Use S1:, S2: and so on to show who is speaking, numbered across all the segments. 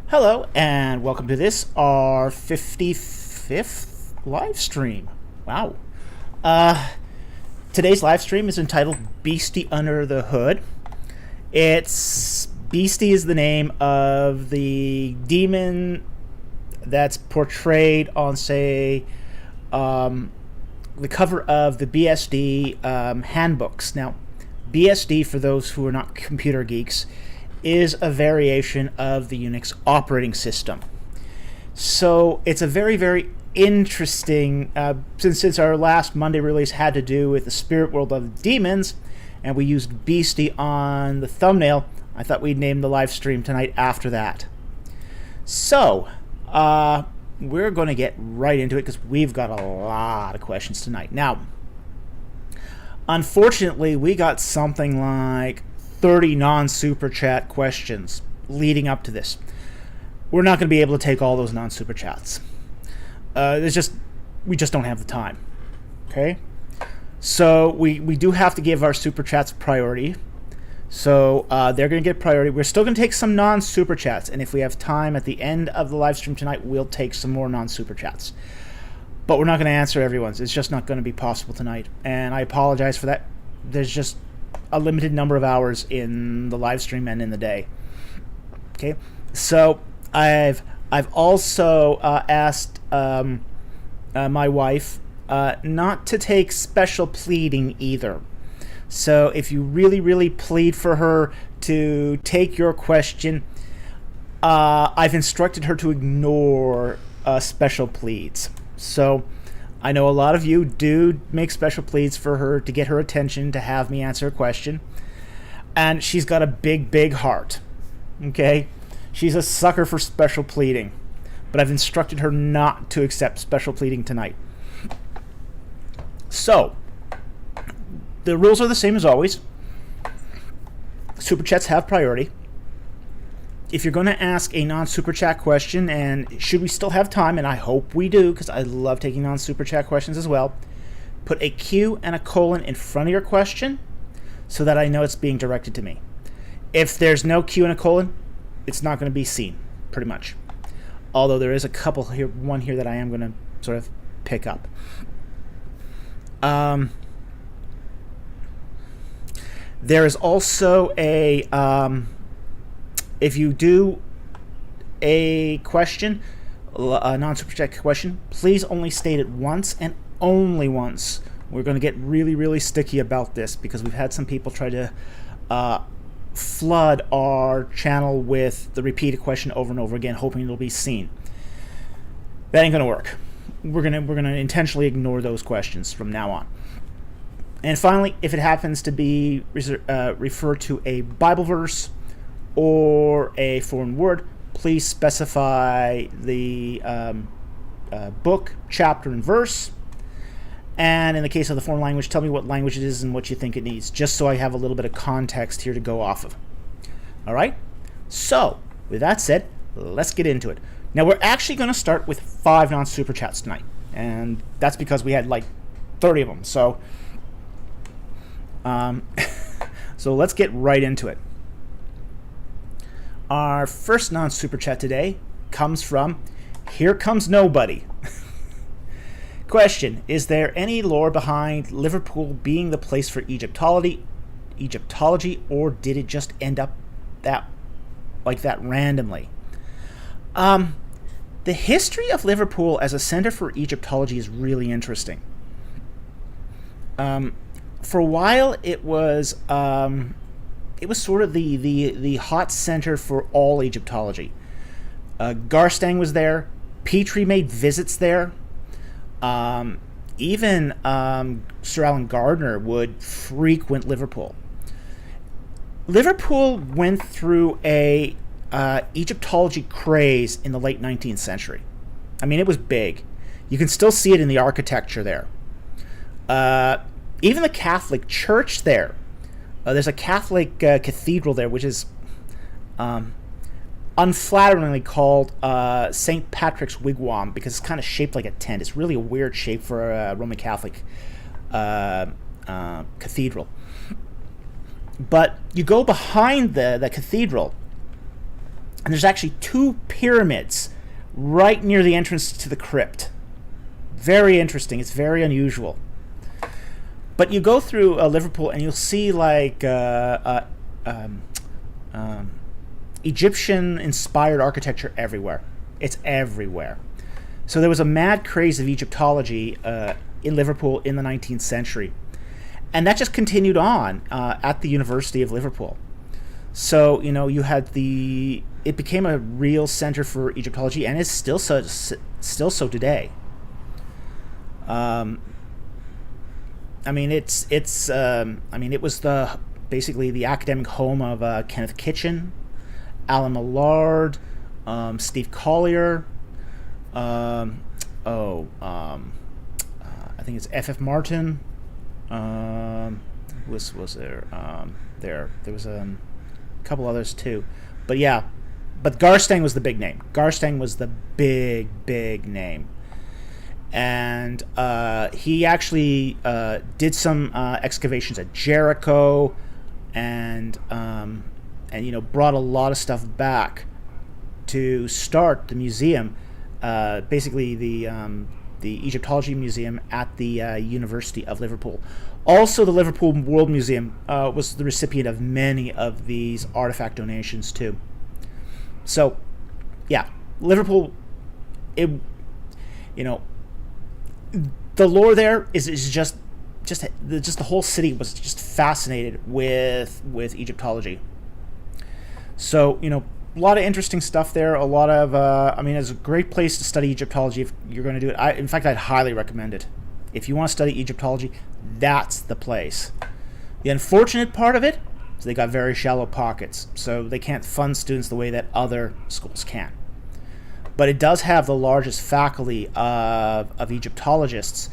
S1: Hello, and welcome to this, our 55th live stream. Wow. Today's live stream is entitled Beastie Under the Hood. Beastie is the name of the demon that's portrayed on, say, the cover of the BSD handbooks. Now, BSD, for those who are not computer geeks, is a variation of the Unix operating system. So it's a very, very interesting, since our last Monday release had to do with the spirit world of demons, and we used Beastie on the thumbnail, I thought we'd name the live stream tonight after that. So, we're going to get right into it because we've got a lot of questions tonight. Now, unfortunately, we got something like 30 non-super chat questions leading up to this. We're not going to be able to take all those non-super chats. We just don't have the time. Okay? So we do have to give our super chats priority. So they're going to get priority. We're still going to take some non-super chats, and if we have time at the end of the live stream tonight, we'll take some more non-super chats. But we're not going to answer everyone's. It's just not going to be possible tonight, and I apologize for that. There's just a limited number of hours in the live stream and in the day. Okay, so I've also asked my wife not to take special pleading either. So if you really, really plead for her to take your question, I've instructed her to ignore special pleads. So I know a lot of you do make special pleads for her to get her attention, to have me answer a question. And she's got a big, big heart. Okay? She's a sucker for special pleading. But I've instructed her not to accept special pleading tonight. So, the rules are the same as always. Super chats have priority. If you're going to ask a non-super chat question, and should we still have time, and I hope we do, because I love taking non-super chat questions as well, put a Q and a colon in front of your question so that I know it's being directed to me. If there's no Q and a colon, it's not going to be seen, pretty much. Although there is a couple here, one here that I am going to sort of pick up. There is also a... if you do a question, a non-super chat question, please only state it once and only once. We're going to get really, really sticky about this because we've had some people try to flood our channel with the repeated question over and over again, hoping it'll be seen. That ain't going to work. We're gonna intentionally ignore those questions from now on. And finally, if it happens to be referred to a Bible verse or a foreign word, please specify the book, chapter, and verse. And in the case of the foreign language, tell me what language it is and what you think it needs, just so I have a little bit of context here to go off of. All right? So, with that said, let's get into it. Now, we're actually going to start with 5 non-super chats tonight. And that's because we had like 30 of them. So, so let's get right into it. Our first non-super chat today comes from Here Comes Nobody. Question: is there any lore behind Liverpool being the place for Egyptology, or did it just end up that randomly? The history of Liverpool as a center for Egyptology is really interesting. For a while, it was sort of the hot center for all Egyptology. Garstang was there. Petrie made visits there. Even Sir Alan Gardner would frequent Liverpool. Liverpool went through a Egyptology craze in the late 19th century. I mean, it was big. You can still see it in the architecture there. Even the Catholic Church there. There's a Catholic cathedral there, which is unflatteringly called St. Patrick's Wigwam, because it's kind of shaped like a tent. It's really a weird shape for a Roman Catholic cathedral. But you go behind the cathedral, And there's actually 2 pyramids right near the entrance to the crypt. Very interesting. It's very unusual. But you go through Liverpool and you'll see like Egyptian-inspired architecture everywhere. It's everywhere. So there was a mad craze of Egyptology in Liverpool in the 19th century. And that just continued on at the University of Liverpool. So, you had it became a real center for Egyptology, and is still so today. It was basically the academic home of Kenneth Kitchen, Alan Millard, Steve Collier, I think it's F.F. Martin. Was there? There was a couple others too, but yeah. But Garstang was the big name. Garstang was the big name. And he actually did some excavations at Jericho, and brought a lot of stuff back to start the museum, basically the Egyptology Museum at the University of Liverpool. Also, the Liverpool World Museum was the recipient of many of these artifact donations too. So, yeah, Liverpool, the lore there is just the whole city was just fascinated with Egyptology. So, a lot of interesting stuff there. A lot of, it's a great place to study Egyptology if you're going to do it. In fact, I'd highly recommend it. If you want to study Egyptology, that's the place. The unfortunate part of it is they got very shallow pockets, so they can't fund students the way that other schools can. But it does have the largest faculty of Egyptologists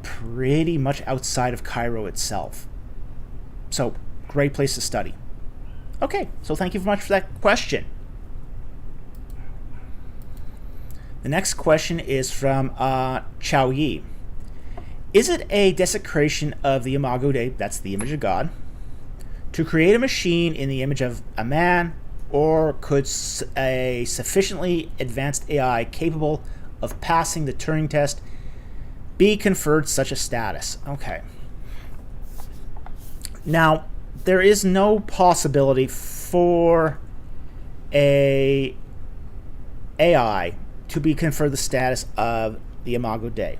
S1: pretty much outside of Cairo itself. So, great place to study. Okay, so thank you very much for that question. The next question is from Chao Yi. Is it a desecration of the imago Dei, that's the image of God, to create a machine in the image of a man, or could a sufficiently advanced AI capable of passing the Turing test be conferred such a status? Okay. Now, there is no possibility for a AI to be conferred the status of the imago Dei,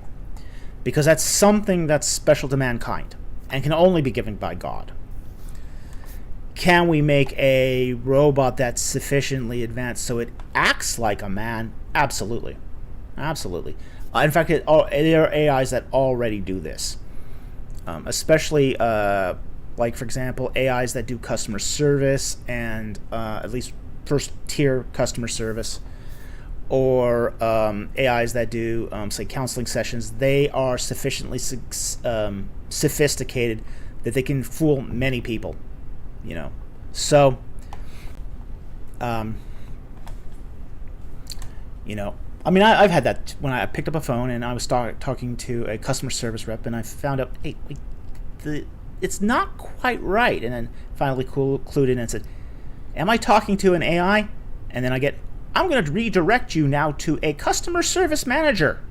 S1: because that's something that's special to mankind and can only be given by God. Can we make a robot that's sufficiently advanced so it acts like a man? Absolutely. Absolutely. In fact, there are AIs that already do this. Especially, like, for example, AIs that do customer service and at least first-tier customer service, or AIs that do, say, counseling sessions. They are sufficiently sophisticated that they can fool many people. So, I've had that when I picked up a phone and I was talking to a customer service rep, and I found out, hey, it's not quite right, and then finally clued in and said, am I talking to an AI? And then I'm going to redirect you now to a customer service manager.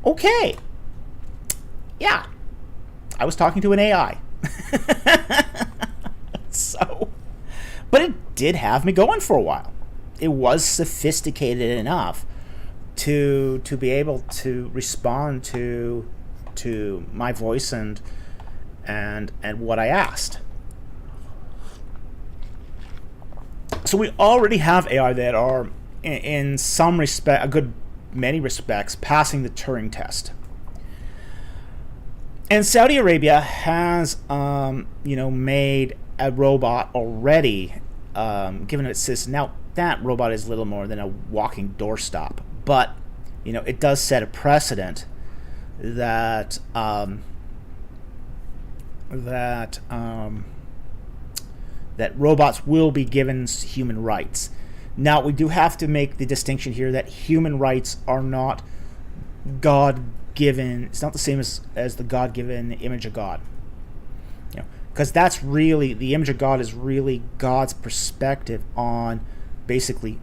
S1: Okay. Yeah, I was talking to an AI. So, but it did have me going for a while. It was sophisticated enough to be able to respond to my voice and what I asked. So we already have AI that are, in some respect, many respects, passing the Turing test. And Saudi Arabia has, made a robot already, given it says now that robot is little more than a walking doorstop, but it does set a precedent that that robots will be given human rights. Now, we do have to make the distinction here that human rights are not God-given. It's not the same as the God-given image of God. because that's really, the image of God is really God's perspective on basically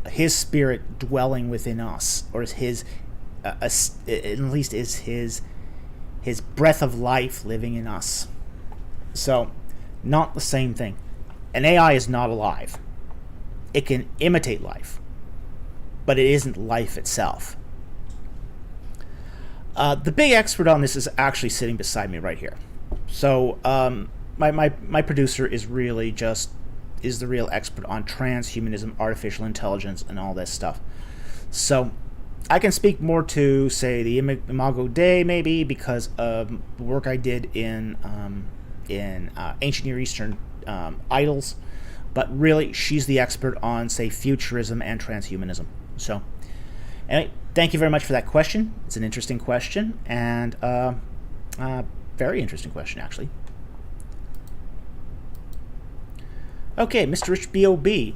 S1: his spirit dwelling within us, or is his at least is his breath of life living in us. So not the same thing. An AI is not alive. It can imitate life, but it isn't life itself. The big expert on this is actually sitting beside me right here. So my producer is really is the real expert on transhumanism, artificial intelligence, and all this stuff. So I can speak more to, say, the imago Dei, maybe, because of the work I did in ancient Near Eastern idols. But really, she's the expert on, say, futurism and transhumanism. So anyway, thank you very much for that question. It's an interesting question, and very interesting question, actually. Okay, Mr. Rich B.O.B.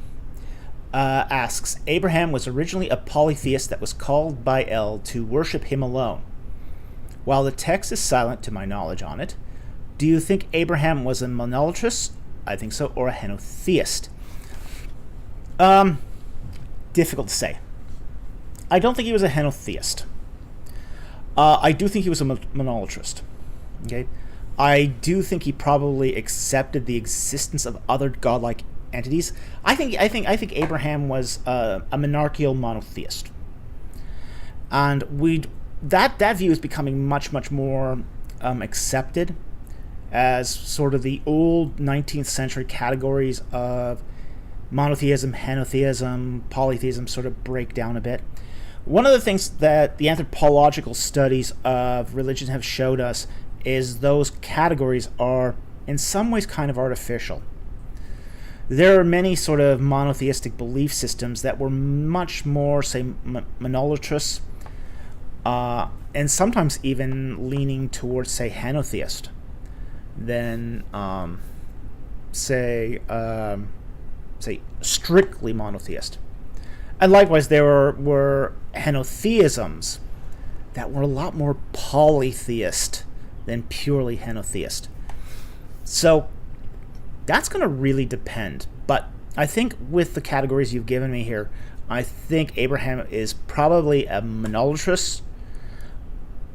S1: Asks, Abraham was originally a polytheist that was called by El to worship him alone. While the text is silent to my knowledge on it, do you think Abraham was a monolatrist? I think so, or a henotheist? Difficult to say. I don't think he was a henotheist. I do think he was a monolatrist. Okay, I do think he probably accepted the existence of other godlike entities. I think Abraham was a monarchical monotheist, and that view is becoming much more accepted, as sort of the old 19th century categories of monotheism, henotheism, polytheism sort of break down a bit. One of the things that the anthropological studies of religion have showed us is those categories are in some ways kind of artificial. There are many sort of monotheistic belief systems that were much more, say, monolatrous, and sometimes even leaning towards, say, henotheist than, say, strictly monotheist. And likewise, there were henotheisms that were a lot more polytheist than purely henotheist. So that's going to really depend. But I think with the categories you've given me here, I think Abraham is probably a monolatrist,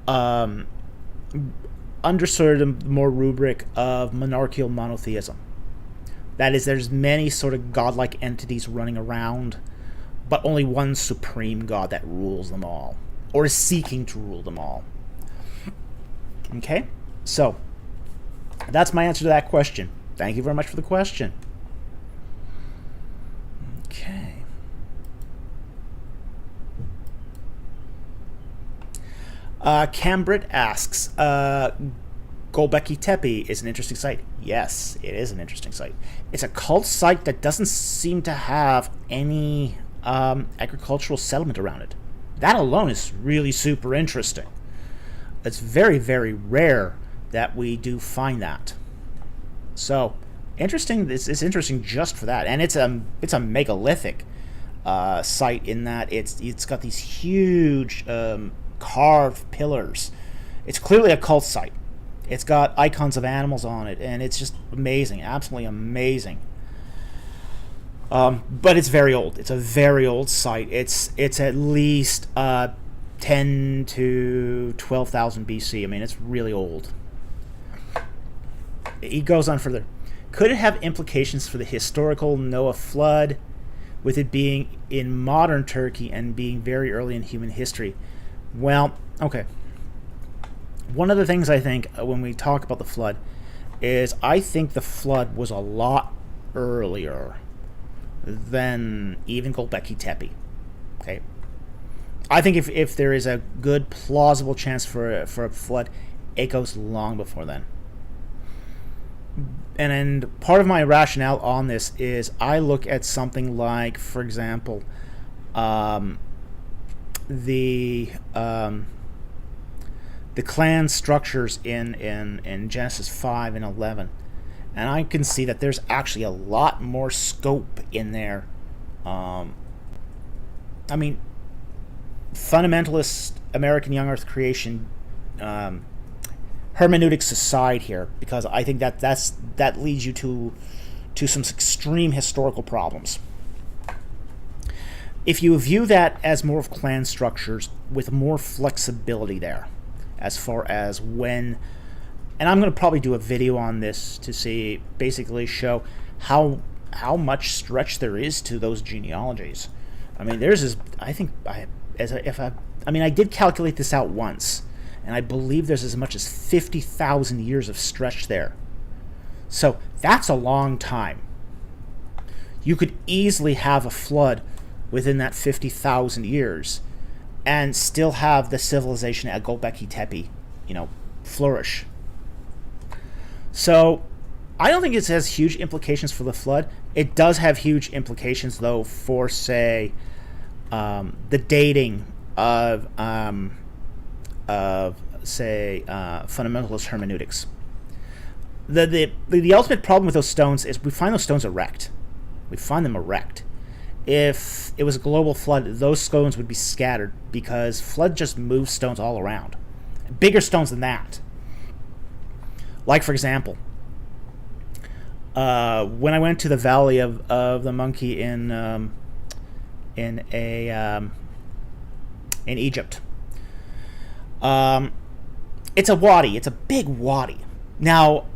S1: under sort of the more rubric of monarchical monotheism. That is, there's many sort of godlike entities running around, but only one supreme God that rules them all, or is seeking to rule them all. Okay? So, that's my answer to that question. Thank you very much for the question. Okay. Cambrit asks, Gobekli Tepe is an interesting site. Yes, it is an interesting site. It's a cult site that doesn't seem to have any agricultural settlement around it. That alone is really super interesting. It's very, very rare that we do find that. So, interesting. It's interesting just for that, and it's a megalithic site in that it's got these huge carved pillars. It's clearly a cult site. It's got icons of animals on it, and it's just amazing, absolutely amazing. But it's very old. It's a very old site. It's at least 10 to 12,000 BC. I mean, it's really old. He goes on further. Could it have implications for the historical Noah flood, with it being in modern Turkey and being very early in human history? Well, okay. One of the things I think when we talk about the flood is I think the flood was a lot earlier than even Gobekli Tepe. Okay, I think if there is a good plausible chance for a flood, it goes long before then. And part of my rationale on this is I look at something like, for example, the clan structures in Genesis 5 and 11, and I can see that there's actually a lot more scope in there. I mean, fundamentalist American young earth creation hermeneutics aside here, because I think that leads you to some extreme historical problems. If you view that as more of clan structures with more flexibility there, as far as when, and I'm going to probably do a video on this to basically show how much stretch there is to those genealogies. I mean, I did calculate this out once, and I believe there's as much as 50,000 years of stretch there. So that's a long time. You could easily have a flood within that 50,000 years and still have the civilization at Gobekli Tepe, flourish. So I don't think it has huge implications for the flood. It does have huge implications, though, for, say, the dating of fundamentalist hermeneutics. The ultimate problem with those stones is we find those stones erect. We find them erect. If it was a global flood, those stones would be scattered because flood just moves stones all around. Bigger stones than that. Like, for example, when I went to the Valley of the Monkey in Egypt, it's a wadi. It's a big wadi. Now,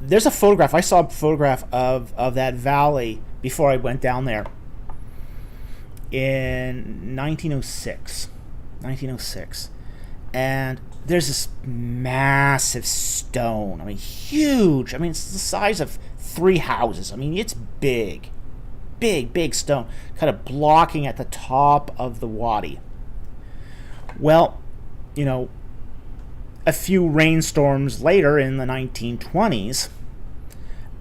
S1: there's a photograph. I saw a photograph of that valley before I went down there in 1906. And there's this massive stone. I mean, huge. I mean, it's the size of 3 houses. I mean, it's big. Big stone. Kind of blocking at the top of the wadi. Well, a few rainstorms later in the 1920s,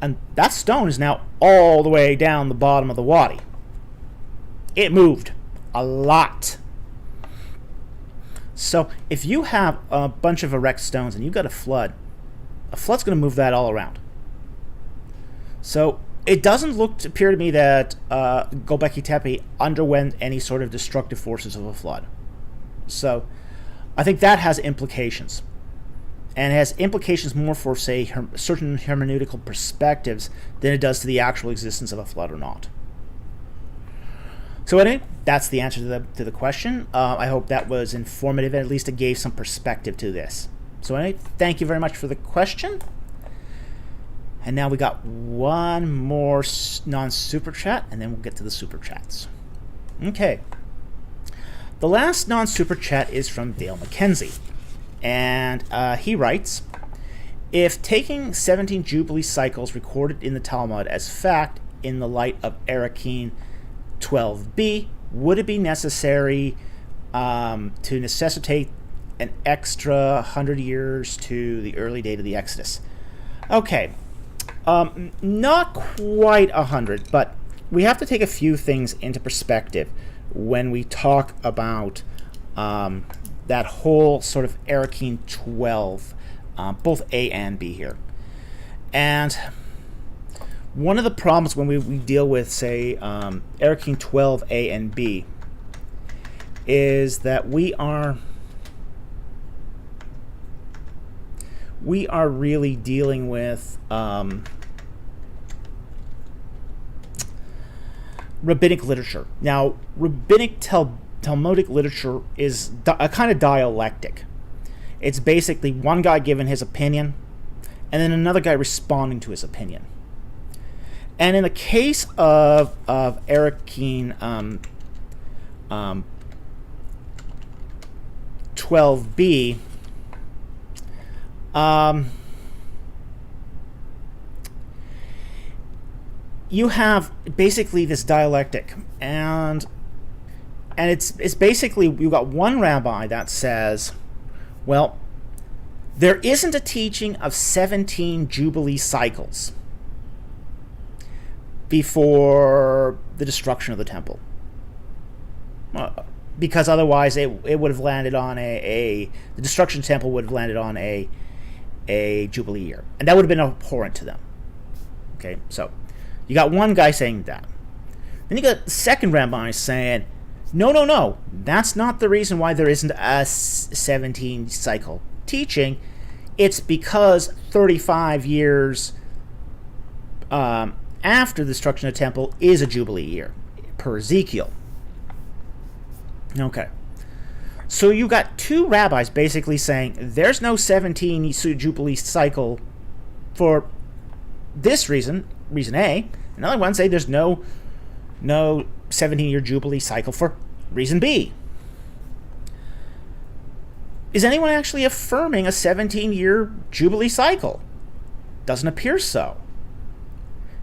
S1: and that stone is now all the way down the bottom of the wadi. It moved a lot. So if you have a bunch of erect stones and you've got a flood's going to move that all around. So it doesn't appear to me that Gobekli Tepe underwent any sort of destructive forces of a flood. So I think that has implications. And it has implications more for, say, certain hermeneutical perspectives than it does to the actual existence of a flood or not. So anyway, that's the answer to the question. I hope that was informative, and at least it gave some perspective to this. So anyway, thank you very much for the question. And now we got one more non-super chat, and then we'll get to the super chats. Okay. The last non-super chat is from Dale McKenzie. And he writes, if taking 17 Jubilee cycles recorded in the Talmud as fact in the light of Archaeology 12b, would it be necessary to necessitate an extra 100 years to the early date of the Exodus? Okay, not quite 100, but we have to take a few things into perspective when we talk about that whole sort of Archaeology 12, both A and B here. And one of the problems when we deal with, say, Archaeology 12 A and B is that we are really dealing with rabbinic literature. Now, rabbinic Talmudic literature is a kind of dialectic. It's basically one guy giving his opinion and then another guy responding to his opinion. And in the case of Archaeology 12b, you have basically this dialectic, and it's basically, you've got one rabbi that says, well, there isn't a teaching of 17 Jubilee cycles before the destruction of the temple, because otherwise it would have landed on the destruction of the temple would have landed on a Jubilee year, and that would have been abhorrent to them. Okay, so you got one guy saying that. Then you got the second rabbi saying, no, that's not the reason why there isn't a 17 cycle teaching. it's because 35 years after the destruction of the temple is a Jubilee year, per Ezekiel. Okay. So you got two rabbis basically saying there's no 17 Jubilee cycle for this reason A. Another one say there's no 17-year Jubilee cycle for reason B. Is anyone actually affirming a 17-year Jubilee cycle? Doesn't appear so.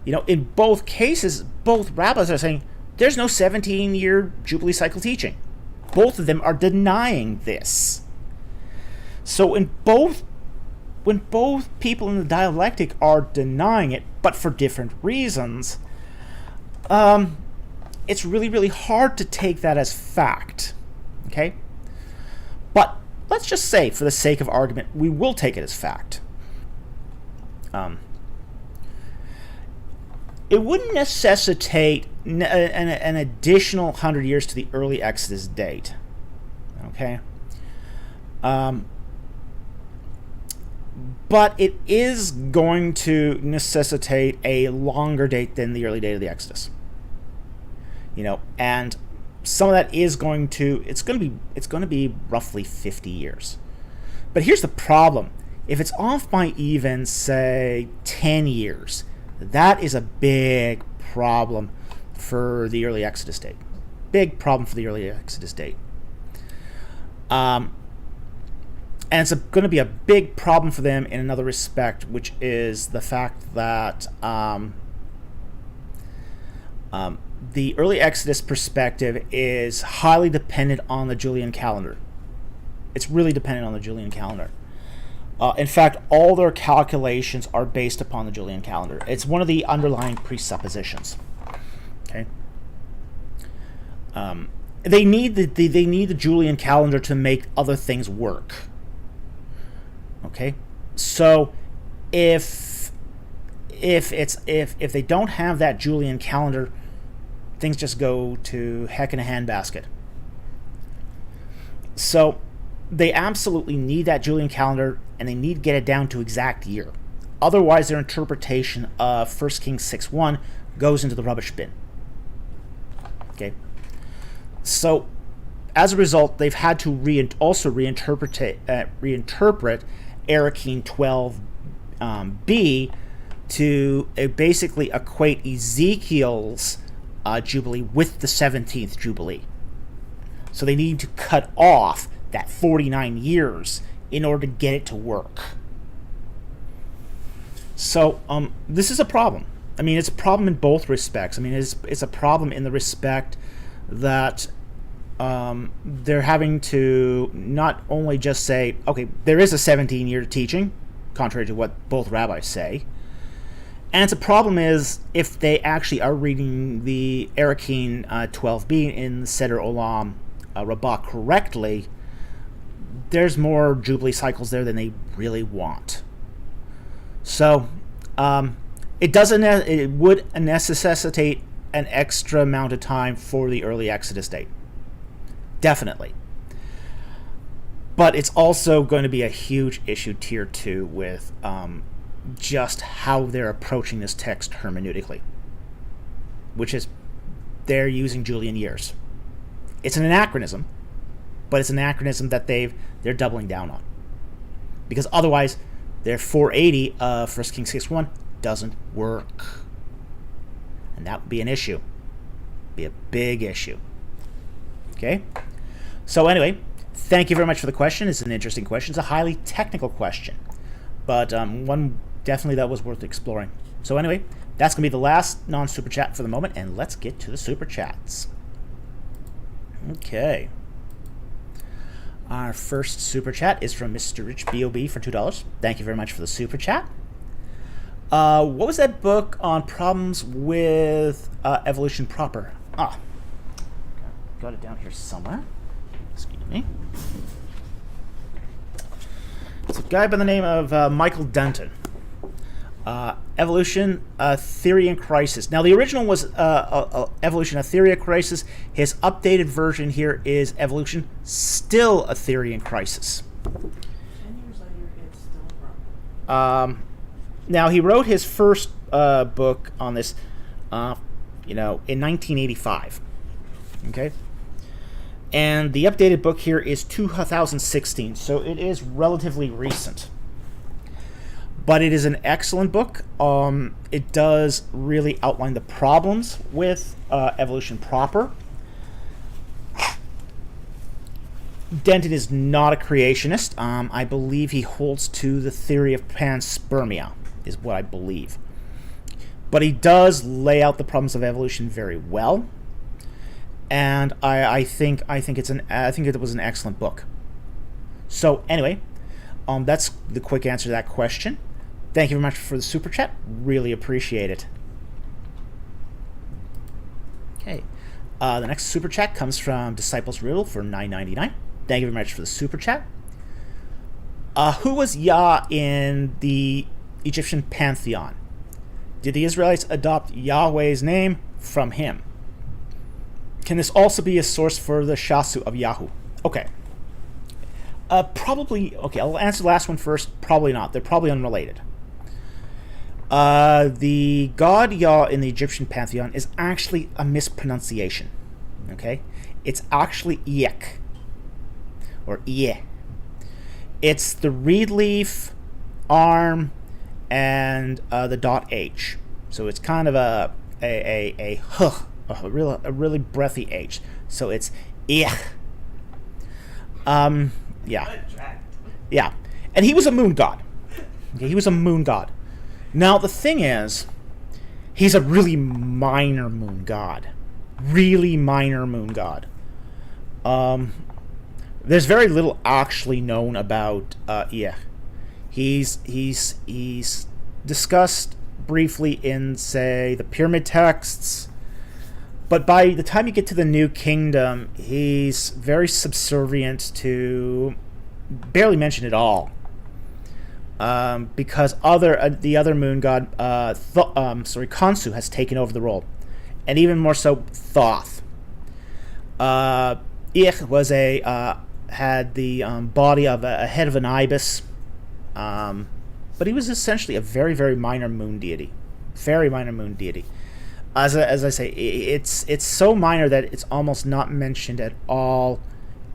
S1: In both cases, both rabbis are saying there's no 17-year Jubilee cycle teaching. Both of them are denying this. So when both people in the dialectic are denying it, but for different reasons, it's really, really hard to take that as fact. Okay? But let's just say, for the sake of argument, we will take it as fact. It wouldn't necessitate an additional 100 years to the early Exodus date. Okay? But it is going to necessitate a longer date than the early date of the Exodus. And some of that is going to be roughly 50 years. But here's the problem. If it's off by even, say, 10 years, that is a big problem for the early Exodus date. Big problem for the early Exodus date. And it's going to be a big problem for them in another respect, which is the fact that the early Exodus perspective is highly dependent on the Julian calendar. It's really dependent on the Julian calendar. In fact, all their calculations are based upon the Julian calendar. It's one of the underlying presuppositions. Okay. They need the Julian calendar to make other things work. Okay, so if they don't have that Julian calendar, things just go to heck in a handbasket. So they absolutely need that Julian calendar, and they need to get it down to exact year. Otherwise, their interpretation of 1 Kings 6:1 goes into the rubbish bin. Okay, so as a result, they've had to reinterpret Arachene 12b to basically equate Ezekiel's Jubilee with the 17th Jubilee. So they need to cut off that 49 years in order to get it to work. So this is a problem. I mean, it's a problem in both respects. I mean, it's a problem in the respect that they're having to not only just say, okay, there is a 17-year teaching, contrary to what both rabbis say, and it's a problem is if they actually are reading the Arachene 12b in the Seder Olam Rabbah correctly, there's more Jubilee cycles there than they really want. So it would necessitate an extra amount of time for the early Exodus date. Definitely. But it's also going to be a huge issue tier 2 with just how they're approaching this text hermeneutically, which is they're using Julian years. It's an anachronism, but it's an anachronism that they're doubling down on, because otherwise their 480 of 1 Kings 6:1 doesn't work, and that would be an issue, be a big issue. Okay, so anyway, thank you very much for the question. It's an interesting question. It's a highly technical question, but one definitely that was worth exploring. So anyway, that's going to be the last non-super chat for the moment, and let's get to the super chats. Okay. Our first super chat is from Mr. Rich B.O.B. for $2. Thank you very much for the super chat. What was that book on problems with evolution proper? Got it down here somewhere. Excuse me. It's a guy by the name of Michael Denton. Evolution, Theory and Crisis. Now, the original was Evolution, a Theory of Crisis. His updated version here is Evolution, Still a Theory and Crisis.
S2: 10 years later, it's still a
S1: Now, he wrote his first book on this, in 1985. Okay? And the updated book here is 2016, so it is relatively recent. But it is an excellent book. It does really outline the problems with evolution proper. Denton is not a creationist. I believe he holds to the theory of panspermia, is what I believe. But he does lay out the problems of evolution very well, and I think it was an excellent book. So anyway, that's the quick answer to that question. Thank you very much for the super chat. Really appreciate it. Okay, the next super chat comes from Disciples Riddle for $9.99. Thank you very much for the super chat. Who was Yah in the Egyptian pantheon? Did the Israelites adopt Yahweh's name from him? Can this also be a source for the Shasu of Yahu? Okay. Probably. Okay, I'll answer the last one first. Probably not. They're probably unrelated. The god Yah in the Egyptian pantheon is actually a mispronunciation. Okay? It's actually Iek. Or Iye. It's the reed leaf, arm, and the dot H. So it's kind of a really breathy H. So it's Iek. Yeah. And he was a moon god. Okay, he was a moon god. Now, the thing is, he's a really minor moon god. Really minor moon god. There's very little actually known about Ea. He's discussed briefly in, say, the pyramid texts, but by the time you get to the New Kingdom, he's very subservient to barely mentioned at all. Because the other moon god, Khonsu, has taken over the role, and even more so, Thoth. Ich was had the body of a head of an ibis, but he was essentially a very, very minor moon deity. Very minor moon deity. As I say, it's so minor that it's almost not mentioned at all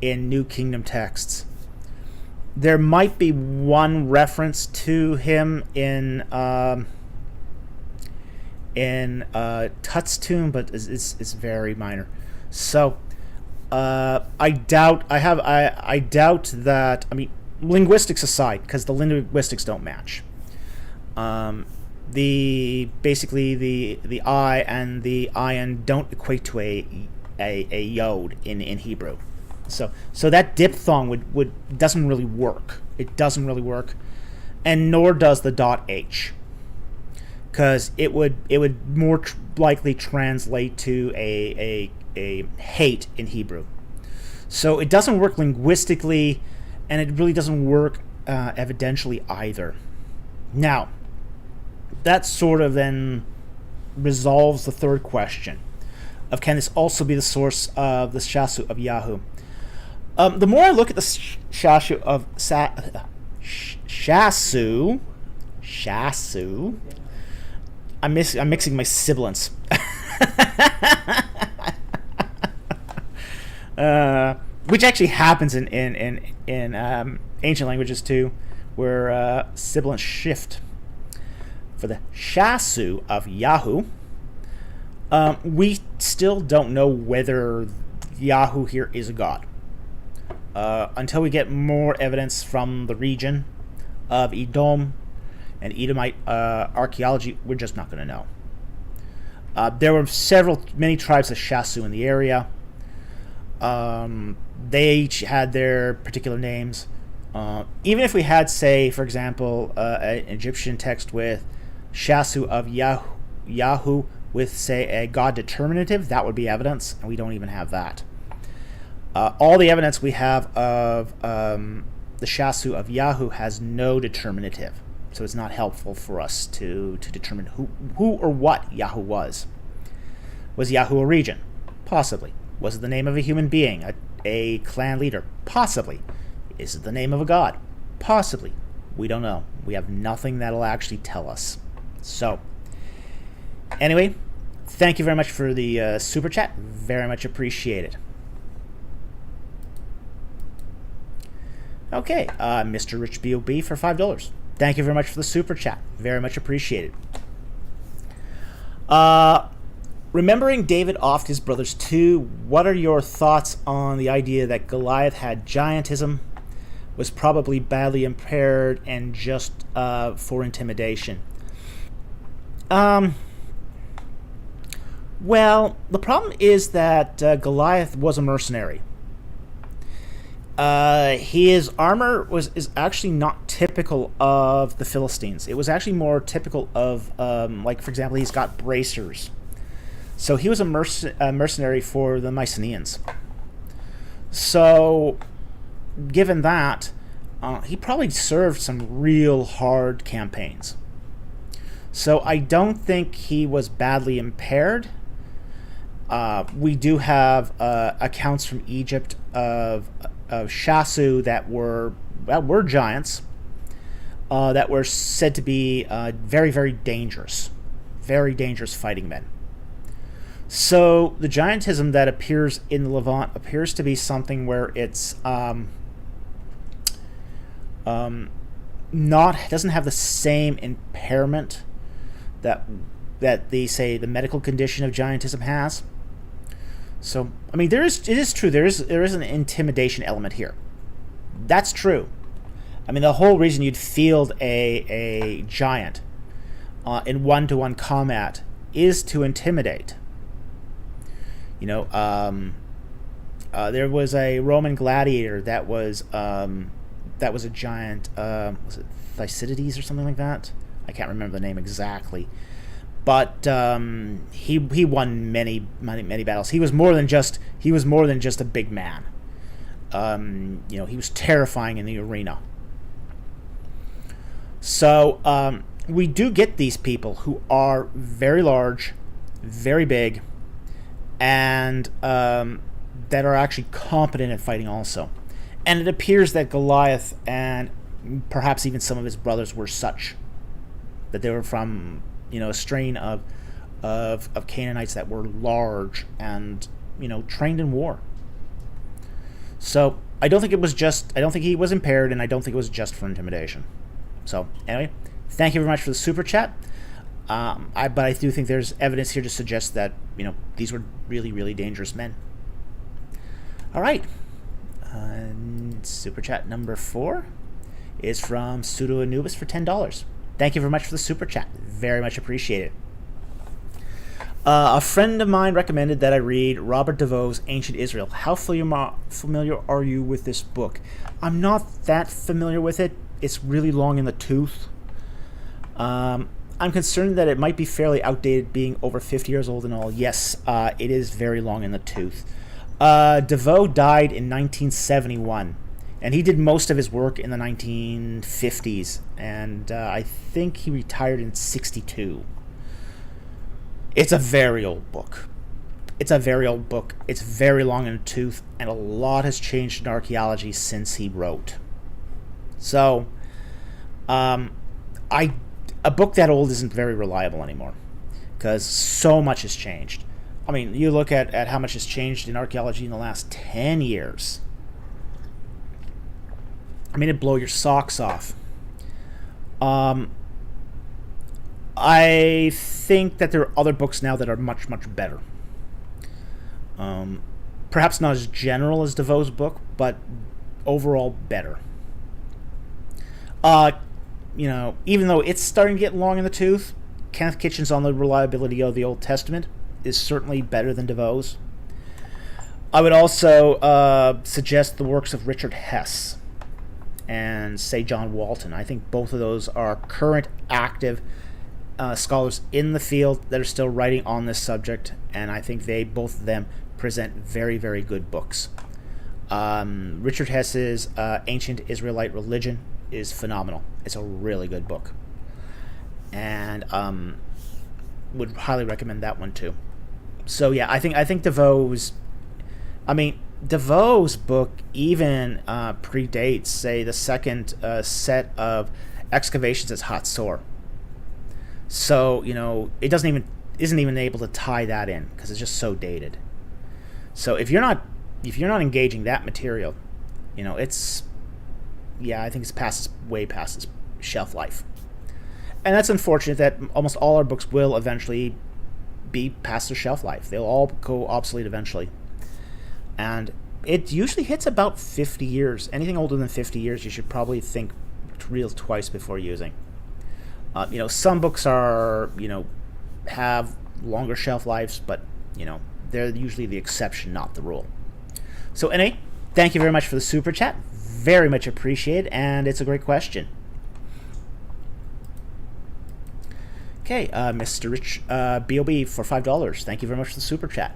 S1: in New Kingdom texts. There might be one reference to him in Tut's tomb, but it's very minor. So I doubt that. I mean, linguistics aside, because the linguistics don't match. The I and the ayin don't equate to a yod in Hebrew. So that diphthong doesn't really work. It doesn't really work, and nor does the dot H, because it would more likely translate to a hate in Hebrew. So it doesn't work linguistically, and it really doesn't work evidentially either. Now, that sort of then resolves the third question of, can this also be the source of the Shasu of Yahu? The more I look at the Shasu of Shasu, I'm mixing my sibilants. Which actually happens in ancient languages too, where sibilants shift. For the Shasu of Yahu, we still don't know whether Yahu here is a god. Until we get more evidence from the region of Edom and Edomite archaeology, we're just not going to know. There were many tribes of Shasu in the area. They each had their particular names. Even if we had, say, for example, an Egyptian text with Shasu of Yahu with, say, a god determinative, that would be evidence, and we don't even have that. All the evidence we have of the Shasu of Yahu has no determinative, so it's not helpful for us to determine who or what Yahu was. Was Yahu a region? Possibly. Was it the name of a human being, a clan leader? Possibly. Is it the name of a god? Possibly. We don't know. We have nothing that'll actually tell us. So, anyway, thank you very much for the super chat. Very much appreciated. Okay, Mr. Rich B.O.B. for $5. Thank you very much for the super chat. Very much appreciated. Remembering David offed his brothers too, what are your thoughts on the idea that Goliath had giantism, was probably badly impaired, and just for intimidation? Well, the problem is that Goliath was a mercenary. His armor is actually not typical of the Philistines. It was actually more typical of, like, for example, he's got bracers. So he was a mercenary for the Mycenaeans. So, given that, he probably served some real hard campaigns. So I don't think he was badly impaired. We do have accounts from Egypt of Shasu that were giants, that were said to be very, very dangerous fighting men. So the giantism that appears in the Levant appears to be something where it's doesn't have the same impairment that they say the medical condition of giantism has. So I mean, it is true there is an intimidation element here. That's true. I mean, the whole reason you'd field a giant in one-to-one combat is to intimidate. You know, there was a Roman gladiator that was a giant. Was it Thucydides or something like that? I can't remember the name exactly, but he won many battles. He was more than just a big man. You know, he was terrifying in the arena. So we do get these people who are very large, very big, and that are actually competent at fighting also. And it appears that Goliath and perhaps even some of his brothers were such, that they were from, you know, a strain of Canaanites that were large and, you know, trained in war. So I don't think he was impaired, and I don't think it was just for intimidation. So anyway, thank you very much for the super chat. But I do think there's evidence here to suggest that, you know, these were really, really dangerous men. All right. Super chat number 4 is from Pseudo Anubis for $10. Thank you very much for the super chat. Very much appreciated. A friend of mine recommended that I read Robert DeVoe's Ancient Israel. How familiar are you with this book? I'm not that familiar with it. It's really long in the tooth. I'm concerned that it might be fairly outdated, being over 50 years old and all. Yes, it is very long in the tooth. DeVoe died in 1971, and he did most of his work in the 1950s, and I think he retired in 62. It's a very old book. It's very long in the tooth, and a lot has changed in archaeology since he wrote. So, a book that old isn't very reliable anymore, because so much has changed. I mean, you look at how much has changed in archaeology in the last 10 years. I mean, it'd blow your socks off. I think that there are other books now that are much, much better. Perhaps not as general as DeVoe's book, but overall better. You know, even though it's starting to get long in the tooth, Kenneth Kitchen's on the reliability of the Old Testament is certainly better than DeVoe's. I would also suggest the works of Richard Hess and, say, John Walton. I think both of those are current active scholars in the field that are still writing on this subject, and I think both of them present very, very good books. Richard Hess's Ancient Israelite Religion is phenomenal. It's a really good book, and would highly recommend that one too. So yeah, I think DeVoe's book even predates, say, the second set of excavations as Hatzor. So, it isn't even able to tie that in because it's just so dated. So if you're not engaging that material, I think it's way past its shelf life. And that's unfortunate that almost all our books will eventually be past their shelf life. They'll all go obsolete eventually. And it usually hits about 50 years. Anything older than 50 years, you should probably think real twice before using. Some books are, have longer shelf lives, but, they're usually the exception, not the rule. So anyway, thank you very much for the super chat. Very much appreciated, and it's a great question. Okay, Mr. Rich B.O.B. for $5. Thank you very much for the super chat.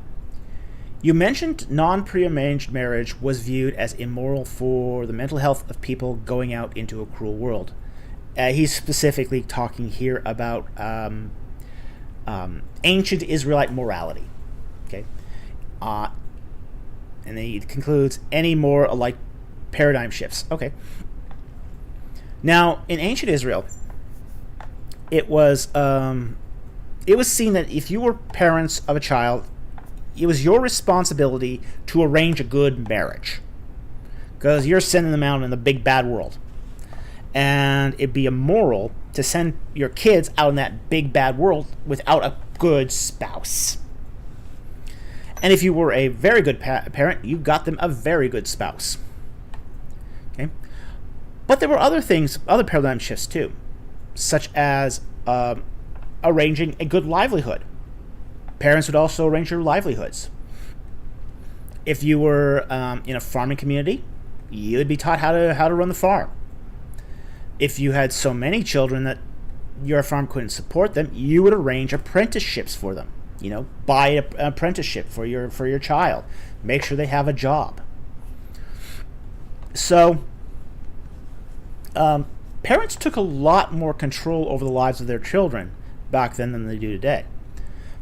S1: You mentioned non-prearranged marriage was viewed as immoral for the mental health of people going out into a cruel world. He's specifically talking here about ancient Israelite morality. Okay, and then he concludes any more like paradigm shifts. Okay. Now, in ancient Israel, it was seen that if you were parents of a child, it was your responsibility to arrange a good marriage, because you're sending them out in the big bad world, and it'd be immoral to send your kids out in that big bad world without a good spouse. And if you were a very good parent, you got them a very good spouse. Okay, but there were other things, other paradigm shifts too, such as arranging a good livelihood. Parents would also arrange your livelihoods. If you were in a farming community, you would be taught how to run the farm. If you had so many children that your farm couldn't support them, you would arrange apprenticeships for them. Buy an apprenticeship for your child. Make sure they have a job. So, parents took a lot more control over the lives of their children back then than they do today.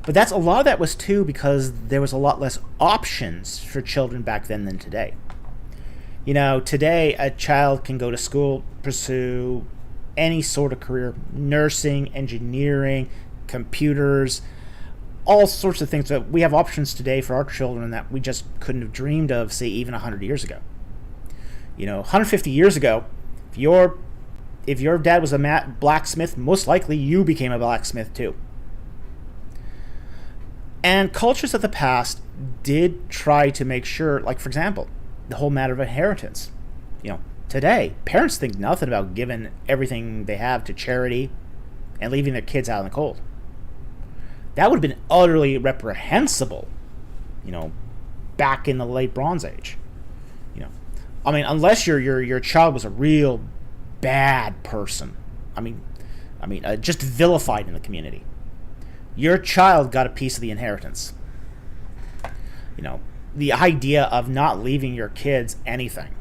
S1: But a lot of that was too because there was a lot less options for children back then than today. Today a child can go to school, pursue any sort of career, nursing, engineering, computers, all sorts of things. That we have options today for our children that we just couldn't have dreamed of, say, even 100 years ago. 150 years ago, if your dad was a blacksmith, most likely you became a blacksmith too. And cultures of the past did try to make sure, like, for example, the whole matter of inheritance. Today, parents think nothing about giving everything they have to charity and leaving their kids out in the cold. That would have been utterly reprehensible, back in the late Bronze Age. Unless your child was a real bad person. Just vilified in the community. Your child got a piece of the inheritance. The idea of not leaving your kids anything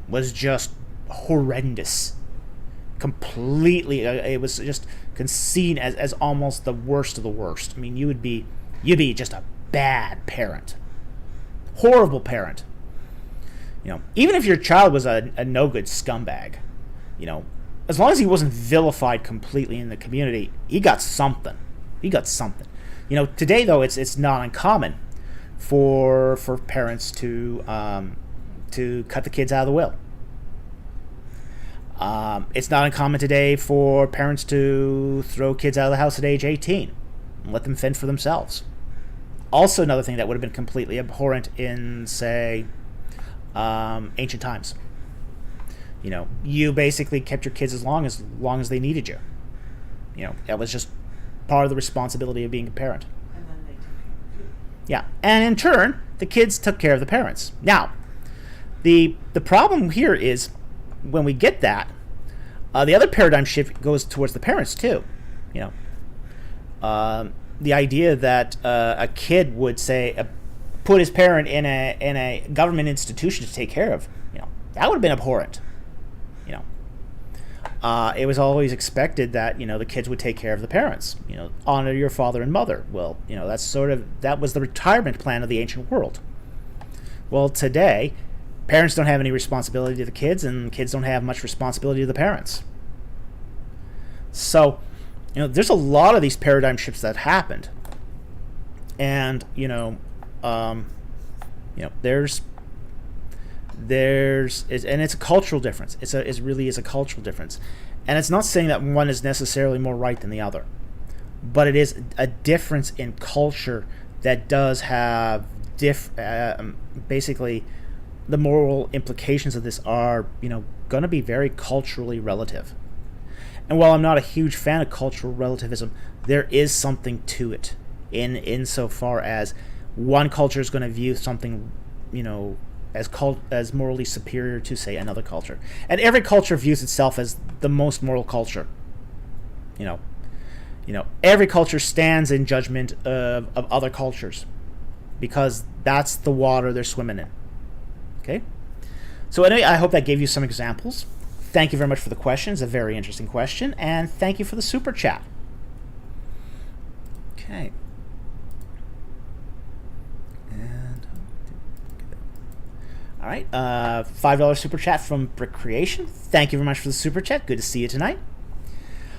S1: was just horrendous. Completely, it was just seen as almost the worst of the worst. You'd be just a bad parent, horrible parent. Even if your child was a no good scumbag, as long as he wasn't vilified completely in the community, he got something. Today though, it's not uncommon for parents to cut the kids out of the will. It's not uncommon today for parents to throw kids out of the house at age 18 and let them fend for themselves. Also, another thing that would have been completely abhorrent in, say, ancient times. You basically kept your kids as long as they needed you. That was just part of the responsibility of being a parent.
S2: And then they took care of you.
S1: Yeah, and in turn, the kids took care of the parents. Now, the problem here is when we get that, the other paradigm shift goes towards the parents too. The idea that a kid would say put his parent in a government institution to take care of, that would have been abhorrent. It was always expected that the kids would take care of the parents. Honor your father and mother. Well, that was the retirement plan of the ancient world. Well, today, parents don't have any responsibility to the kids, and kids don't have much responsibility to the parents. So, there's a lot of these paradigm shifts that happened, and there's and it's a cultural difference. It really is a cultural difference, and it's not saying that one is necessarily more right than the other, but it is a difference in culture that does have basically the moral implications of this are going to be very culturally relative. And while I'm not a huge fan of cultural relativism, there is something to it insofar as one culture is going to view something as morally superior to, say, another culture, and every culture views itself as the most moral culture. Every culture stands in judgment of other cultures because that's the water they're swimming in. Okay, so anyway, I hope that gave you some examples. Thank you very much for the question. It's a very interesting question, and thank you for the super chat. Okay. All right, $5 super chat from Brick Creation. Thank you very much for the super chat. Good to see you tonight.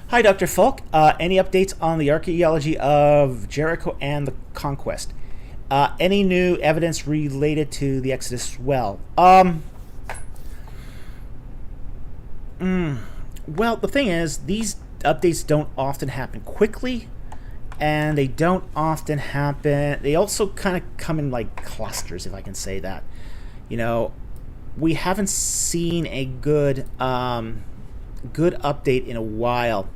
S1: Hi, Dr. Falk. Any updates on the Archaeology of Jericho and the Conquest? Any new evidence related to the Exodus as well? Well, the thing is, these updates don't often happen quickly, and they don't often happen. They also kind of come in like clusters, if I can say that. We haven't seen a good update in a while.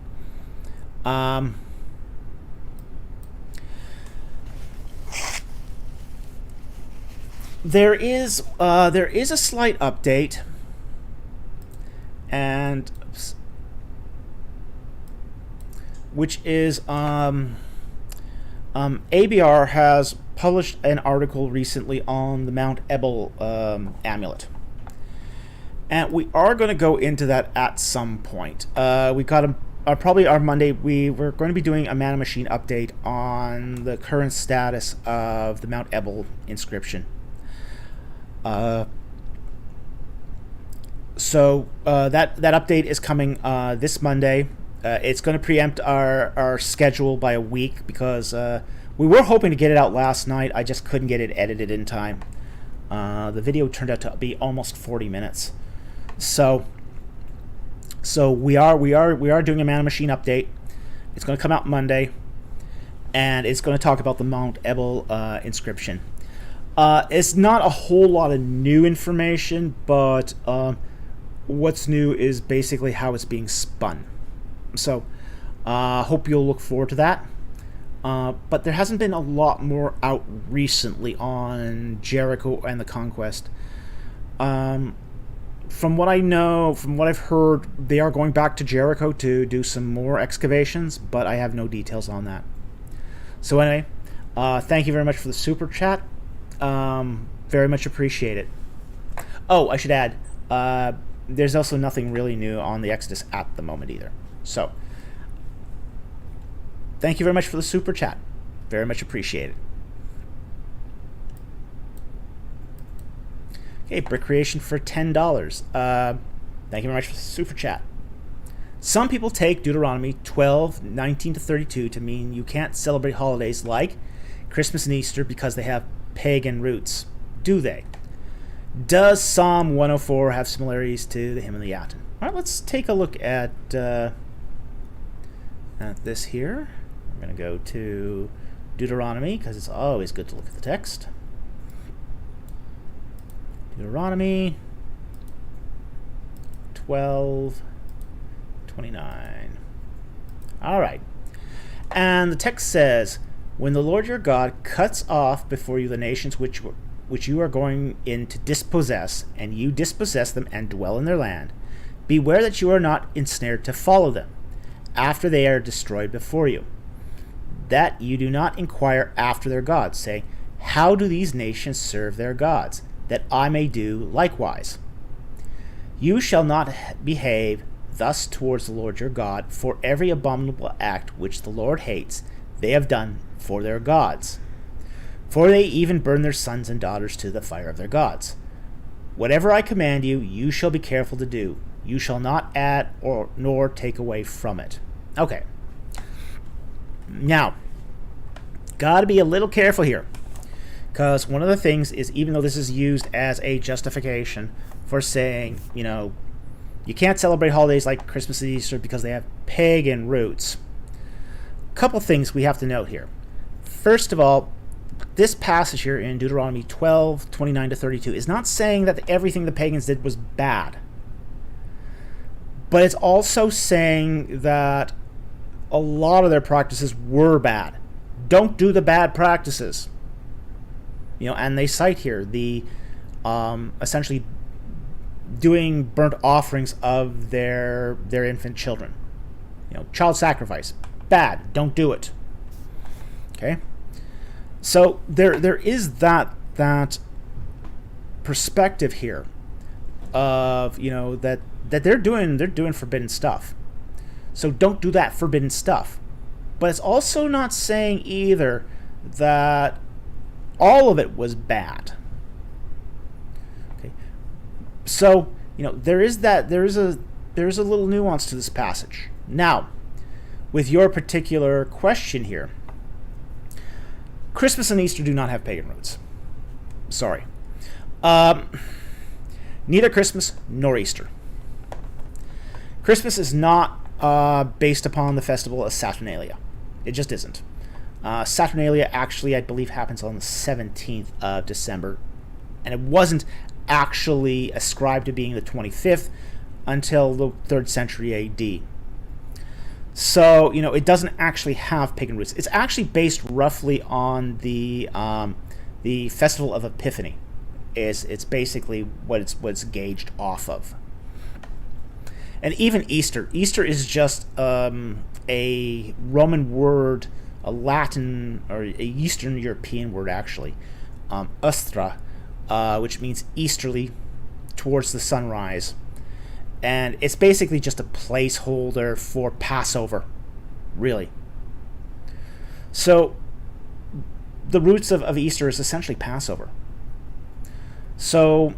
S1: There is a slight update, and which is ABR has published an article recently on the Mount Ebal amulet, and we are going to go into that at some point. We got probably our Monday. We're going to be doing a Man and Machine update on the current status of the Mount Ebal inscription. So that update is coming this Monday. It's going to preempt our schedule by a week because we were hoping to get it out last night. I just couldn't get it edited in time. The video turned out to be almost 40 minutes. So we are doing a Man and Machine update. It's going to come out Monday, and it's going to talk about the Mount Ebal inscription. It's not a whole lot of new information, but what's new is basically how it's being spun. So hope you'll look forward to that. But there hasn't been a lot more out recently on Jericho and the Conquest. From what I know, from what I've heard, they are going back to Jericho to do some more excavations, but I have no details on that. So anyway, thank you very much for the super chat. Very much appreciate it. Oh, I should add, there's also nothing really new on the Exodus at the moment either. So, thank you very much for the super chat. Very much appreciate it. Okay, Brick Creation for $10. Thank you very much for the super chat. Some people take Deuteronomy 12:19-32 to mean you can't celebrate holidays like Christmas and Easter because they have pagan roots. Do they? Does Psalm 104 have similarities to the hymn of the Yatin? All right, let's take a look at this here. I'm going to go to Deuteronomy because it's always good to look at the text. Deuteronomy 12:29. All right. And the text says, when the Lord your God cuts off before you the nations which you are going in to dispossess, and you dispossess them and dwell in their land, beware that you are not ensnared to follow them, after they are destroyed before you, that you do not inquire after their gods, saying, how do these nations serve their gods, that I may do likewise? You shall not behave thus towards the Lord your God, for every abominable act which the Lord hates, they have done for their gods. For they even burn their sons and daughters to the fire of their gods. Whatever I command you, you shall be careful to do. You shall not add nor take away from it. Okay. Now, got to be a little careful here. Because one of the things is, even though this is used as a justification for saying, you can't celebrate holidays like Christmas and Easter because they have pagan roots. A couple things we have to note here. First of all, this passage here in Deuteronomy 12:29-32 is not saying that everything the pagans did was bad. But it's also saying that a lot of their practices were bad. Don't do the bad practices. And they cite here the essentially doing burnt offerings of their infant children. Child sacrifice, bad. Don't do it. Okay, so there is that perspective here of that they're doing forbidden stuff. So don't do that forbidden stuff. But it's also not saying either that all of it was bad. Okay. So, there is a little nuance to this passage. Now, with your particular question here, Christmas and Easter do not have pagan roots. Sorry. Neither Christmas nor Easter. Christmas is not based upon the festival of Saturnalia. It just isn't. Saturnalia actually, I believe, happens on the 17th of December, and it wasn't actually ascribed to being the 25th until the 3rd century AD. So, it doesn't actually have pagan roots. It's actually based roughly on the festival of Epiphany. It's basically what it's gauged off of. And even Easter is just a Roman word, a Latin or a Eastern European word actually, ustra, which means easterly, towards the sunrise. And it's basically just a placeholder for Passover, really. So the roots of Easter is essentially Passover. So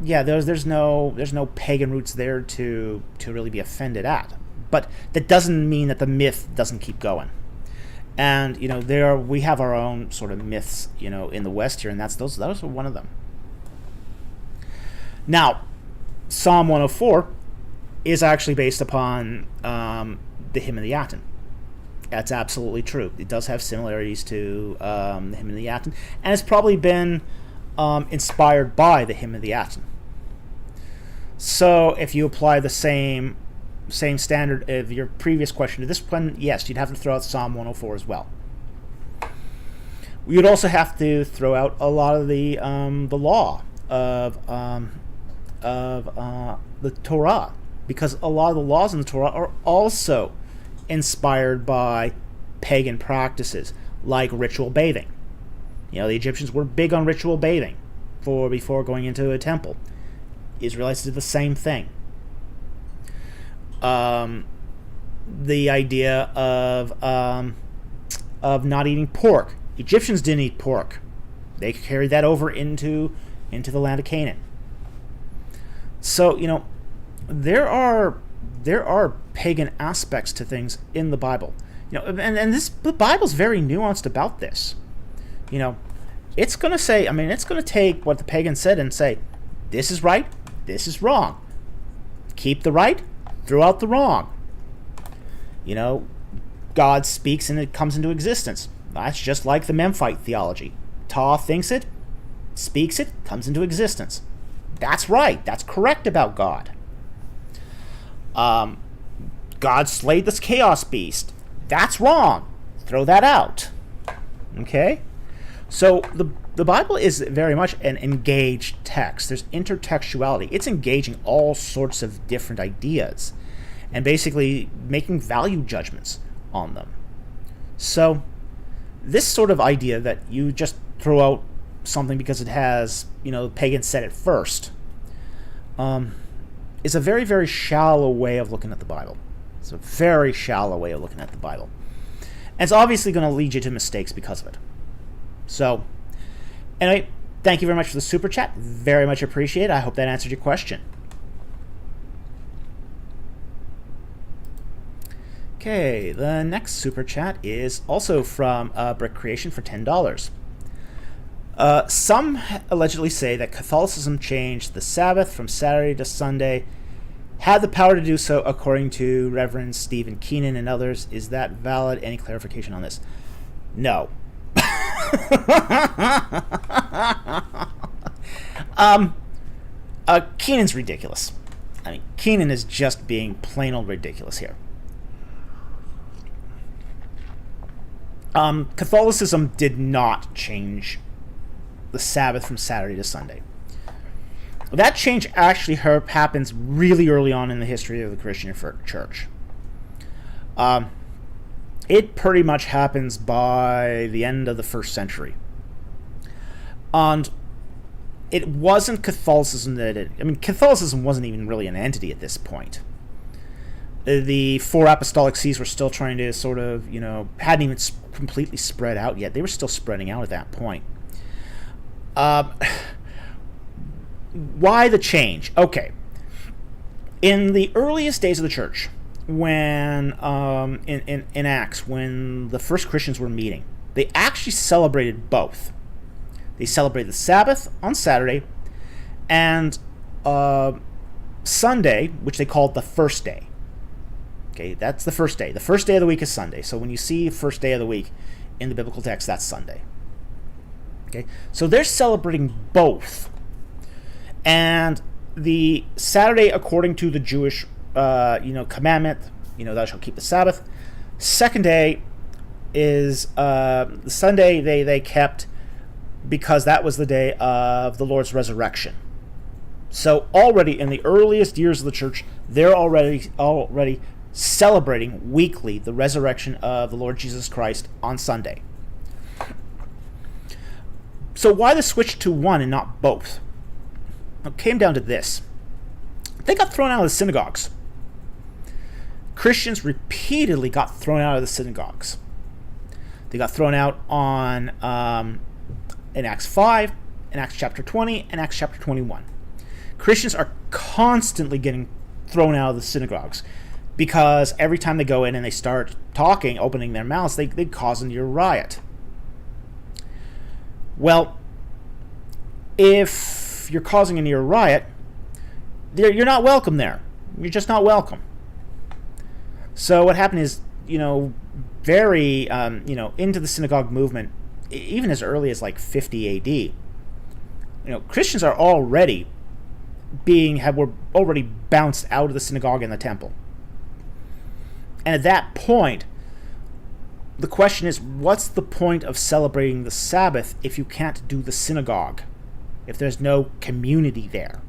S1: yeah, there's no pagan roots there to really be offended at. But that doesn't mean that the myth doesn't keep going. And we have our own sort of myths, in the West here, and those are one of them. Now, Psalm 104 is actually based upon the Hymn of the Aten. That's absolutely true. It does have similarities to the Hymn of the Aten, and it's probably been inspired by the Hymn of the Aten. So if you apply the same standard of your previous question to this one, yes, you'd have to throw out Psalm 104 as well. We would also have to throw out a lot of the law of the Torah, because a lot of the laws in the Torah are also inspired by pagan practices like ritual bathing. The Egyptians were big on ritual bathing before going into a temple. Israelites did the same thing. The idea of not eating pork. Egyptians didn't eat pork. They carried that over into the land of Canaan. So there are pagan aspects to things in the Bible. And the Bible's very nuanced about this. It's going to say, it's going to take what the pagan said and say, this is right, this is wrong. Keep the right, throw out the wrong. God speaks and it comes into existence. That's just like the Memphite theology. Ptah thinks it, speaks it, comes into existence. That's right. That's correct about God. God slayed this chaos beast. That's wrong. Throw that out. Okay? So the Bible is very much an engaged text. There's intertextuality. It's engaging all sorts of different ideas and basically making value judgments on them. So this sort of idea that you just throw out something because it has, pagans said it first, is a very, very shallow way of looking at the Bible. It's a very shallow way of looking at the Bible. And it's obviously going to lead you to mistakes because of it. So, anyway, thank you very much for the super chat. Very much appreciate it. I hope that answered your question. Okay, the next super chat is also from Brick Creation for $10. Some allegedly say that Catholicism changed the Sabbath from Saturday to Sunday, had the power to do so according to Reverend Stephen Keenan and others. Is that valid? Any clarification on this? No. Keenan's ridiculous. I mean, Keenan is just being plain old ridiculous here. Catholicism did not change the Sabbath from Saturday to Sunday. That change actually happens really early on in the history of the Christian church. It pretty much happens by the end of the first century. And it wasn't Catholicism Catholicism wasn't even really an entity at this point. The four apostolic sees were still trying to sort of, hadn't even completely spread out yet. They were still spreading out at that point. Why the change? Okay. In the earliest days of the church, when in Acts, when the first Christians were meeting, they actually celebrated both. They celebrated the Sabbath on Saturday and Sunday, which they called the first day. Okay, that's the first day. The first day of the week is Sunday. So when you see first day of the week in the biblical text, that's Sunday. Okay, so they're celebrating both. And the Saturday, according to the Jewish, commandment, thou shalt keep the Sabbath. Second day is the Sunday they kept because that was the day of the Lord's resurrection. So already in the earliest years of the church, they're already celebrating weekly the resurrection of the Lord Jesus Christ on Sunday. So why the switch to one and not both? It came down to this. They got thrown out of the synagogues. Christians repeatedly got thrown out of the synagogues. They got thrown out in Acts 5, in Acts chapter 20, and Acts chapter 21. Christians are constantly getting thrown out of the synagogues because every time they go in and they start talking, opening their mouths, they cause a near riot. Well, if you're causing a near riot, you're not welcome there. You're just not welcome. So what happened is, very, into the synagogue movement, even as early as like 50 AD, Christians are already were already bounced out of the synagogue and the temple. And at that point, the question is, what's the point of celebrating the Sabbath if you can't do the synagogue? If there's no community there?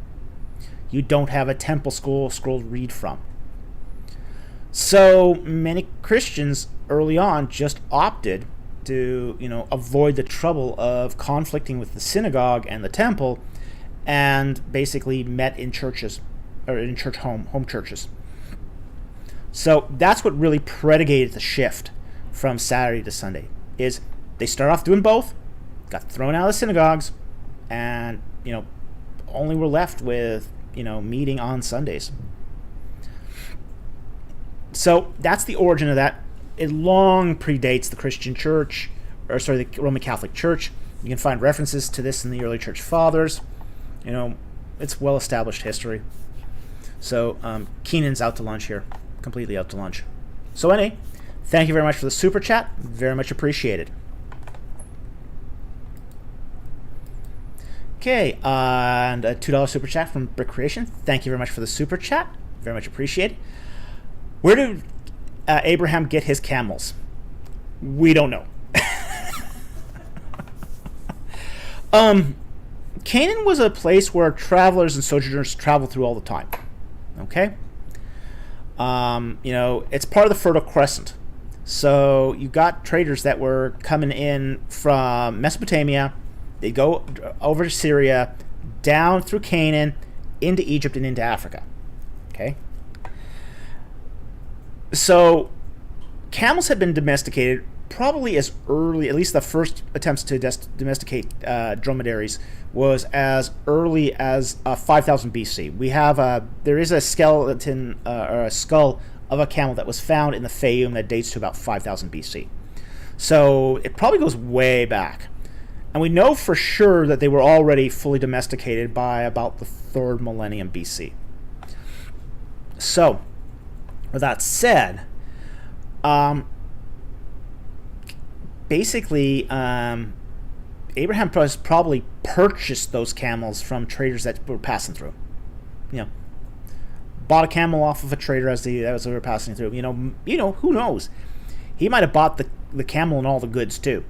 S1: You don't have a temple scroll to read from. So many Christians early on just opted to, avoid the trouble of conflicting with the synagogue and the temple, and basically met in churches, or in home churches. So that's what really predicated the shift from Saturday to Sunday, is they start off doing both, got thrown out of the synagogues, and, only were left with, meeting on Sundays. So that's the origin of that. It long predates the Christian church, the Roman Catholic Church. You can find references to this in the early church fathers. It's well-established history. So Keenan's out to lunch here. Completely out to lunch. So anyway, thank you very much for the super chat. Very much appreciated. Okay, and a $2 super chat from Brick Creation. Thank you very much for the super chat. Very much appreciated. Where did Abraham get his camels? We don't know. Canaan was a place where travelers and sojourners traveled through all the time. Okay? It's part of the Fertile Crescent. So you got traders that were coming in from Mesopotamia. They go over to Syria, down through Canaan, into Egypt, and into Africa. Okay? So camels had been domesticated probably as early, at least the first attempts to domesticate dromedaries was as early as 5000 BC. There is a skeleton or a skull of a camel that was found in the Fayum that dates to about 5000 BC. So it probably goes way back. And we know for sure that they were already fully domesticated by about the 3rd millennium BC. So, with that said, basically, Abraham probably purchased those camels from traders that were passing through. Bought a camel off of a trader as they were passing through. Who knows? He might have bought the camel and all the goods too.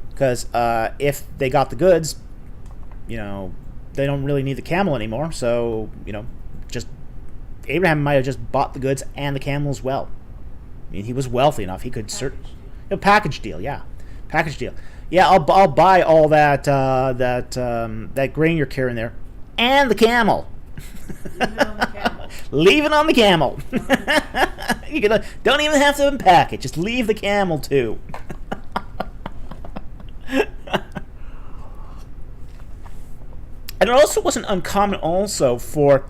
S1: Because if they got the goods, they don't really need the camel anymore. So, just Abraham might have just bought the goods and the camel as well. He was wealthy enough; he could package deal, yeah, package deal. Yeah, I'll buy all that grain you're carrying there, and the camel. Leave it on the camel. You don't even have to unpack it; just leave the camel too. And it also wasn't uncommon also for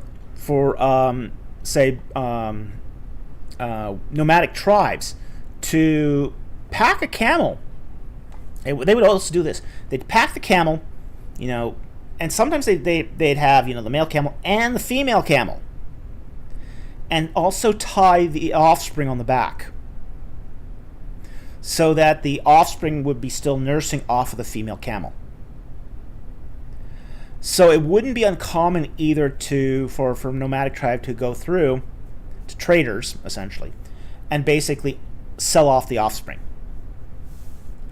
S1: nomadic tribes to pack a camel. They would also do this. They'd pack the camel, and sometimes they'd have the male camel and the female camel, and also tie the offspring on the back, so that the offspring would be still nursing off of the female camel. So it wouldn't be uncommon either for a nomadic tribe to go through to traders, essentially, and basically sell off the offspring.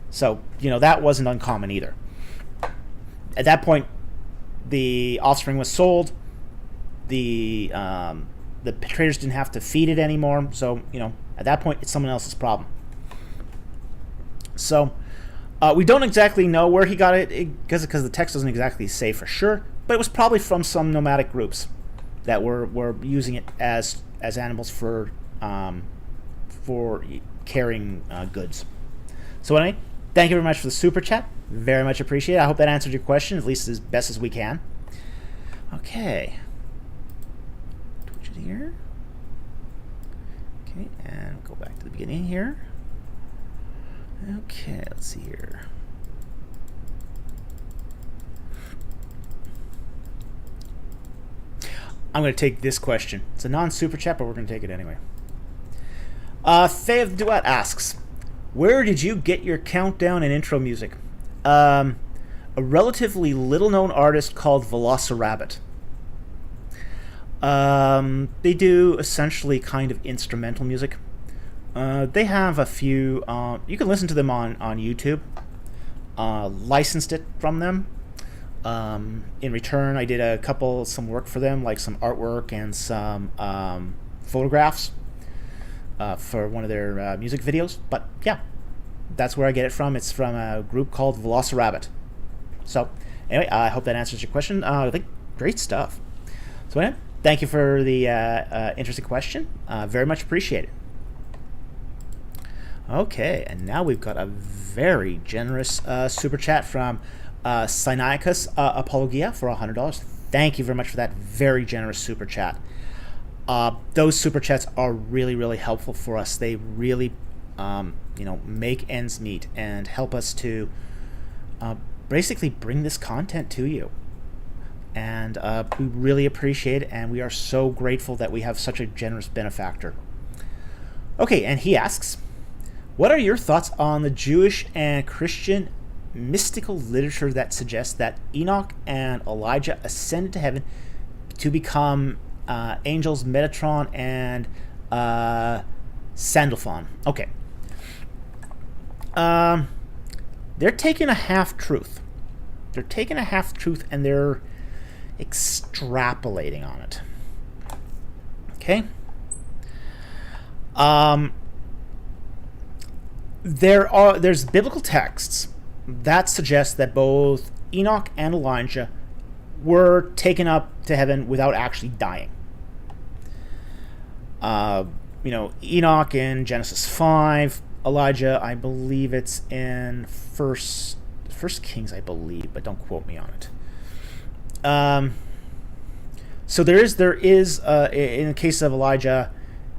S1: So, that wasn't uncommon either. At that point, the offspring was sold. The traders didn't have to feed it anymore. So, at that point, it's someone else's problem. So, we don't exactly know where he got it because the text doesn't exactly say for sure, but it was probably from some nomadic groups that were using it as animals for carrying goods. So anyway, thank you very much for the super chat. Very much appreciated. I hope that answered your question, at least as best as we can. Okay. Twitch it here. Okay, and go back to the beginning here. Okay, let's see here. I'm going to take this question. It's a non-super chat, but we're going to take it anyway. Faye of the Duet asks, where did you get your countdown and intro music? A relatively little-known artist called Velociraptor. They do essentially kind of instrumental music. They have a few. You can listen to them on YouTube. Licensed it from them. In return, I did some work for them, like some artwork and some photographs for one of their music videos. But yeah, that's where I get it from. It's from a group called Velociraptor. So anyway, I hope that answers your question. I think great stuff. So anyway, thank you for the interesting question. Very much appreciated. Okay, and now we've got a very generous super chat from Sinaiacus Apologia for $100. Thank you very much for that very generous super chat. Those super chats are really, really helpful for us. They really, make ends meet and help us to basically bring this content to you. And we really appreciate it, and we are so grateful that we have such a generous benefactor. Okay, and he asks, what are your thoughts on the Jewish and Christian mystical literature that suggests that Enoch and Elijah ascended to heaven to become angels Metatron and Sandalphon? Okay. They're taking a half-truth. They're taking a half-truth and they're extrapolating on it. Okay? There's biblical texts that suggest that both Enoch and Elijah were taken up to heaven without actually dying. Enoch in Genesis 5, Elijah, I believe it's in First Kings, I believe, but don't quote me on it. So there is in the case of Elijah,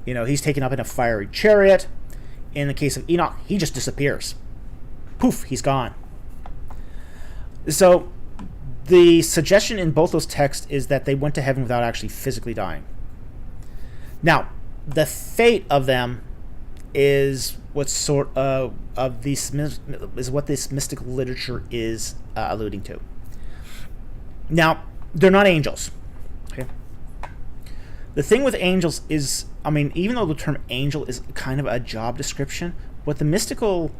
S1: he's taken up in a fiery chariot. In the case of Enoch, he just disappears. Poof, he's gone. So the suggestion in both those texts is that they went to heaven without actually physically dying. Now, the fate of them is what this mystical literature is alluding to. Now, they're not angels. Okay. The thing with angels is, even though the term angel is kind of a job description, what the mystical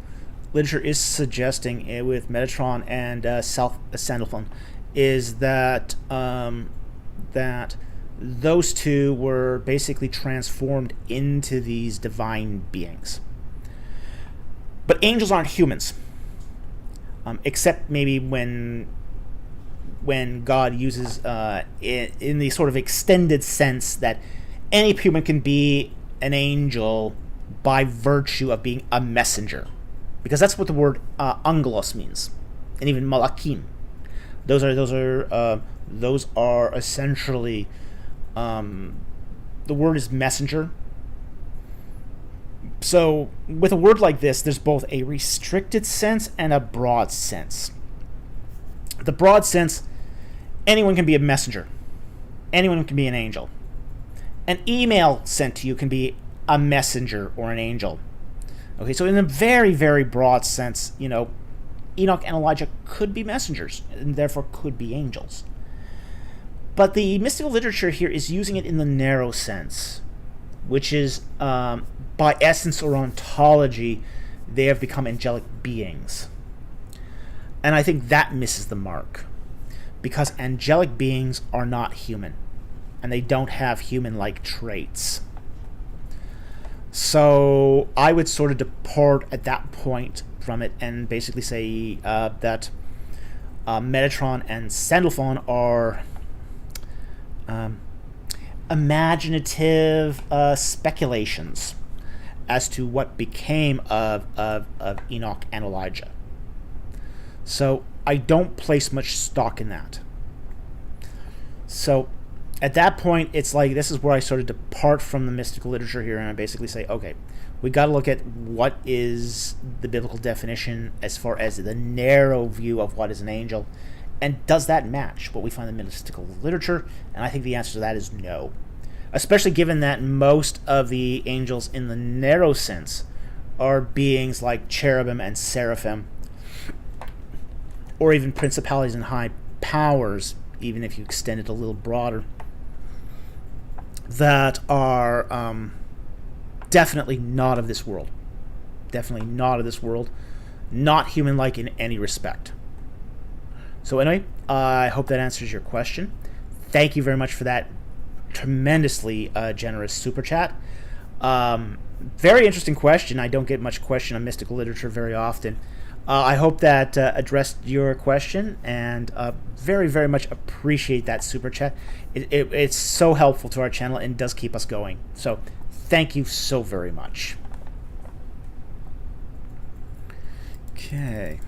S1: literature is suggesting with Metatron and Sandalphon is that that those two were basically transformed into these divine beings. But angels aren't humans, except maybe when God uses in the sort of extended sense that any human can be an angel by virtue of being a messenger, because that's what the word angelos means, and even malakim. Those are essentially the word is messenger. So with a word like this, there's both a restricted sense and a broad sense. The broad sense, anyone can be a messenger. Anyone can be an angel. An email sent to you can be a messenger or an angel. Okay, so in a very, very broad sense, Enoch and Elijah could be messengers and therefore could be angels. But the mystical literature here is using it in the narrow sense, which is by essence or ontology, they have become angelic beings. And I think that misses the mark, because angelic beings are not human, and they don't have human-like traits. So I would sort of depart at that point from it and basically say that Metatron and Sandalphon are imaginative speculations as to what became of Enoch and Elijah. So I don't place much stock in that. So at that point, it's like, this is where I sort of depart from the mystical literature here, and I basically say, okay, we got to look at what is the biblical definition as far as the narrow view of what is an angel, and does that match what we find in the mystical literature? And I think the answer to that is no. Especially given that most of the angels in the narrow sense are beings like cherubim and seraphim, or even principalities and high powers, even if you extend it a little broader, that are definitely not of this world. Definitely not of this world. Not human-like in any respect. So anyway, I hope that answers your question. Thank you very much for that tremendously generous super chat. Very interesting question. I don't get much question on mystical literature very often. I hope that addressed your question, and very, very much appreciate that super chat. It's so helpful to our channel and does keep us going. So thank you so very much. Okay.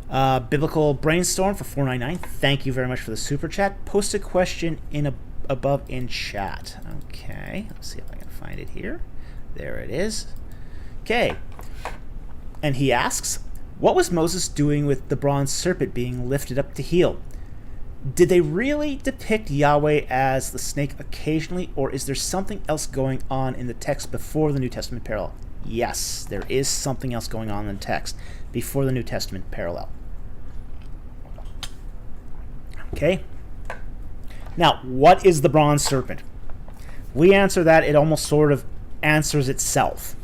S1: Biblical Brainstorm for $4.99. Thank you very much for the super chat. Post a question above in chat. Okay, let's see if I can find it here. There it is. Okay. And he asks, what was Moses doing with the bronze serpent being lifted up to heal? Did they really depict Yahweh as the snake occasionally, or is there something else going on in the text before the New Testament parallel? Yes, there is something else going on in the text before the New Testament parallel. Okay. Now, what is the bronze serpent? We answer that, it almost sort of answers itself.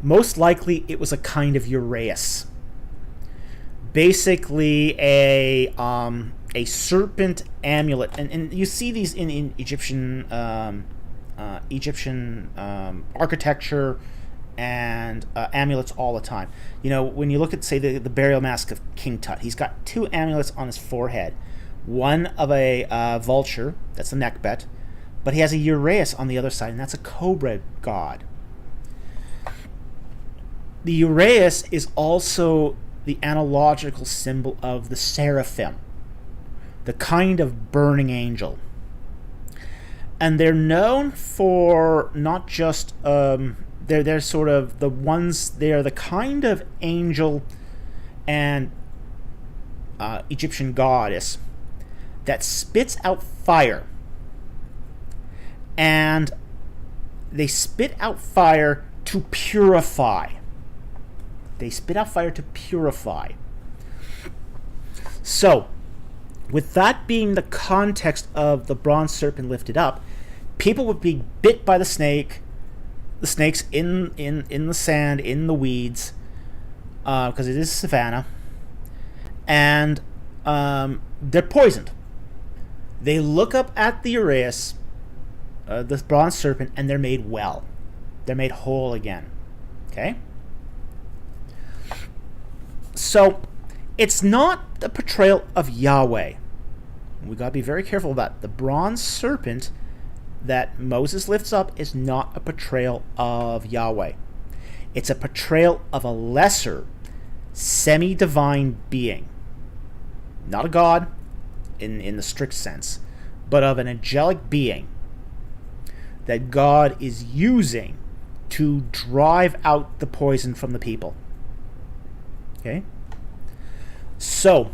S1: Most likely, it was a kind of uraeus. Basically, a serpent amulet, and you see these in Egyptian architecture and amulets all the time. When you look at, say, the burial mask of King Tut, he's got two amulets on his forehead. One of a vulture, that's the neckbet, but he has a uraeus on the other side, and that's a cobra god. The uraeus is also the analogical symbol of the seraphim, the kind of burning angel. And they're known for not just they're sort of the ones, they're the kind of angel and Egyptian goddess that spits out fire, and they spit out fire to purify. They spit out fire to purify. So, with that being the context of the bronze serpent lifted up, people would be bit by the snakes in the sand, in the weeds, because it is savannah, and they're poisoned. They look up at the uraeus, the bronze serpent, and they're made well. They're made whole again. Okay? So, it's not a portrayal of Yahweh. We got to be very careful about it. The bronze serpent that Moses lifts up is not a portrayal of Yahweh. It's a portrayal of a lesser, semi-divine being. Not a god in the strict sense, but of an angelic being that God is using to drive out the poison from the people. Okay? So,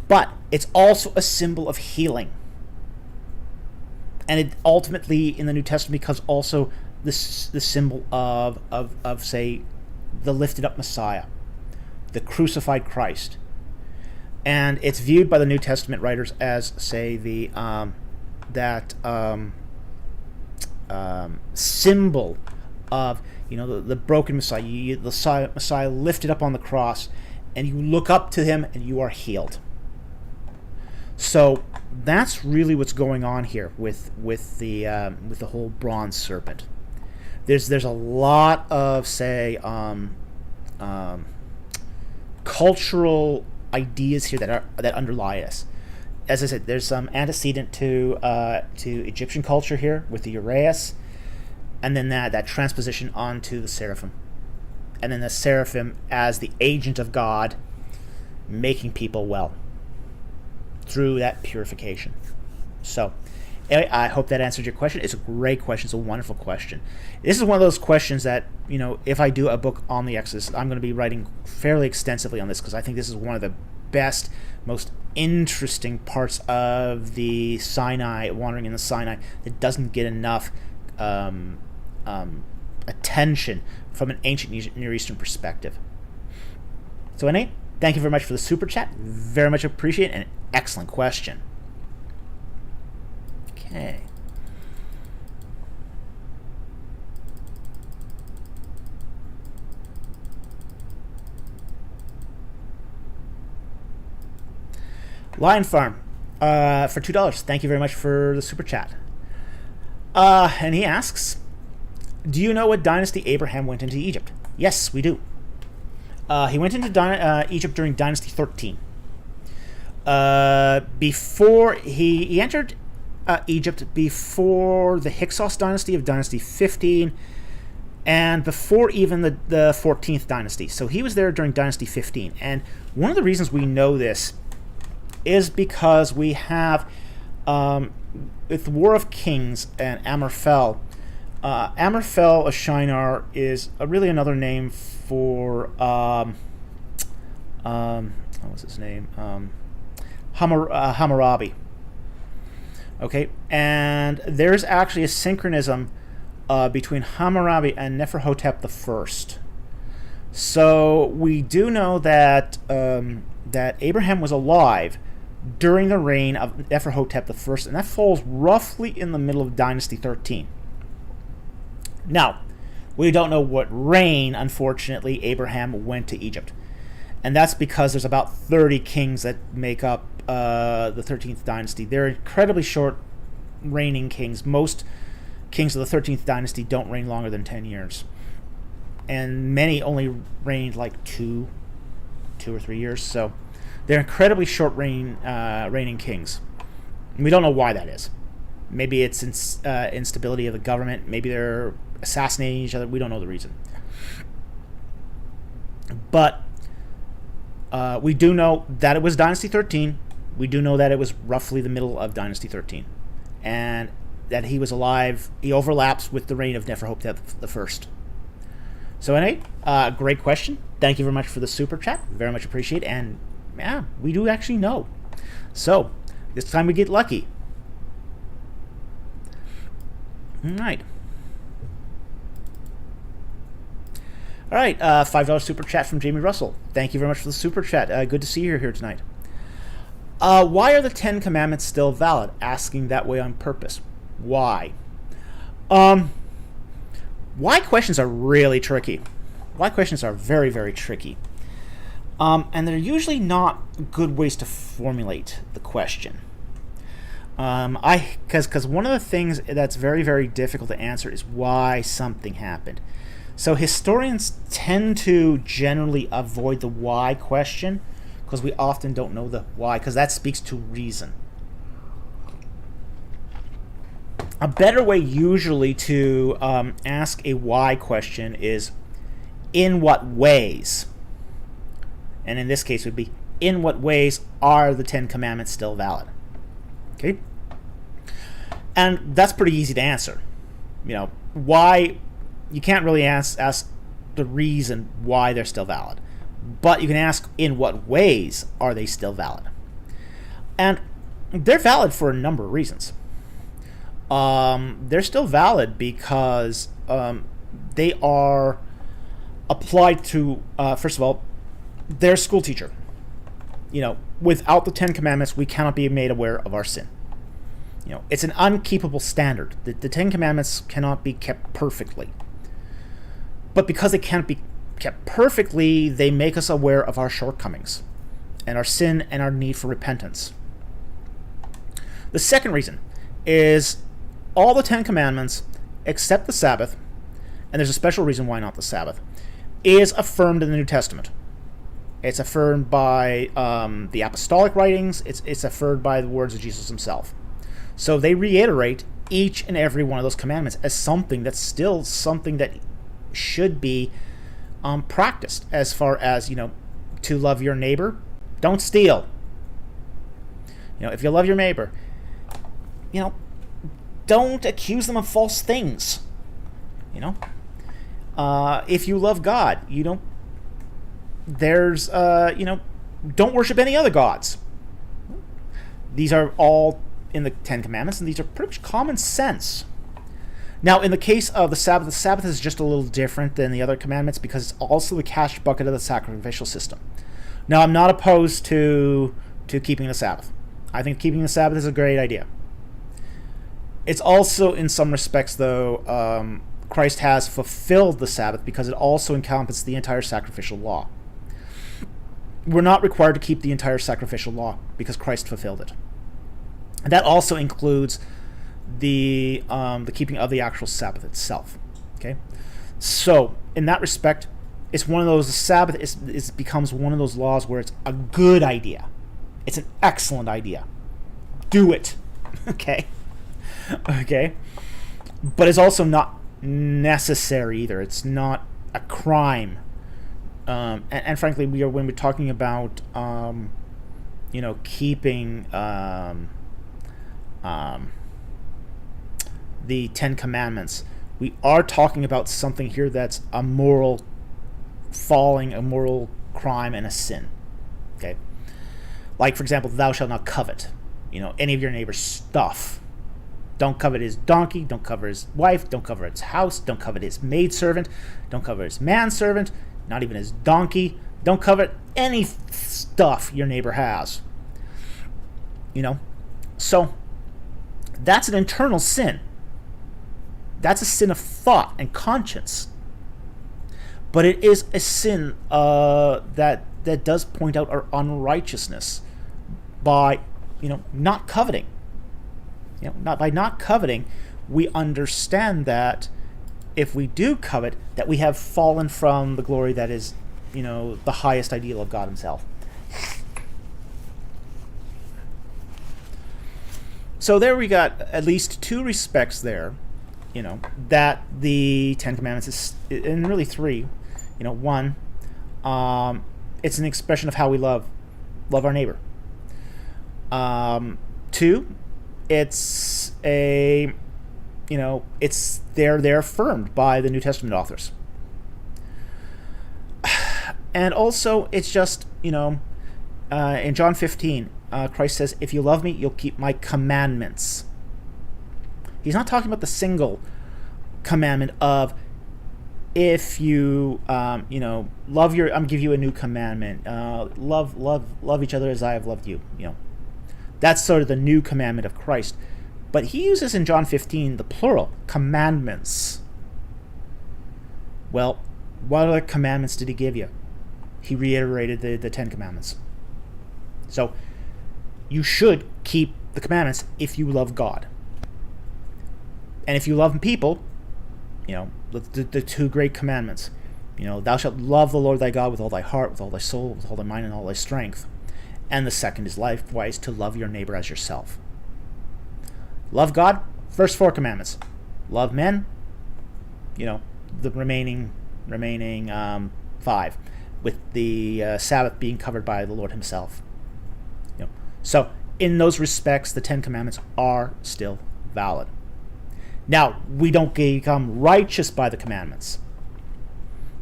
S1: but it's also a symbol of healing. And it ultimately, in the New Testament, becomes also the symbol of say, the lifted up Messiah, the crucified Christ. And it's viewed by the New Testament writers as, say, the symbol of, the broken Messiah, the Messiah lifted up on the cross, and you look up to him and you are healed. So that's really what's going on here with the whole bronze serpent. There's a lot of, say, cultural ideas here that underlie us. As I said, there's some antecedent to Egyptian culture here with the uraeus, and then that transposition onto the seraphim, and then the seraphim as the agent of God, making people well through that purification. So, anyway, I hope that answered your question. It's a great question. It's a wonderful question. This is one of those questions that, if I do a book on the Exodus, I'm going to be writing fairly extensively on this, because I think this is one of the best, most interesting parts of the Sinai, wandering in the Sinai, that doesn't get enough attention from an ancient Near Eastern perspective. So, anyway, thank you very much for the super chat. Very much appreciate it, and excellent question. Okay. Lion Farm, for $2. Thank you very much for the super chat. And he asks, do you know what dynasty Abraham went into Egypt? Yes, we do. He went into Egypt during Dynasty 13. Before he entered Egypt before the Hyksos dynasty of Dynasty 15, and before even the 14th dynasty. So he was there during Dynasty 15. And one of the reasons we know this is because we have, with the War of Kings and Amraphel, Amraphel Shinar is really another name for, what was his name? Hammurabi. Okay, and there's actually a synchronism between Hammurabi and Neferhotep I. So we do know that that Abraham was alive during the reign of Neferhotep I, and that falls roughly in the middle of Dynasty 13. Now, we don't know what reign, unfortunately, Abraham went to Egypt. And that's because there's about 30 kings that make up the 13th dynasty. They're incredibly short reigning kings. Most kings of the 13th dynasty don't reign longer than 10 years. And many only reigned like two or 3 years. So they're incredibly short reigning kings. And we don't know why that is. Maybe it's instability of the government. Maybe they're assassinating each other. We don't know the reason. But we do know that it was Dynasty 13. We do know that it was roughly the middle of Dynasty 13. And that he was alive. He overlaps with the reign of Neferhotep the First. So anyway, great question. Thank you very much for the super chat. Very much appreciate it. And yeah, we do actually know. So this time we get lucky. All right. All right, $5 super chat from Jamie Russell. Thank you very much for the super chat. Good to see you here tonight. Why are the 10 Commandments still valid? Asking that way on purpose. Why? Why questions are really tricky. Why questions are very, very tricky. And they're usually not good ways to formulate the question. Because one of the things that's very, very difficult to answer is why something happened. So historians tend to generally avoid the why question because we often don't know the why, because that speaks to reason. A better way usually to ask a why question is in what ways? And in this case would be in what ways are the 10 Commandments still valid? Okay? And that's pretty easy to answer. You know, why, you can't really ask the reason why they're still valid. But you can ask in what ways are they still valid? And they're valid for a number of reasons. They're still valid because they are applied to, first of all, their school teacher. You know, without the 10 Commandments, we cannot be made aware of our sin. You know, it's an unkeepable standard. The 10 Commandments cannot be kept perfectly. But because they can't be kept perfectly, they make us aware of our shortcomings and our sin and our need for repentance. The second reason is all the 10 Commandments, except the Sabbath, and there's a special reason why not the Sabbath, is affirmed in the New Testament. It's affirmed by the apostolic writings. It's affirmed by the words of Jesus himself. So they reiterate each and every one of those commandments as something that's still something that should be practiced, as far as, you know, to love your neighbor. Don't steal. You know, if you love your neighbor, you know, don't accuse them of false things. You know, if you love God, you don't. There's, you know, don't worship any other gods. These are all in the 10 Commandments, and these are pretty much common sense. Now, in the case of the Sabbath is just a little different than the other commandments because it's also the cash bucket of the sacrificial system. Now, I'm not opposed to keeping the Sabbath. I think keeping the Sabbath is a great idea. It's also, in some respects, though, Christ has fulfilled the Sabbath because it also encompasses the entire sacrificial law. We're not required to keep the entire sacrificial law because Christ fulfilled it. And that also includes the keeping of the actual Sabbath itself. Okay, so in that respect, it's one of those. The Sabbath becomes one of those laws where it's a good idea. It's an excellent idea. Do it. Okay. But it's also not necessary either. It's not a crime. And frankly, when we're talking about you know, keeping the 10 Commandments, we are talking about something here that's a moral falling, a moral crime, and a sin. Okay, like for example, thou shalt not covet, you know, any of your neighbor's stuff. Don't covet his donkey, don't covet his wife, don't covet his house, don't covet his maidservant, don't covet his manservant, not even his donkey. Don't covet any stuff your neighbor has. You know, so that's an internal sin. That's a sin of thought and conscience. But it is a sin that does point out our unrighteousness by, you know, not coveting. You know, by not coveting, we understand that if we do covet, that we have fallen from the glory that is, you know, the highest ideal of God himself. So there we got at least two respects there, that the Ten Commandments is, and really three. One, it's an expression of how we love our neighbor. Two, it's they're affirmed by the New Testament authors. And also, it's just, in John 15, Christ says, if you love me, you'll keep my commandments. He's not talking about the single commandment of, if you, love I'm give you a new commandment. Love each other as I have loved you. That's sort of the new commandment of Christ. But he uses in John 15 the plural, commandments. Well, what other commandments did he give you? He reiterated the Ten Commandments. So, you should keep the commandments if you love God. And if you love people, the two great commandments. Thou shalt love the Lord thy God with all thy heart, with all thy soul, with all thy mind, and all thy strength. And the second is likewise to love your neighbor as yourself. Love God, first four commandments. Love men, the remaining five, with the Sabbath being covered by the Lord himself. So, in those respects, the Ten Commandments are still valid. Now, we don't become righteous by the commandments.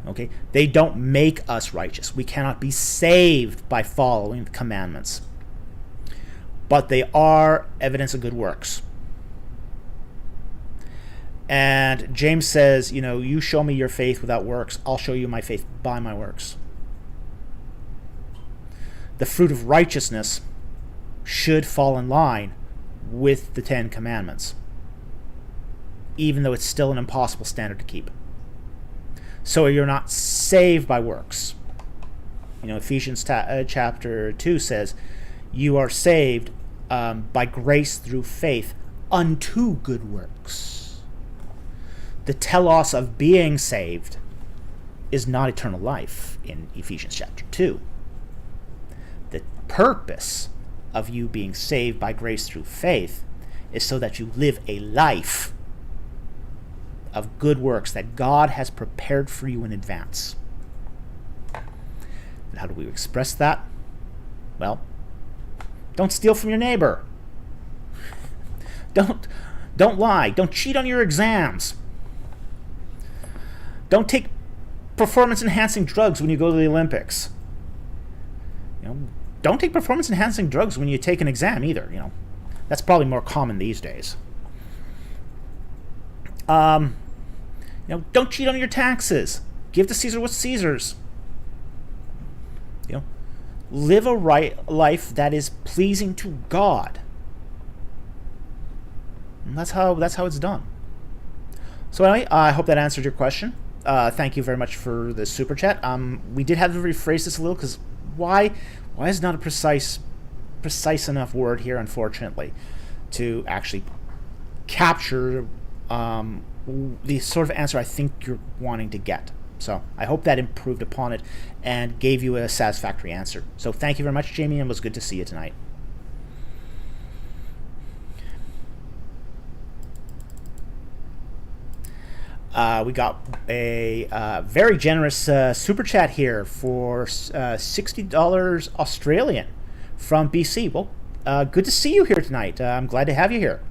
S1: Okay? They don't make us righteous. We cannot be saved by following the commandments. But they are evidence of good works. And James says, you show me your faith without works, I'll show you my faith by my works. The fruit of righteousness should fall in line with the Ten Commandments, even though it's still an impossible standard to keep. So you're not saved by works. Ephesians chapter 2 says, you are saved by grace through faith unto good works. The telos of being saved is not eternal life in Ephesians chapter 2. The purpose of you being saved by grace through faith is so that you live a life of good works that God has prepared for you in advance. And how do we express that? Well, don't steal from your neighbor. Don't lie. Don't cheat on your exams. Don't take performance-enhancing drugs when you go to the Olympics. Don't take performance-enhancing drugs when you take an exam either. That's probably more common these days. Don't cheat on your taxes. Give to Caesar what's Caesar's. Live a right life that is pleasing to God. And that's how it's done. So anyway, I hope that answered your question. Thank you very much for the super chat. We did have to rephrase this a little because why is not a precise enough word here, unfortunately, to actually capture the sort of answer I think you're wanting to get. So I hope that improved upon it and gave you a satisfactory answer. So thank you very much, Jamie, and it was good to see you tonight. We got a very generous super chat here for $60 Australian from BC. Well, good to see you here tonight. I'm glad to have you here.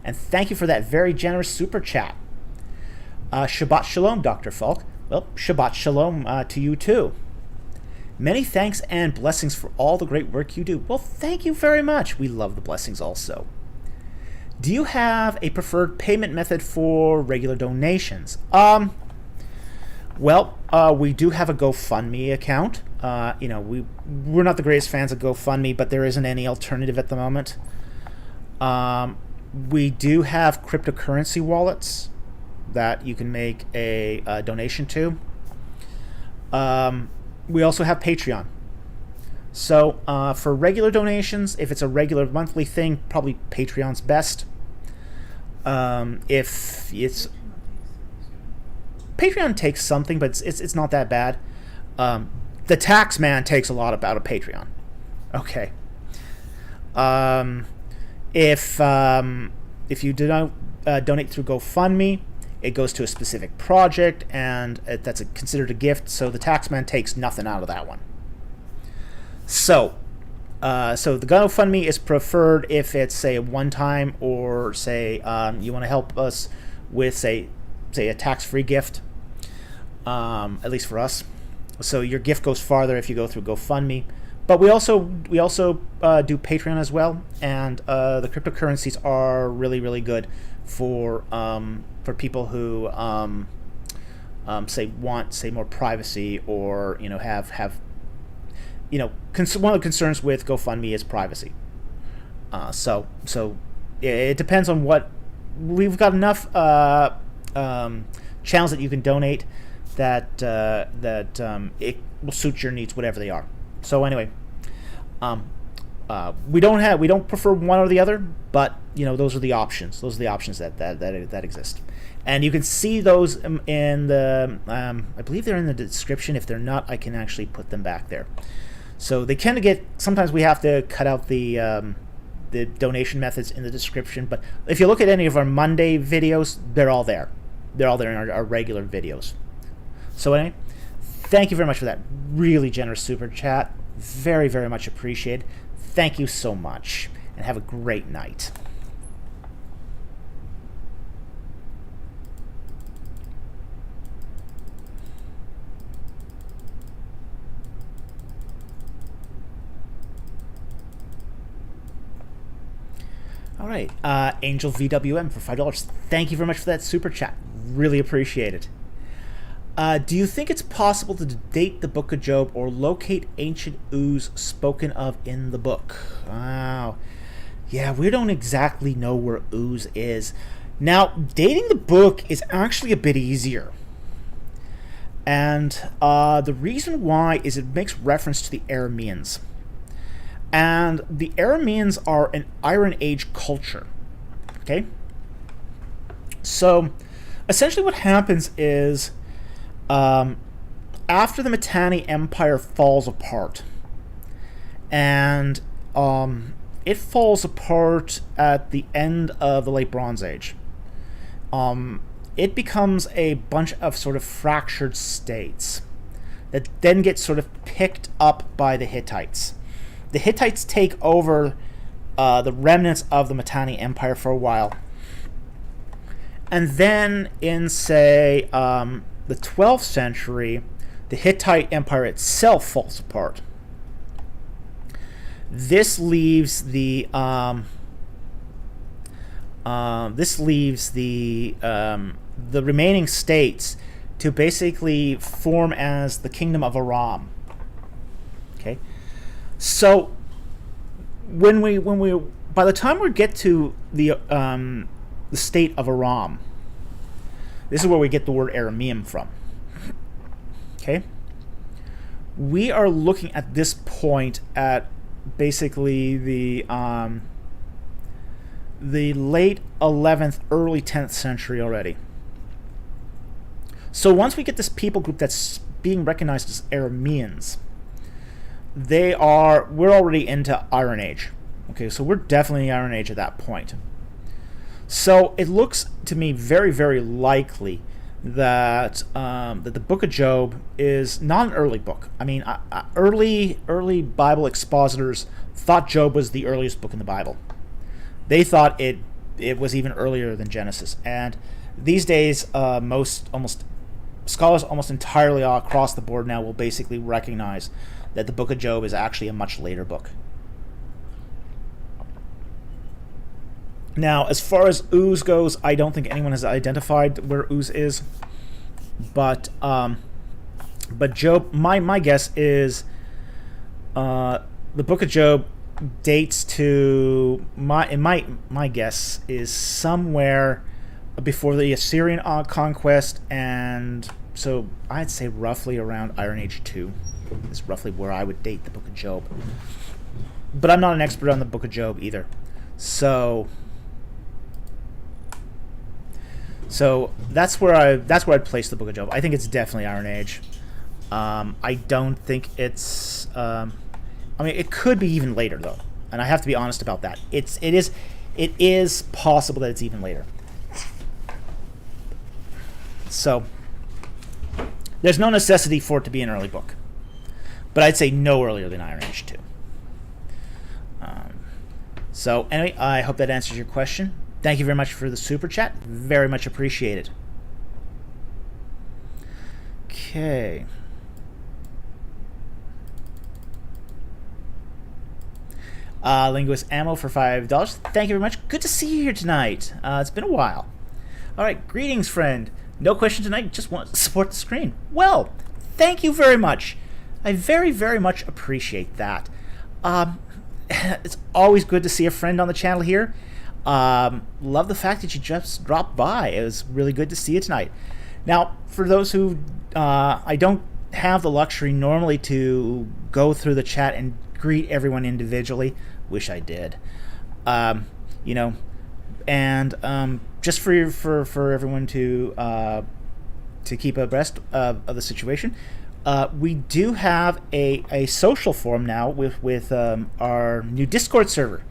S1: And thank you for that very generous super chat. Shabbat Shalom, Dr. Falk. Well, Shabbat Shalom to you too. Many thanks and blessings for all the great work you do. Well, thank you very much. We love the blessings also. Do you have a preferred payment method for regular donations? Well, we do have a GoFundMe account. We're not the greatest fans of GoFundMe, but there isn't any alternative at the moment. We do have cryptocurrency wallets that you can make a donation to. We also have Patreon. So for regular donations, if it's a regular monthly thing, probably Patreon's best. If it's Patreon takes something, but it's not that bad. The tax man takes a lot out of Patreon. Okay. If you do not donate through GoFundMe, it goes to a specific project, and that's considered a gift. So the taxman takes nothing out of that one. So the GoFundMe is preferred if it's, say, a one-time, or say you want to help us with, say a tax-free gift. At least for us. So your gift goes farther if you go through GoFundMe. But we also do Patreon as well, and the cryptocurrencies are really, really good for people who want more privacy, or have one of the concerns with GoFundMe is privacy. So it depends on what we've got. Enough channels that you can donate that it will suit your needs, whatever they are. So anyway, we don't prefer one or the other, but those are the options. Those are the options that exist, and you can see those in the I believe they're in the description. If they're not, I can actually put them back there. So they tend to get, sometimes we have to cut out the donation methods in the description, but if you look at any of our Monday videos, they're all there. They're all there in our regular videos. So anyway, thank you very much for that really generous super chat. Very, very much appreciated. Thank you so much, and have a great night. All right, Angel VWM for $5. Thank you very much for that super chat. Really appreciate it. Do you think it's possible to date the Book of Job or locate ancient ooze spoken of in the book? Wow. Yeah, we don't exactly know where ooze is. Now, dating the book is actually a bit easier. And the reason why is it makes reference to the Arameans. And the Arameans are an Iron Age culture. Okay? So, essentially what happens is, after the Mitanni Empire falls apart, and it falls apart at the end of the Late Bronze Age, it becomes a bunch of sort of fractured states that then get sort of picked up by the Hittites. The Hittites take over the remnants of the Mitanni Empire for a while. And then in, say, the 12th century, the Hittite Empire itself falls apart. This leaves the remaining states to basically form as the Kingdom of Aram. Okay. So when we by the time we get to the state of Aram, this is where we get the word Aramean from. Okay, we are looking at this point at basically the late 11th, early 10th century already. So once we get this people group that's being recognized as Arameans, we're already into Iron Age. Okay, so we're definitely in Iron Age at that point. So it looks to me very, very likely that that the Book of Job is not an early book. I mean, early Bible expositors thought Job was the earliest book in the Bible. They thought it was even earlier than Genesis. And these days, scholars almost entirely across the board now will basically recognize that the Book of Job is actually a much later book. Now, as far as ooze goes, I don't think anyone has identified where ooze is, but Job, my guess is the Book of Job dates to my guess is somewhere before the Assyrian conquest, and so I'd say roughly around Iron Age 2 is roughly where I would date the Book of Job. But I'm not an expert on the Book of Job either, so that's where I'd place the Book of Job. I think it's definitely Iron Age. I don't think it's. I mean, it could be even later though, and I have to be honest about that. It is it is possible that it's even later. So there's no necessity for it to be an early book, but I'd say no earlier than Iron Age 2. So anyway, I hope that answers your question. Thank you very much for the super chat. Very much appreciated. Okay. Linguist Ammo for $5. Thank you very much. Good to see you here tonight. It's been a while. All right, greetings, friend. No question tonight. Just want to support the screen. Well, thank you very much. I very, very much appreciate that. It's always good to see a friend on the channel here. Love the fact that you just dropped by. It was really good to see you tonight. Now, for those who I don't have the luxury normally to go through the chat and greet everyone individually. Wish I did. You know, and just for everyone to keep abreast of the situation, we do have a social forum now with our new Discord server.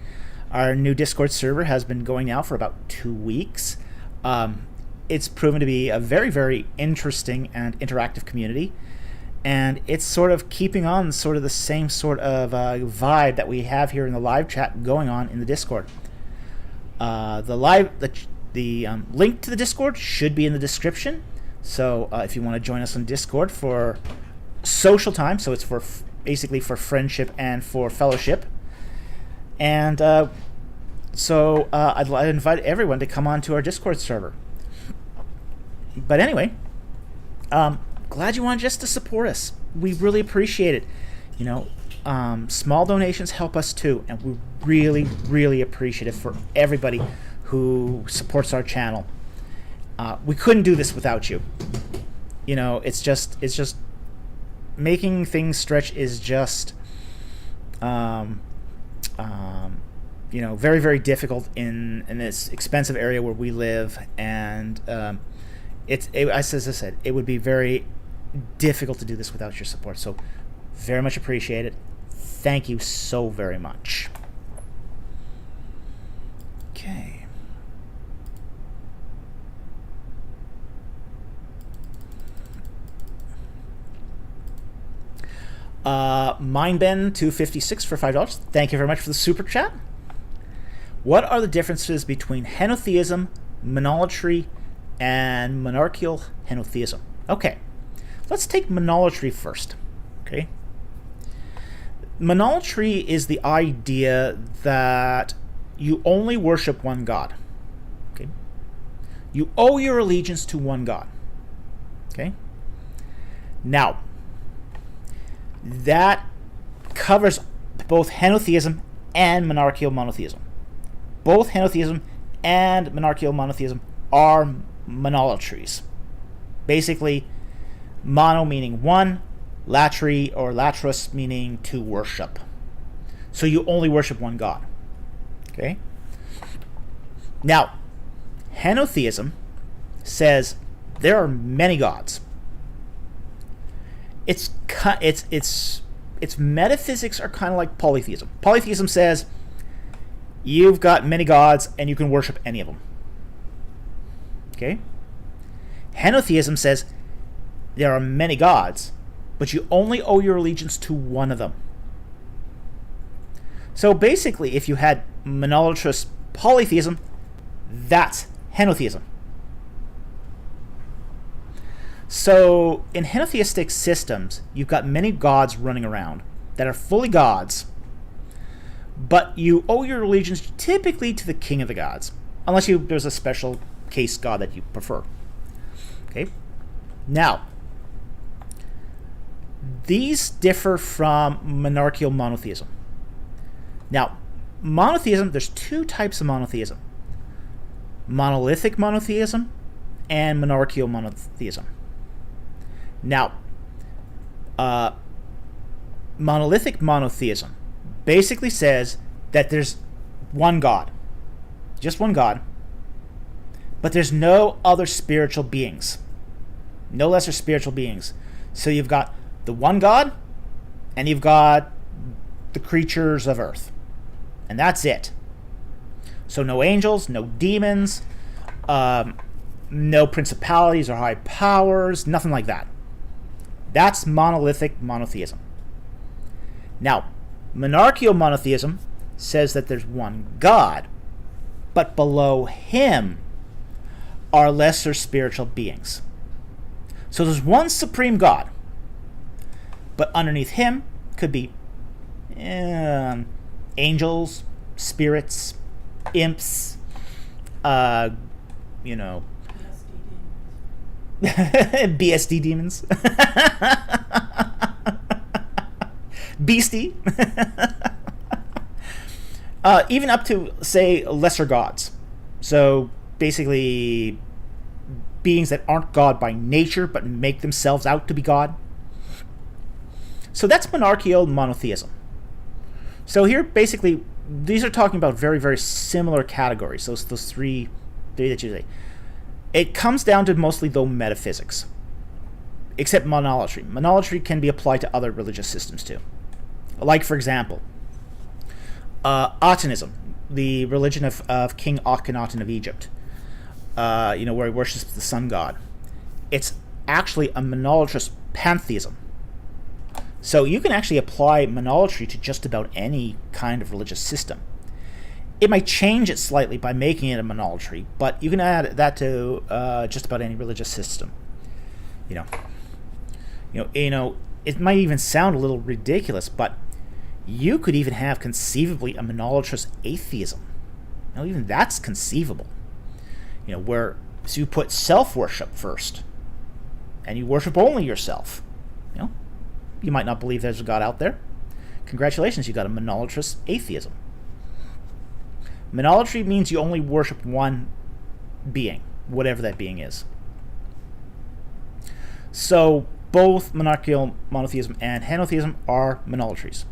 S1: Our new Discord server has been going now for about 2 weeks. It's proven to be a very, very interesting and interactive community, and it's sort of keeping on sort of the same sort of vibe that we have here in the live chat going on in the Discord. The link to the Discord should be in the description. So if you want to join us on Discord for social time, so it's for basically for friendship and for fellowship, and I'd invite everyone to come on to our Discord server. But anyway, glad you wanted just to support us. We really appreciate it. You know, small donations help us too, and we really, really appreciate it for everybody who supports our channel. We couldn't do this without you. You know, it's just making things stretch is just you know, very, very difficult in this expensive area where we live, and as I said, it would be very difficult to do this without your support. So very much appreciate it. Thank you so very much. Okay. MindBen256 for $5. Thank you very much for the super chat. What are the differences between henotheism, monolatry, and monarchical henotheism? Okay, let's take monolatry first. Okay, monolatry is the idea that you only worship one God. Okay, you owe your allegiance to one God. Okay, now that covers both henotheism and monarchical monotheism. Both henotheism and monarchical monotheism are monolatries. Basically, mono meaning one, latry or latros meaning to worship. So you only worship one God. Okay? Now, henotheism says there are many gods. Its metaphysics are kind of like polytheism. Polytheism says you've got many gods and you can worship any of them. Okay? Henotheism says there are many gods, but you only owe your allegiance to one of them. So basically, if you had monolatrous polytheism, that's henotheism. So in henotheistic systems, you've got many gods running around that are fully gods, but you owe your allegiance typically to the king of the gods, unless there's a special case god that you prefer. Okay? Now, these differ from monarchical monotheism. Now, monotheism, there's two types of monotheism. Monolithic monotheism and monarchical monotheism. Now, monolithic monotheism basically says that there's one God, just one God, but there's no other spiritual beings, no lesser spiritual beings. So you've got the one God, and you've got the creatures of earth, and that's it. So no angels, no demons, no principalities or high powers, nothing like that. That's monolithic monotheism. Now, monarchical monotheism says that there's one God, but below him are lesser spiritual beings. So there's one supreme God, but underneath him could be angels, spirits, imps, BSD demons. Beastie. Even up to, say, lesser gods. So basically beings that aren't God by nature but make themselves out to be God. So that's monarchical monotheism. So here basically these are talking about very, very similar categories. Those three that you say. It comes down to mostly, though, metaphysics. Except monolatry. Monolatry can be applied to other religious systems too. Like, for example, Atenism, the religion of King Akhenaten of Egypt, where he worships the sun god. It's actually a monolatrous pantheism. So you can actually apply monolatry to just about any kind of religious system. It might change it slightly by making it a monolatry, but you can add that to just about any religious system. It might even sound a little ridiculous, but you could even have conceivably a monolatrous atheism. Even that's conceivable. Where you put self-worship first, and you worship only yourself. You might not believe there's a God out there. Congratulations, you got a monolatrous atheism. Monolatry means you only worship one being, whatever that being is. So both monarchical monotheism and henotheism are monolatries.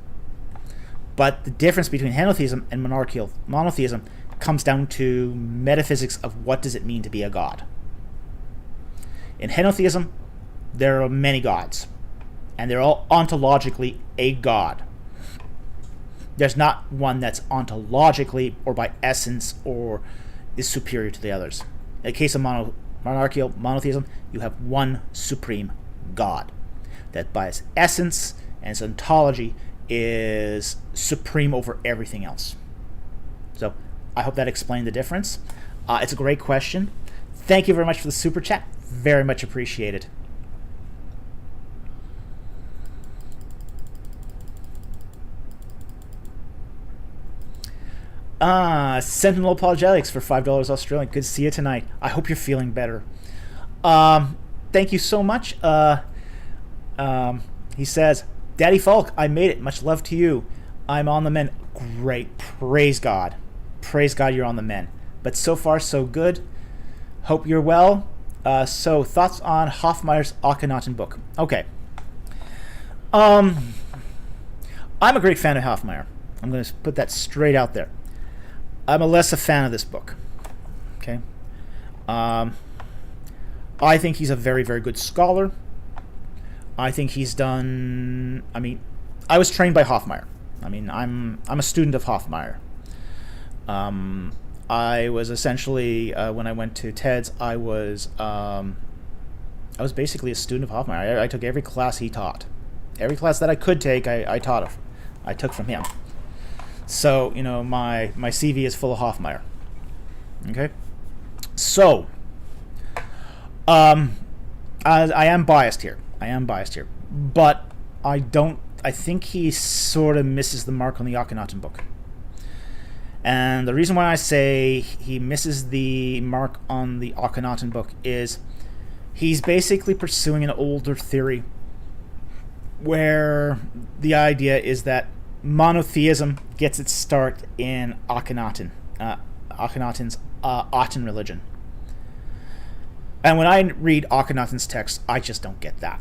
S1: But the difference between henotheism and monarchical monotheism comes down to metaphysics of what does it mean to be a god. In henotheism, there are many gods, and they're all ontologically a god. There's not one that's ontologically or by essence or is superior to the others. In the case of monarchical monotheism, you have one supreme God that by its essence and its ontology is supreme over everything else. So I hope that explained the difference. It's a great question. Thank you very much for the super chat. Very much appreciated. Sentinel Apologetics for $5 Australian. Good to see you tonight. I hope you're feeling better. Thank you so much. He says, Daddy Falk, I made it. Much love to you. I'm on the mend. Great. Praise God. Praise God you're on the mend. But so far, so good. Hope you're well. So, thoughts on Hoffmeier's Akhenaten book. Okay. I'm a great fan of Hoffmeier. I'm going to put that straight out there. I'm less a fan of this book. Okay. I think he's a very, very good scholar. I think he's done. I was trained by Hoffmeier. I'm a student of Hoffmeier. I was essentially when I went to TEDS, I was basically a student of Hoffmeier. I took every class he taught. Every class that I could take, I taught of. I took from him. So, my CV is full of Hoffmeier. Okay? So, I am biased here. But I think he sort of misses the mark on the Akhenaten book. And the reason why I say he misses the mark on the Akhenaten book is he's basically pursuing an older theory where the idea is that monotheism gets its start in Akhenaten, Akhenaten's Aten religion. And when I read Akhenaten's text, I just don't get that.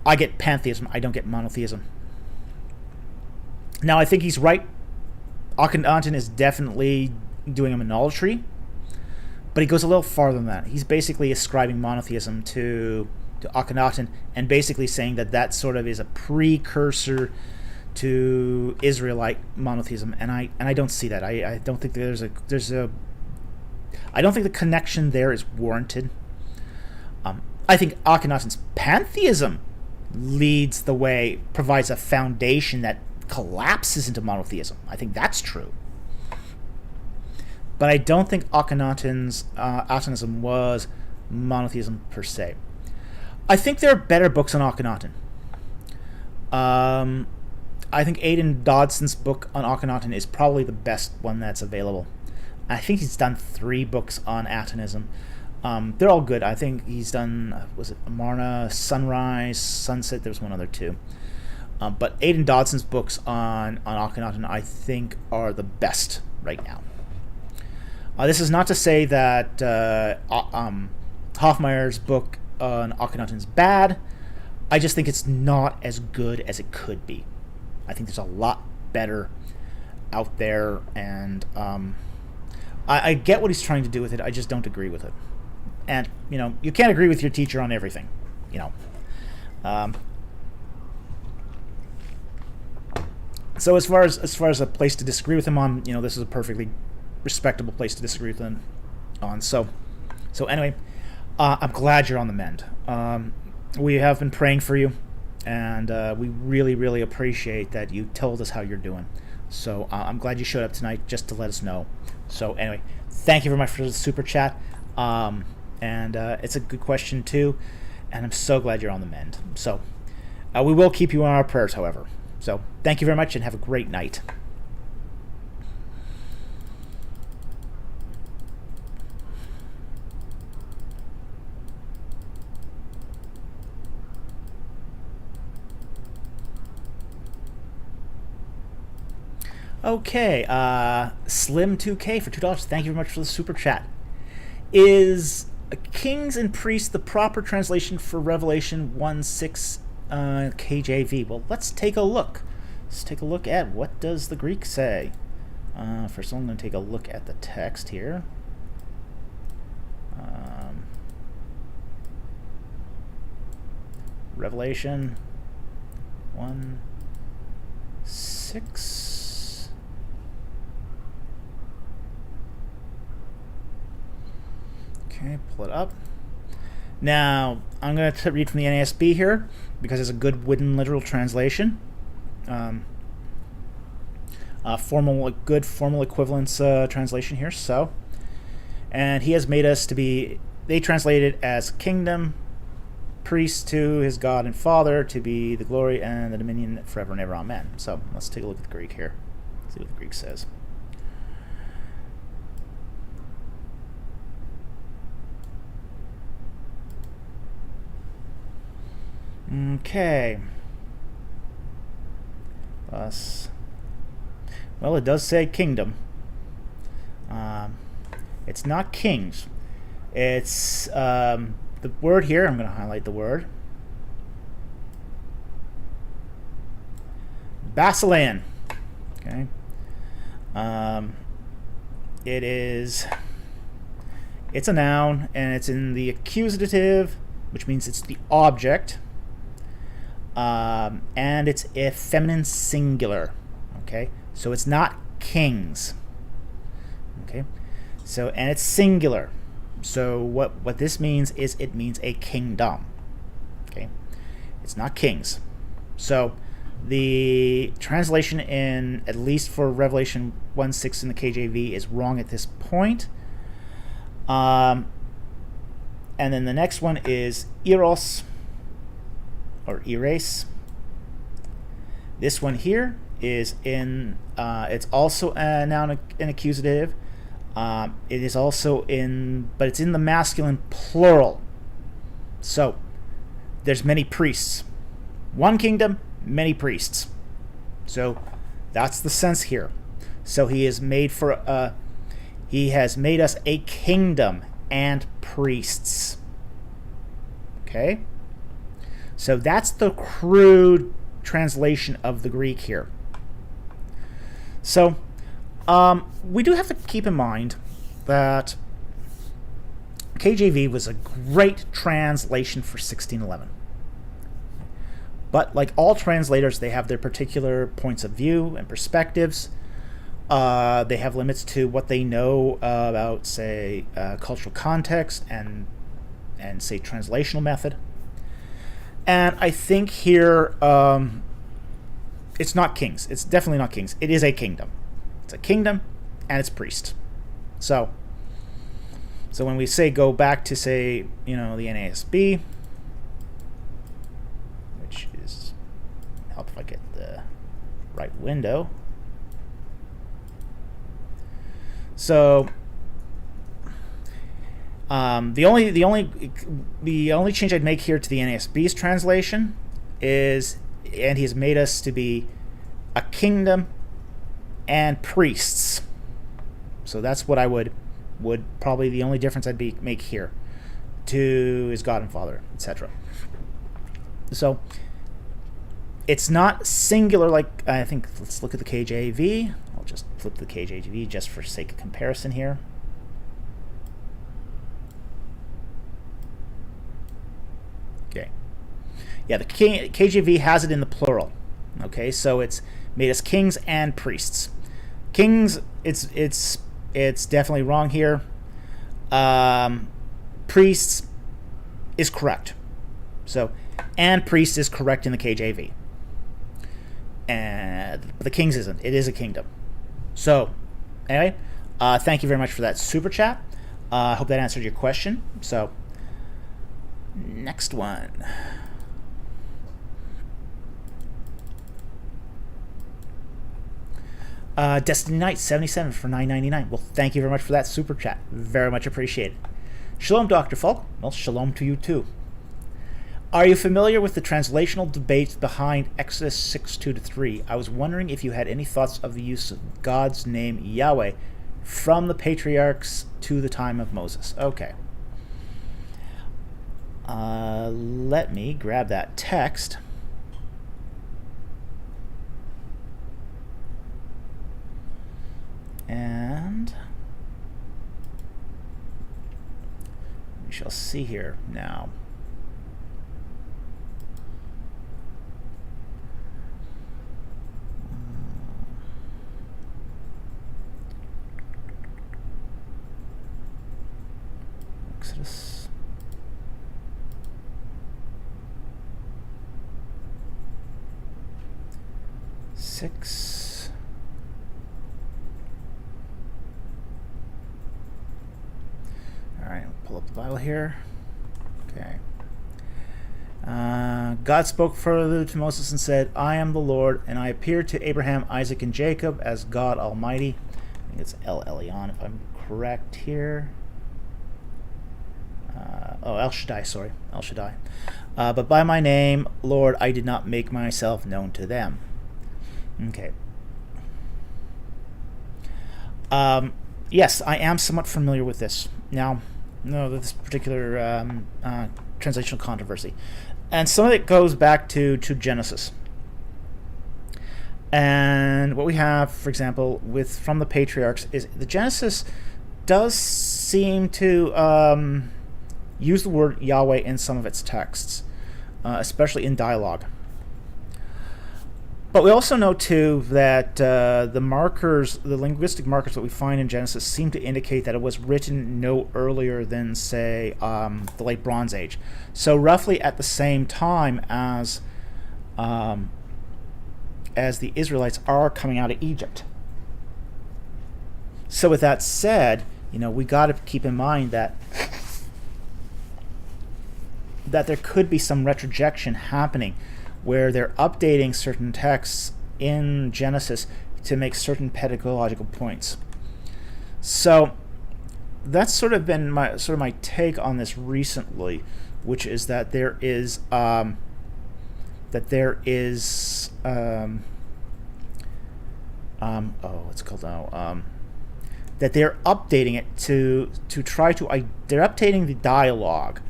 S1: I get pantheism, I don't get monotheism. Now, I think he's right. Akhenaten is definitely doing a monolatry, but he goes a little farther than that. He's basically ascribing monotheism to Akhenaten and basically saying that sort of is a precursor to Israelite monotheism, and I don't see that. I don't think I don't think the connection there is warranted. I think Akhenaten's pantheism leads the way, provides a foundation that collapses into monotheism. I think that's true. But I don't think Akhenaten's Atenism was monotheism per se. I think there are better books on Akhenaten. I think Aidan Dodson's book on Akhenaten is probably the best one that's available. I think he's done 3 books on Atenism. They're all good. I think he's done, was it Amarna, Sunrise, Sunset? There's one other too. But Aidan Dodson's books on Akhenaten, I think, are the best right now. This is not to say that Hoffmeier's book on Akhenaten is bad. I just think it's not as good as it could be. I think there's a lot better out there, and I get what he's trying to do with it. I just don't agree with it. And, you can't agree with your teacher on everything, So as far as a place to disagree with him on, this is a perfectly respectable place to disagree with him on. So anyway, I'm glad you're on the mend. We have been praying for you, and we really, really appreciate that you told us how you're doing. So I'm glad you showed up tonight just to let us know. So anyway, thank you very much for the super chat. And it's a good question too, and I'm so glad you're on the mend. So we will keep you in our prayers, however. So thank you very much, and have a great night. Okay, Slim2K for $2. Thank you very much for the super chat. Is kings and priests the proper translation for Revelation 1:6 KJV? Well, let's take a look. Let's take a look at what does the Greek say. First, I'm going to take a look at the text here. Revelation 1:6. Okay, pull it up. Now, I'm going to read from the NASB here, because it's a good wooden literal translation. Good formal equivalence translation here. So, and he has made us to be, they translate it as kingdom, priest to his God and Father, to be the glory and the dominion forever and ever. Amen. So, let's take a look at the Greek here. See what the Greek says. Okay. Plus, well, it does say kingdom. It's not kings. It's the word here. I'm going to highlight the word. Basilean. Okay. It's a noun, and it's in the accusative, which means it's the object. And it's a feminine singular. Okay, so it's not kings. Okay, so, and it's singular. So what this means is it means a kingdom. Okay, it's not kings. So the translation in, at least for Revelation 1:6 in the KJV, is wrong at this point. And then the next one is eros, or erase. This one here is in, it's also a noun and accusative. It is also in, but it's in the masculine plural. So there's many priests. One kingdom, many priests. So that's the sense here. So he has made us a kingdom and priests. Okay? So that's the crude translation of the Greek here. So we do have to keep in mind that KJV was a great translation for 1611. But like all translators, they have their particular points of view and perspectives. They have limits to what they know about, say, cultural context and say translational method. And I think here it's not kings. It's definitely not kings. It is a kingdom. It's a kingdom and it's priests. So when we say go back to, say, the NASB, which is help if I get the right window. So the only change I'd make here to the NASB's translation is, and he's made us to be a kingdom and priests. So that's what I would probably the only difference I'd make here to is God and Father, etc. So it's not singular like I think. Let's look at the KJV. I'll just flip the KJV just for sake of comparison here. Okay. Yeah, the KJV has it in the plural. Okay, so it's made us kings and priests. Kings, it's definitely wrong here. Priests is correct. So, and priest is correct in the KJV. And the kings isn't. It is a kingdom. So, anyway, thank you very much for that super chat. I hope that answered your question. So, next one. Destiny Knight 77 for $9.99. Well, thank you very much for that super chat. Very much appreciated. Shalom, Dr. Falk. Well, shalom to you too. Are you familiar with the translational debate behind Exodus 6:2-3? I was wondering if you had any thoughts of the use of God's name Yahweh from the patriarchs to the time of Moses. Okay. Let me grab that text. And we shall see here now. Exodus. Six. All right, pull up the Bible here. Okay. God spoke further to Moses and said, I am the Lord, and I appeared to Abraham, Isaac, and Jacob as God Almighty. I think it's El Elyon, if I'm correct here. El Shaddai, sorry. El Shaddai. But by my name, Lord, I did not make myself known to them. Okay. Yes, I am somewhat familiar with this. Now, this particular translational controversy. And some of it goes back to Genesis. And what we have, for example, from the patriarchs is the Genesis does seem to use the word Yahweh in some of its texts, especially in dialogue. But we also know, too, that the linguistic markers that we find in Genesis seem to indicate that it was written no earlier than, say, the Late Bronze Age. So roughly at the same time as the Israelites are coming out of Egypt. So with that said, we got to keep in mind that there could be some retrojection happening where they're updating certain texts in Genesis to make certain pedagogical points. So that's sort of been my take on this recently, which is that there is that they're updating it to try to they're updating the dialogue.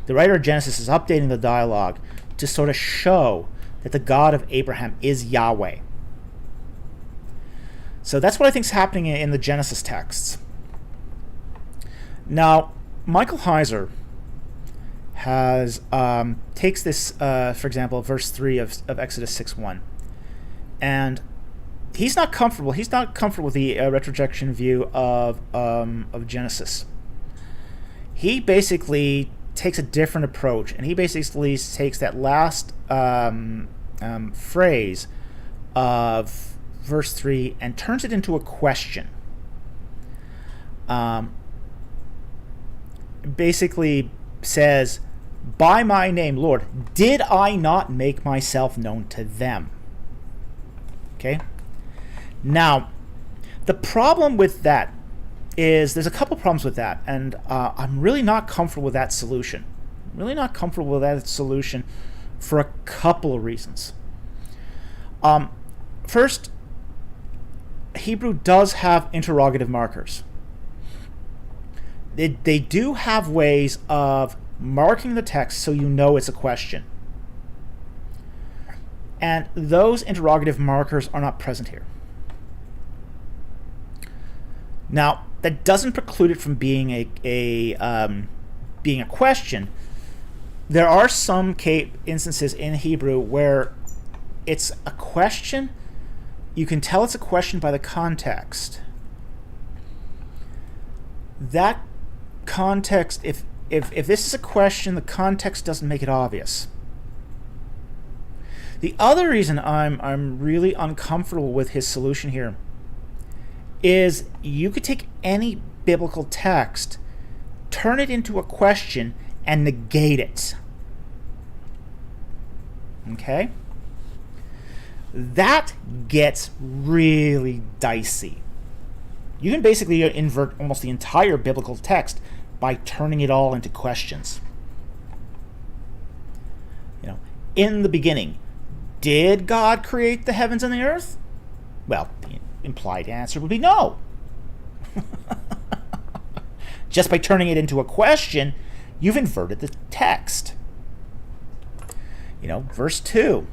S1: The writer of Genesis is updating the dialogue to sort of show that the God of Abraham is Yahweh. So that's what I think is happening in the Genesis texts. Now, Michael Heiser has takes this, for example, verse 3 of Exodus 6:1, and he's not comfortable. He's not comfortable with the retrojection view of Genesis. He basically takes a different approach, and he basically takes that last phrase of verse 3 and turns it into a question. Basically says, "By my name, Lord, did I not make myself known to them?" Okay? Now, the problem with that is there's a couple problems with that, and I'm really not comfortable with that solution. I'm really not comfortable with that solution for a couple of reasons. First, Hebrew does have interrogative markers. They do have ways of marking the text so you know it's a question. And those interrogative markers are not present here. Now, that doesn't preclude it from being being a question. There are some instances in Hebrew where it's a question. You can tell it's a question by the context. That context, if this is a question, the context doesn't make it obvious. The other reason I'm really uncomfortable with his solution here is you could take any biblical text, turn it into a question, and negate it. Okay? That gets really dicey. You can basically invert almost the entire biblical text by turning it all into questions. In the beginning, did God create the heavens and the earth? Well, the implied answer would be no. Just by turning it into a question, you've inverted the text. Verse 2.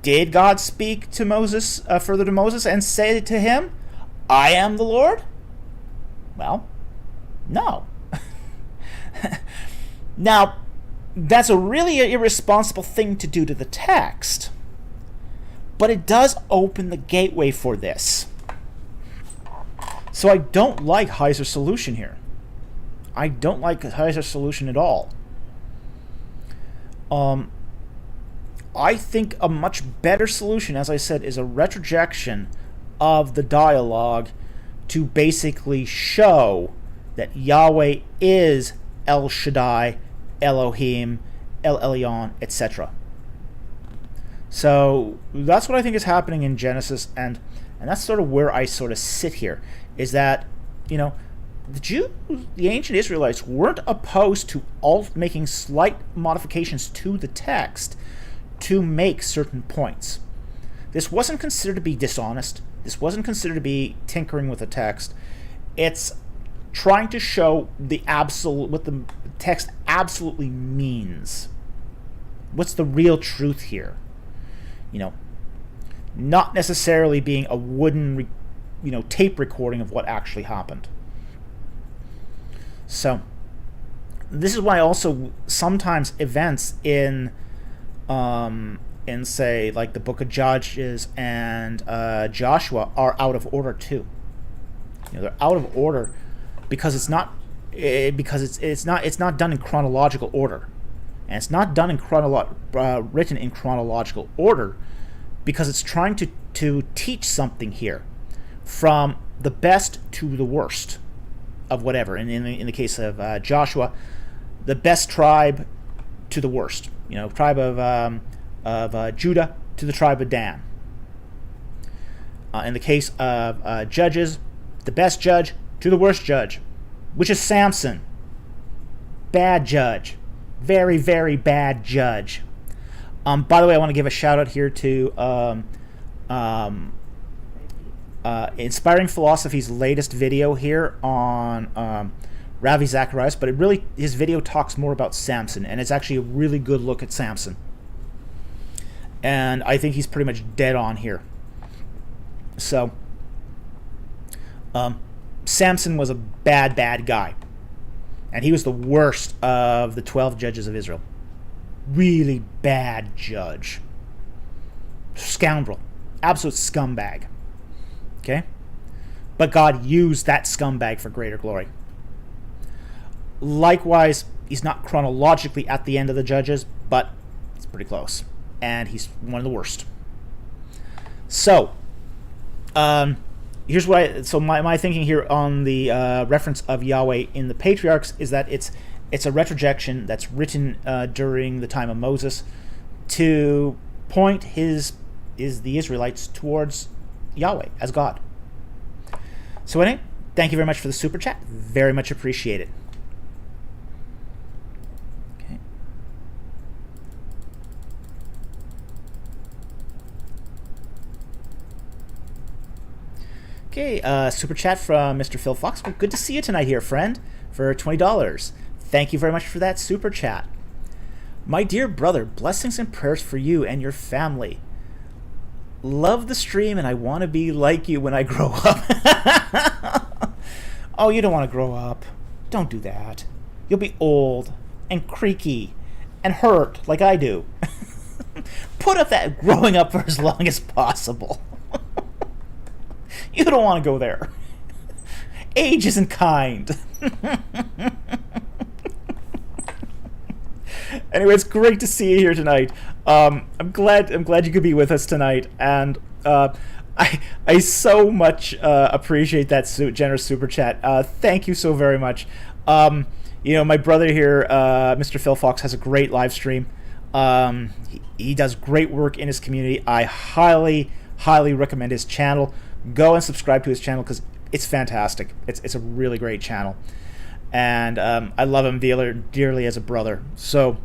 S1: Did God speak to Moses, further to Moses, and say to him, "I am the Lord"? Well, no. Now, that's a really irresponsible thing to do to the text, but it does open the gateway for this. So I don't like Heiser's solution here. I don't like Heiser's solution at all. I think a much better solution, as I said, is a retrojection of the dialogue to basically show that Yahweh is El Shaddai, Elohim, El Elyon, etc. So that's what I think is happening in Genesis, and that's sort of where I sort of sit here, is that, the Jews, the ancient Israelites, weren't opposed to making slight modifications to the text to make certain points. This wasn't considered to be dishonest. This wasn't considered to be tinkering with the text. It's trying to show what the text absolutely means. What's the real truth here? Not necessarily being a wooden, tape recording of what actually happened. So, this is why also sometimes events in say, like the Book of Judges and Joshua are out of order too. They're out of order because it's not done in chronological order, and it's not done in written in chronological order because it's trying to teach something here, from the best to the worst of whatever. And in the case of Joshua, the best tribe to the worst. Tribe of Judah to the tribe of Dan. In the case of Judges, the best judge to the worst judge, which is Samson. Bad judge. Very, very bad judge. By the way, I want to give a shout out here to Inspiring Philosophy's latest video here on Ravi Zacharias, but his video talks more about Samson, and it's actually a really good look at Samson. And I think he's pretty much dead on here. So, Samson was a bad guy. And he was the worst of the 12 judges of Israel. Really bad judge. Scoundrel. Absolute scumbag. Okay? But God used that scumbag for greater glory. Likewise, he's not chronologically at the end of the judges, but it's pretty close. And he's one of the worst. So, here's what my thinking here on the reference of Yahweh in the patriarchs is that it's a retrojection that's written during the time of Moses to point the Israelites towards Yahweh as God. So anyway, thank you very much for the super chat. Very much appreciated. Okay, super chat from Mr. Phil Fox. Well, good to see you tonight here, friend, for $20. Thank you very much for that super chat. My dear brother, blessings and prayers for you and your family. Love the stream, and I want to be like you when I grow up. Oh, you don't want to grow up. Don't do that. You'll be old and creaky and hurt like I do. Put up that growing up for as long as possible. You don't want to go there. Age isn't kind. Anyway, it's great to see you here tonight. I'm glad you could be with us tonight, and I so much appreciate that generous super chat. Thank you so very much. My brother here, Mr. Phil Fox, has a great live stream. He does great work in his community. I highly recommend his channel. Go and subscribe to his channel because it's fantastic. It's a really great channel, and I love him dearly as a brother. So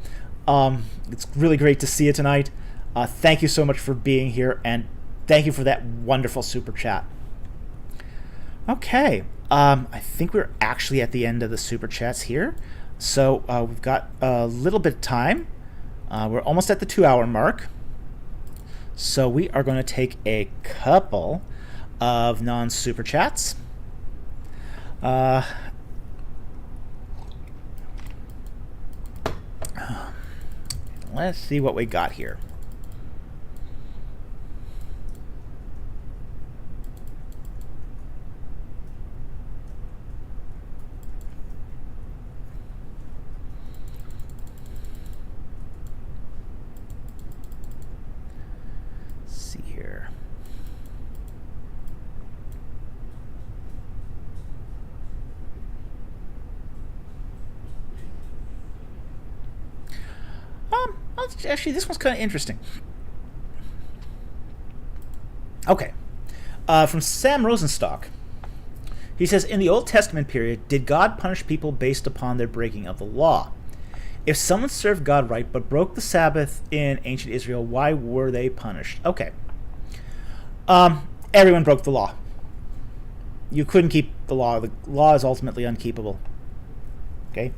S1: it's really great to see you tonight. Thank you so much for being here, and thank you for that wonderful super chat. Okay, I think we're actually at the end of the super chats here, so we've got a little bit of time. We're almost at the 2-hour mark, so we are going to take a couple of non-super chats. Let's see what we got here. Let's see here. Actually, this one's kind of interesting. Okay. From Sam Rosenstock. He says, in the Old Testament period, did God punish people based upon their breaking of the law? If someone served God right but broke the Sabbath in ancient Israel, why were they punished? Okay. Everyone broke the law. You couldn't keep the law. The law is ultimately unkeepable. Okay.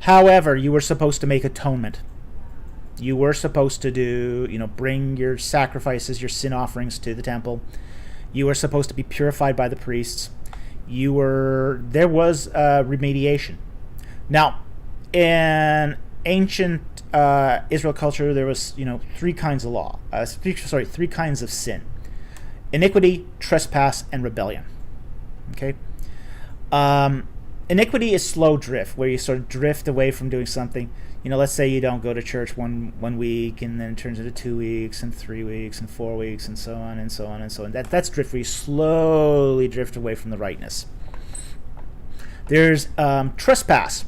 S1: However, you were supposed to make atonement. You were supposed to bring your sacrifices, your sin offerings to the temple. You were supposed to be purified by the priests. There was remediation. Now, in ancient Israel culture, there was, three kinds of law. Three kinds of sin: iniquity, trespass, and rebellion. Okay. Iniquity is slow drift, where you sort of drift away from doing something. Let's say you don't go to church one week, and then it turns into 2 weeks, and 3 weeks, and 4 weeks, and so on, and so on, and so on. That's drift, where you slowly drift away from the rightness. There's trespass,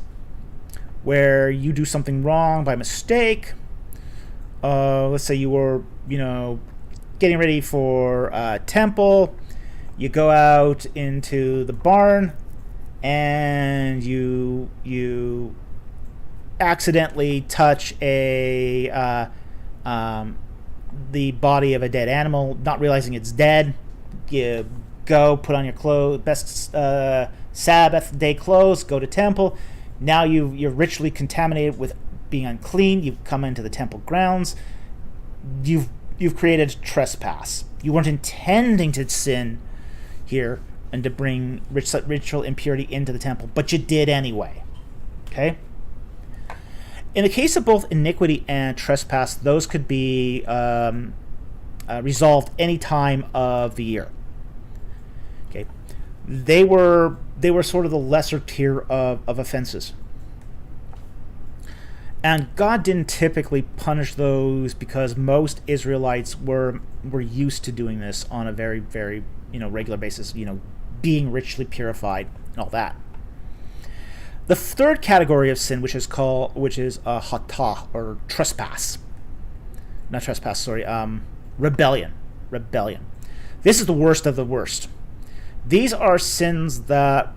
S1: where you do something wrong by mistake. Let's say you were, getting ready for a temple. You go out into the barn, and you accidentally touch the body of a dead animal, not realizing it's dead. You go, put on your best Sabbath day clothes, go to temple. Now you're ritually contaminated with being unclean. You've come into the temple grounds. You've created trespass. You weren't intending to sin here and to bring ritual impurity into the temple, but you did anyway. Okay? In the case of both iniquity and trespass, those could be resolved any time of the year. Okay? They were sort of the lesser tier of offenses. And God didn't typically punish those because most Israelites were used to doing this on a very, very, regular basis, being richly purified and all that. The third category of sin, which is hatah, or trespass. Not trespass, sorry, rebellion. Rebellion. This is the worst of the worst. These are sins that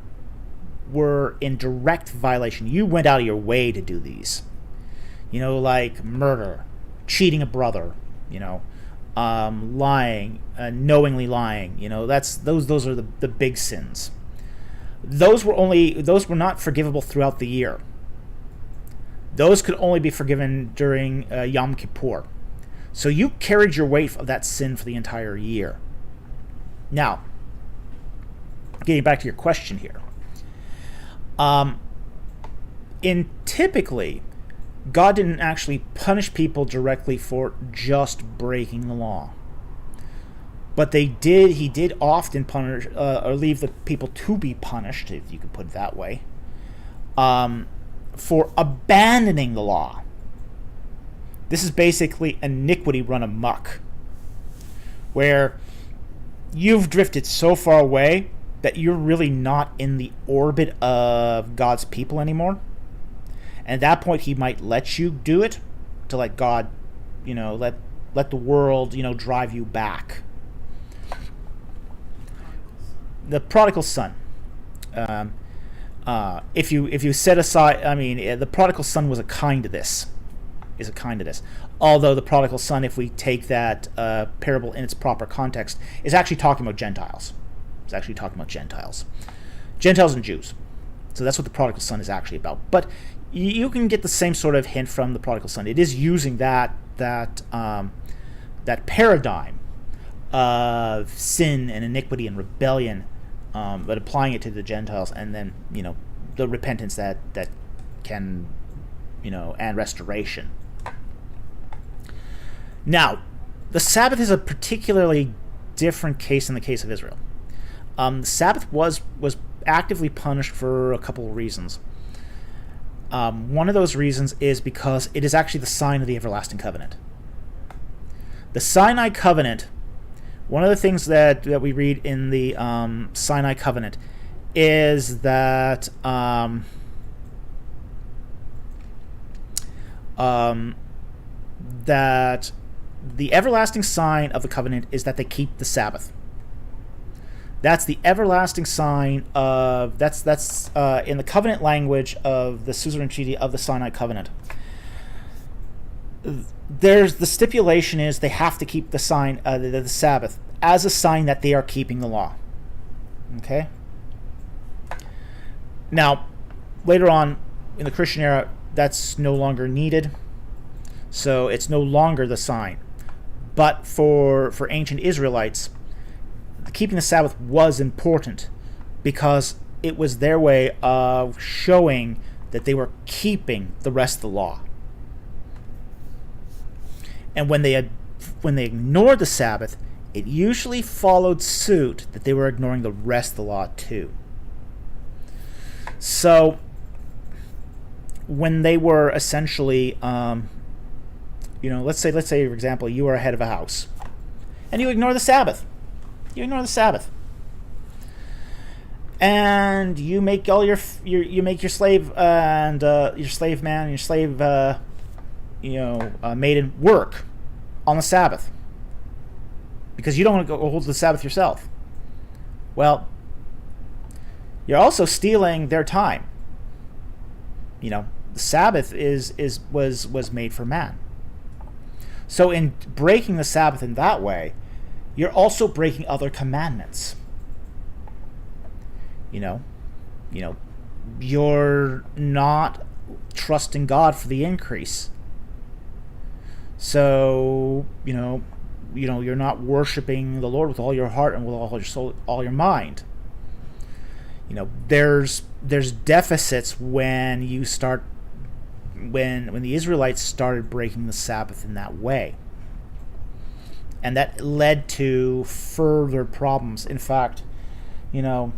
S1: were in direct violation. You went out of your way to do these. Like murder, cheating a brother, lying, knowingly lying. Those are the big sins. Those were not forgivable throughout the year. Those could only be forgiven during Yom Kippur. So you carried your weight of that sin for the entire year. Now, getting back to your question here. Typically, God didn't actually punish people directly for just breaking the law. But he did often punish, or leave the people to be punished, if you could put it that way, for abandoning the law. This is basically iniquity run amok, where you've drifted so far away that you're really not in the orbit of God's people anymore. And at that point, he might let you do it to let God, let the world, drive you back. The prodigal son. If you set aside, the prodigal son was a kind to this. Although the prodigal son, if we take that parable in its proper context, is actually talking about Gentiles. Gentiles and Jews. So that's what the prodigal son is actually about. But you can get the same sort of hint from the prodigal son. It is using that paradigm of sin and iniquity and rebellion, but applying it to the Gentiles, and then the repentance that can and restoration. Now, the Sabbath is a particularly different case in the case of Israel. The Sabbath was actively punished for a couple of reasons. One of those reasons is because it is actually the sign of the everlasting covenant. The Sinai covenant, one of the things that we read in the Sinai covenant is that that the everlasting sign of the covenant is that they keep the Sabbath. That's the everlasting sign of that's in the covenant language of the suzerain treaty of the Sinai covenant. There's the stipulation is they have to keep the sign the Sabbath as a sign that they are keeping the law. Okay. Now, later on in the Christian era, that's no longer needed, so it's no longer the sign. But for ancient Israelites, keeping the Sabbath was important because it was their way of showing that they were keeping the rest of the law. And when they ignored the Sabbath, it usually followed suit that they were ignoring the rest of the law too. So when they were essentially, let's say for example, you are a head of a house, and you ignore the Sabbath. And you make all your slave and your slave man and your slave maiden work on the Sabbath because you don't want to go hold the Sabbath yourself. Well, you're also stealing their time. The Sabbath was made for man. So in breaking the Sabbath in that way, you're also breaking other commandments. You're not trusting God for the increase. So, you're not worshiping the Lord with all your heart and with all your soul, all your mind. there's deficits when you start when the Israelites started breaking the Sabbath in that way. And that led to further problems. In fact, when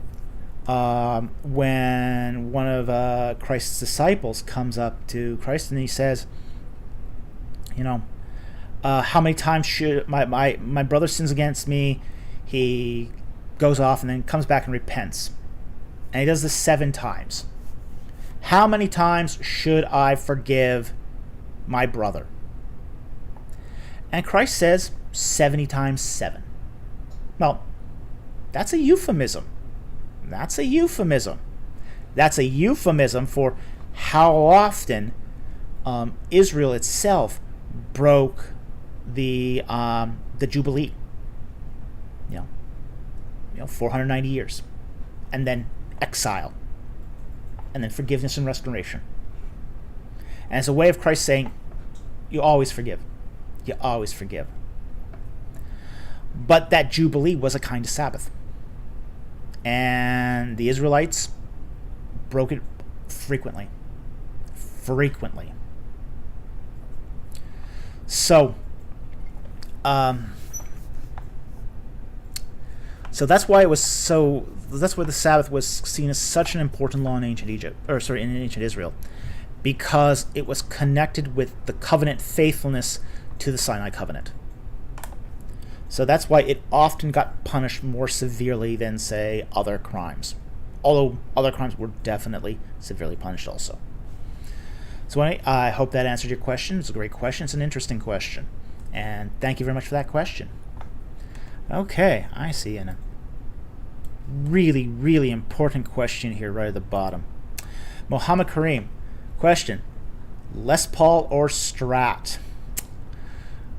S1: one of Christ's disciples comes up to Christ and he says, how many times should my brother sins against me? He goes off and then comes back and repents. And he does this 7 times. How many times should I forgive my brother? And Christ says 70 times 7. Well, that's a euphemism. That's a euphemism. That's a euphemism for how often Israel itself broke the Jubilee. 490 years. And then exile. And then forgiveness and restoration. And it's a way of Christ saying, you always forgive. You always forgive. But that Jubilee was a kind of Sabbath. And the Israelites broke it frequently. Frequently. So that's why that's why the Sabbath was seen as such an important law in ancient in ancient Israel, because it was connected with the covenant faithfulness to the Sinai covenant. So that's why it often got punished more severely than, say, other crimes. Although other crimes were definitely severely punished also. So anyway, I hope that answered your question. It's a great question. It's an interesting question. And thank you very much for that question. Okay, I see a really, really important question here right at the bottom. Mohammed Kareem, question: Les Paul or Strat?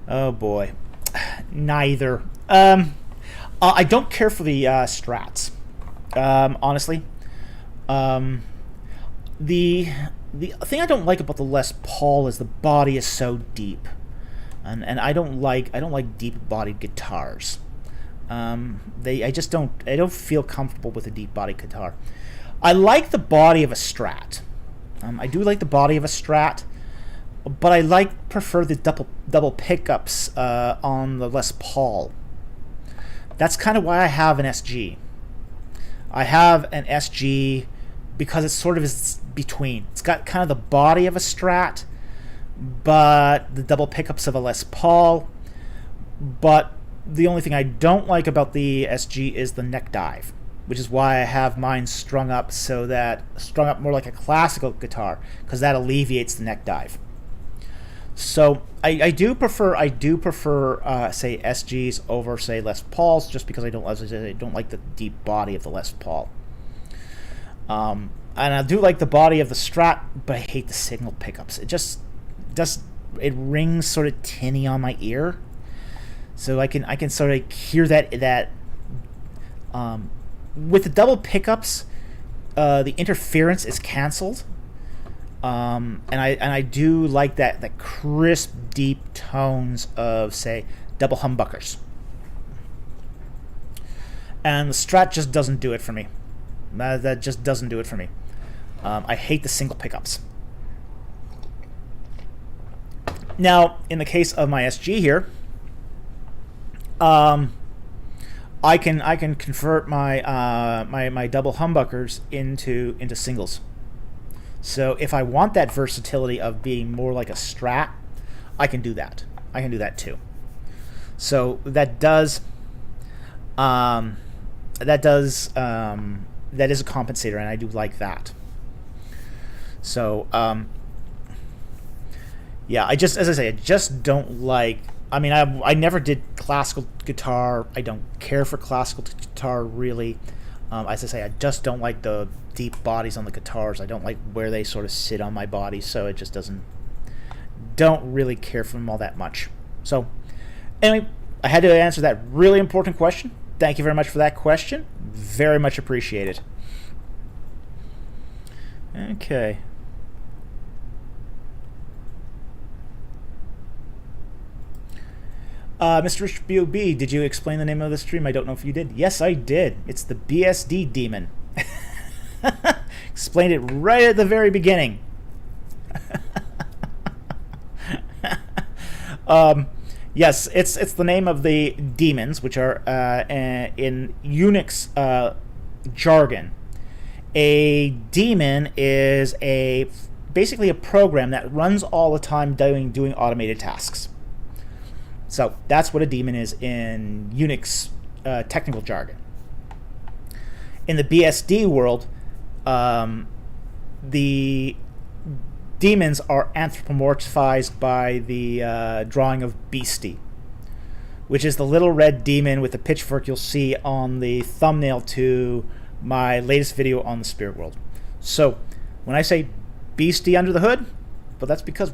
S1: Oh boy, neither. I don't care for the Strats, honestly. The thing I don't like about the Les Paul is the body is so deep, and I don't like deep-bodied guitars. I don't feel comfortable with a deep-bodied guitar. I like the body of a Strat. I do like the body of a Strat, but I prefer the double pickups on the Les Paul. That's kind of why I have an SG. I have an SG because it sort of is between. It's got kind of the body of a Strat, but the double pickups of a Les Paul. But the only thing I don't like about the SG is the neck dive, which is why I have mine strung up more like a classical guitar, because that alleviates the neck dive. So I do prefer say SGs over, say, Les Pauls, just because I don't like the deep body of the Les Paul. And I do like the body of the Strat, but I hate the signal pickups. It rings sort of tinny on my ear. So I can sort of hear that with the double pickups, the interference is canceled, and I do like that crisp, deep tones of, say, double humbuckers. And the Strat just doesn't do it for me. That just doesn't do it for me. I hate the single pickups. Now, in the case of my SG here, I can convert my double humbuckers into singles. So if I want that versatility of being more like a Strat, I can do that. I can do that too. So that is a compensator, and I do like that. So yeah, I just don't like. I mean, I never did classical guitar. I don't care for classical guitar, really. As I say, I just don't like the deep bodies on the guitars. I don't like where they sort of sit on my body, so it just don't really care for them all that much. So, anyway, I had to answer that really important question. Thank you very much for that question. Very much appreciated. Okay. Mr. Rich B.O.B., did you explain the name of the stream? I don't know if you did. Yes, I did. It's the BSD demon. Explained it right at the very beginning. Yes, it's the name of the demons, which are in Unix jargon. A demon is basically a program that runs all the time doing automated tasks. So that's what a demon is in Unix technical jargon. In the BSD world, the demons are anthropomorphized by the drawing of Beastie, which is the little red demon with the pitchfork you'll see on the thumbnail to my latest video on the spirit world. So when I say Beastie under the hood, well, that's because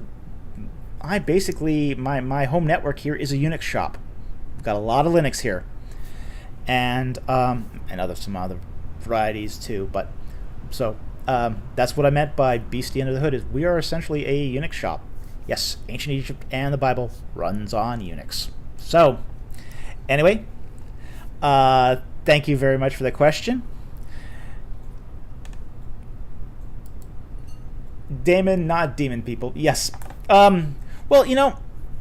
S1: I basically, my home network here is a Unix shop. I've got a lot of Linux here, and some other varieties too. But so that's what I meant by Beastie under the hood. Is we are essentially a Unix shop. Yes, ancient Egypt and the Bible runs on Unix. So anyway, thank you very much for the question. Damon, not demon people. Yes. Well,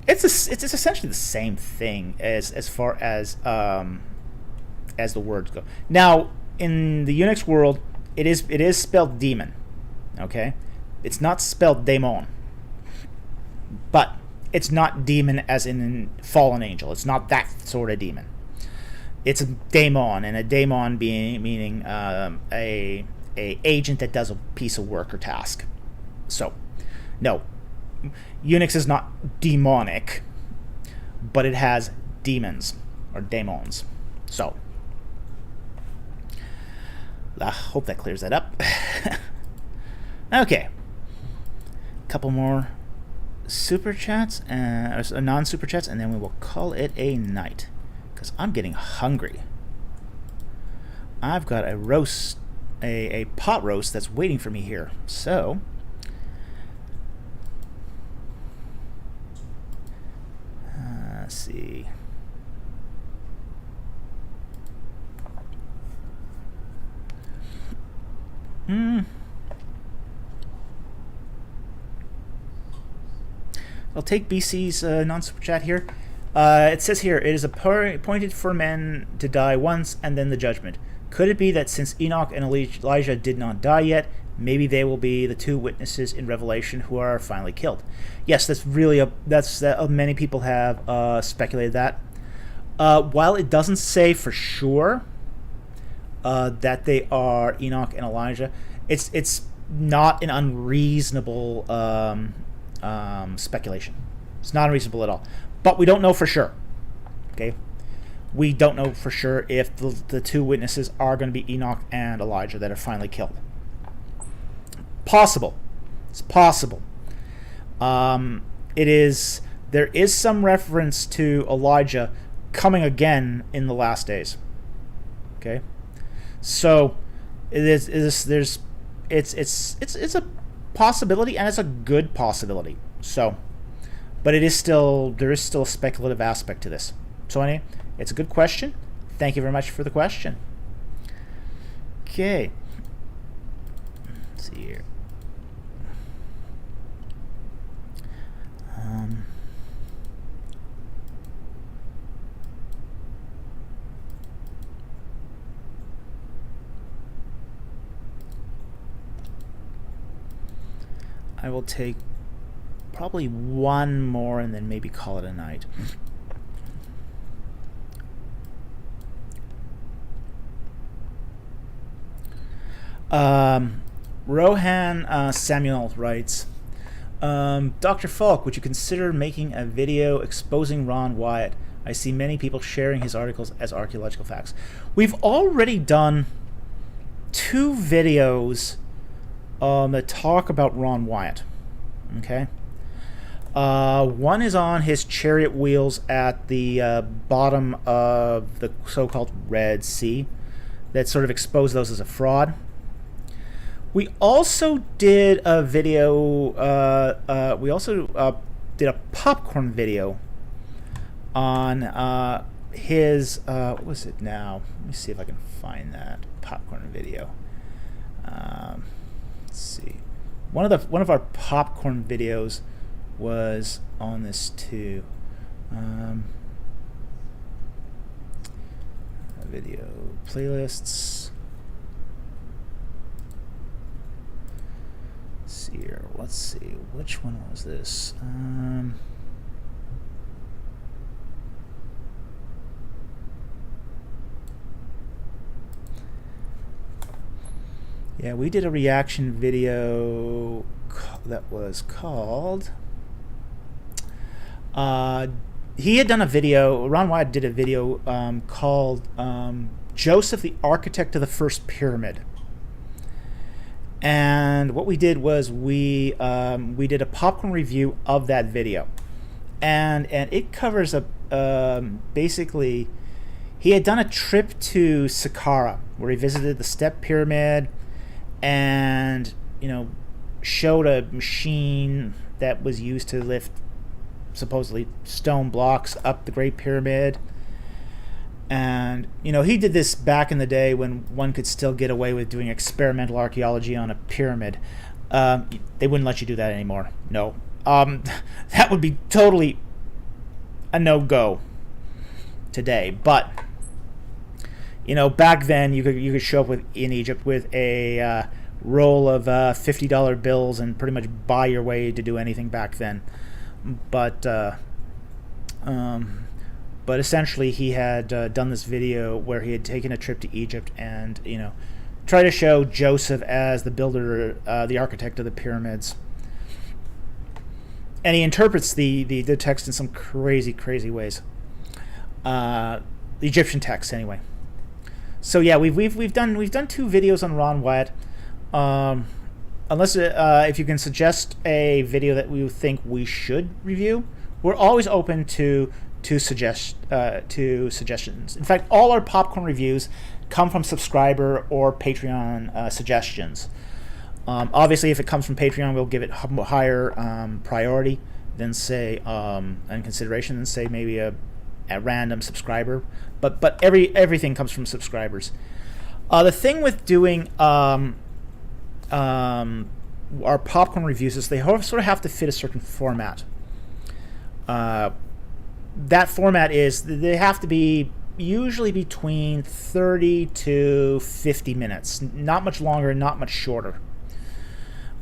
S1: it's essentially the same thing as far as the words go. Now, in the Unix world, it is spelled demon. Okay, it's not spelled daemon, but it's not demon as in fallen angel. It's not that sort of demon. It's a daemon, and a daemon meaning a agent that does a piece of work or task. So, no, Unix is not demonic, but it has demons or daemons. So, I hope that clears that up. Okay, a couple more super chats, non-super chats, and then we will call it a night, because I'm getting hungry. I've got a roast, a pot roast that's waiting for me here. So, let's see. I'll take BC's non-super chat here. It says here, it is appointed for men to die once and then the judgment. Could it be that since Enoch and Elijah did not die yet, maybe they will be the two witnesses in Revelation who are finally killed? Yes, that's really many people have speculated that. While it doesn't say for sure that they are Enoch and Elijah, it's not an unreasonable speculation. It's not unreasonable at all. But we don't know for sure. Okay, we don't know for sure if the two witnesses are going to be Enoch and Elijah that are finally killed. Possible. It's possible. There is some reference to Elijah coming again in the last days. Okay, so it's a possibility, and it's a good possibility. So, but there is still a speculative aspect to this. So anyway, it's a good question. Thank you very much for the question. Okay, let's see here. I will take probably one more and then maybe call it a night. Rohan Samuel writes, Dr. Falk, would you consider making a video exposing Ron Wyatt? I see many people sharing his articles as archaeological facts. We've already done 2 videos that talk about Ron Wyatt. Okay. One is on his chariot wheels at the bottom of the so-called Red Sea, that sort of exposed those as a fraud. We also did a video. We also did a popcorn video on his. What was it now? Let me see if I can find that popcorn video. Let's see. One of our popcorn videos was on this too. Video playlists. Let's see, which one was this? Yeah, we did a reaction video that was called... he had done a video, Ron Wyatt did a video called Joseph, the Architect of the First Pyramid. And what we did was we did a popcorn review of that video. And it covers basically, he had done a trip to Saqqara where he visited the Step Pyramid and, showed a machine that was used to lift supposedly stone blocks up the Great Pyramid. And he did this back in the day when one could still get away with doing experimental archaeology on a pyramid. They wouldn't let you do that anymore. No. That would be totally a no-go today. But back then you could show up in Egypt with a roll of $50 bills and pretty much buy your way to do anything back then. But essentially he had done this video where he had taken a trip to Egypt and try to show Joseph as the builder, the architect of the pyramids. And he interprets the text in some crazy ways. The Egyptian text, anyway. So yeah, we've done 2 videos on Ron Wyatt. Unless if you can suggest a video that we think we should review, we're always open to suggestions. In fact, all our popcorn reviews come from subscriber or Patreon suggestions. Obviously, if it comes from Patreon, we'll give it higher priority than say and consideration than say maybe a random subscriber. But everything comes from subscribers. The thing with doing our popcorn reviews is they sort of have to fit a certain format. That format is they have to be usually between 30 to 50 minutes, not much longer, not much shorter.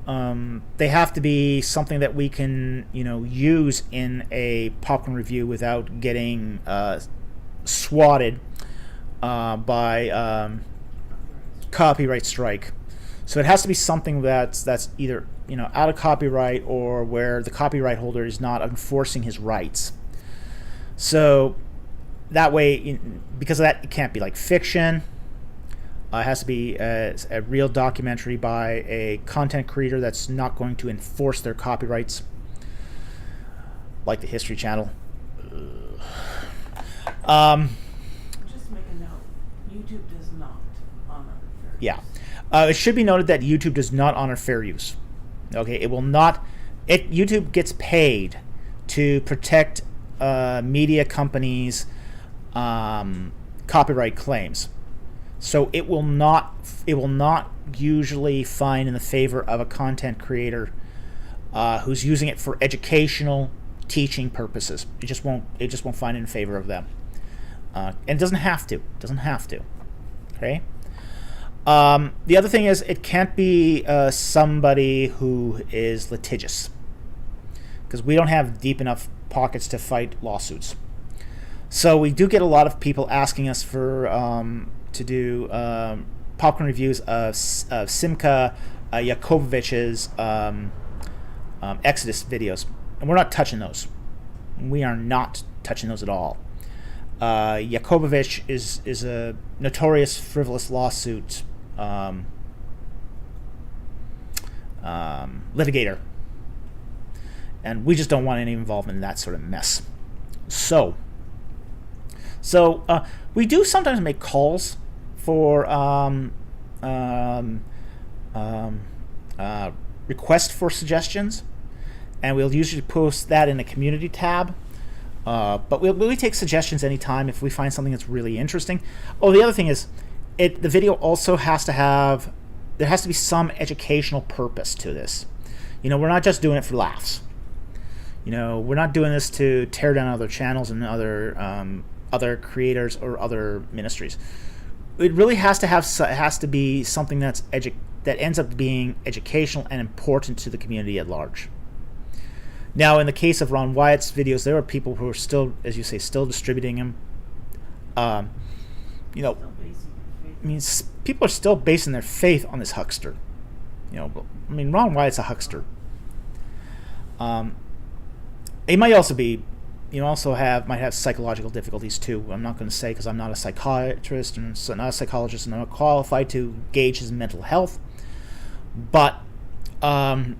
S1: They have to be something that we can use in a popcorn review without getting swatted by copyright strike. So it has to be something that's either out of copyright or where the copyright holder is not enforcing his rights. So that way, because of that, it can't be like fiction. It has to be a real documentary by a content creator that's not going to enforce their copyrights, like the History Channel.
S2: Just make a note. YouTube does not honor fair use.
S1: Yeah. It should be noted that YouTube does not honor fair use. Okay, it will not. YouTube gets paid to protect media companies' copyright claims, so it will not usually find in the favor of a content creator who's using it for educational, teaching purposes. It just won't find it in favor of them, and it doesn't have to. Okay. The other thing is it can't be somebody who is litigious, because we don't have deep enough pockets to fight lawsuits. So we do get a lot of people asking us for to do popcorn reviews of Simcha Yakovovich's Exodus videos, and we're not touching those. We are not touching those at all. Yakovovich is a notorious frivolous lawsuit litigator, and we just don't want any involvement in that sort of mess. So we do sometimes make calls for requests for suggestions, and we'll usually post that in a community tab. But we take suggestions anytime if we find something that's really interesting. Oh, the other thing is, the video also has to have there has to be some educational purpose to this. We're not just doing it for laughs. We're not doing this to tear down other channels and other creators or other ministries. It really has to be something that ends up being educational and important to the community at large. Now, in the case of Ron Wyatt's videos, there are people who are still, as you say, still distributing them. People are still basing their faith on this huckster. Ron Wyatt's a huckster. He might also be, might have psychological difficulties too. I'm not going to say, because I'm not a psychiatrist and not a psychologist, and I'm not qualified to gauge his mental health. But either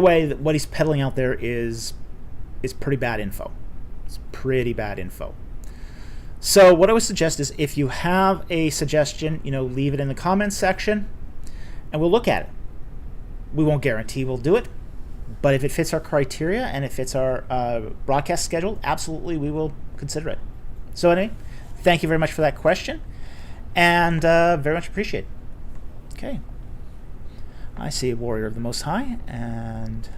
S1: way, what he's peddling out there is pretty bad info. It's pretty bad info. So what I would suggest is, if you have a suggestion, leave it in the comments section, and we'll look at it. We won't guarantee we'll do it, but if it fits our criteria and it fits our broadcast schedule, absolutely we will consider it. So anyway, thank you very much for that question, and very much appreciate it. Okay. I see a warrior of the Most High, and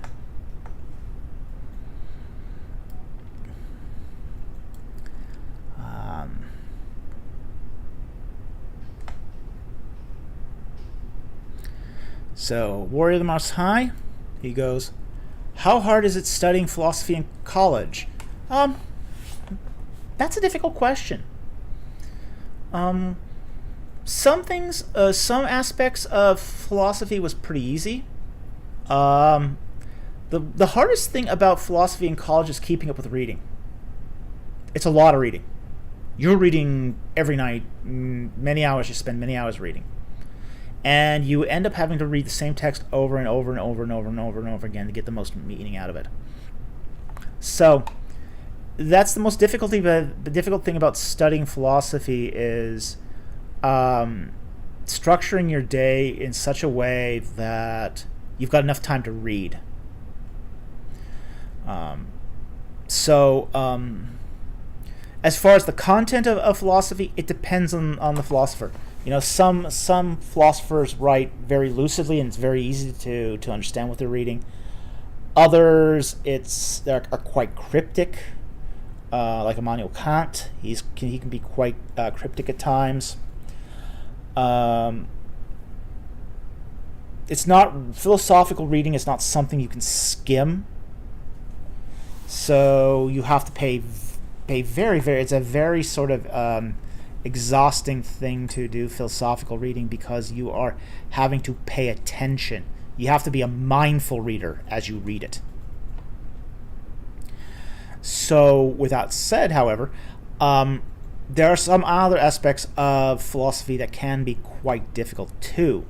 S1: so warrior of the Most High, he goes, how hard is it studying philosophy in college? That's a difficult question. Some aspects of philosophy was pretty easy. The hardest thing about philosophy in college is keeping up with reading. It's a lot of reading. You're reading every night, many hours. You spend many hours reading, and you end up having to read the same text over and over and over and over and over and over again to get the most meaning out of it. So that's the most difficulty. The difficult thing about studying philosophy is structuring your day in such a way that you've got enough time to read. As far as the content of philosophy, it depends on the philosopher. Some philosophers write very lucidly, and it's very easy to understand what they're reading. Others, are quite cryptic, like Immanuel Kant. He can be quite cryptic at times. It's not philosophical reading. It's not something you can skim. So you have to pay very, very. It's a very sort of exhausting thing to do, philosophical reading, because you are having to pay attention. You have to be a mindful reader as you read it. So, with that said, however, there are some other aspects of philosophy that can be quite difficult too,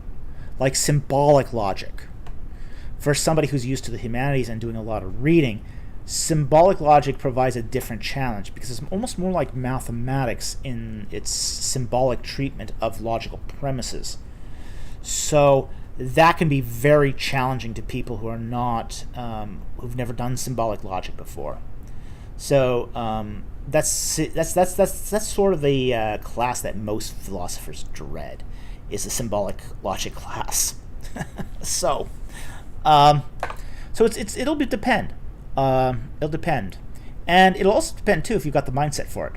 S1: like symbolic logic. For somebody who's used to the humanities and doing a lot of reading, symbolic logic provides a different challenge, because it's almost more like mathematics in its symbolic treatment of logical premises. So that can be very challenging to people who are not, who've never done symbolic logic before. So that's sort of the class that most philosophers dread, is the symbolic logic class. So it'll depend. It'll depend, and it'll also depend too if you've got the mindset for it.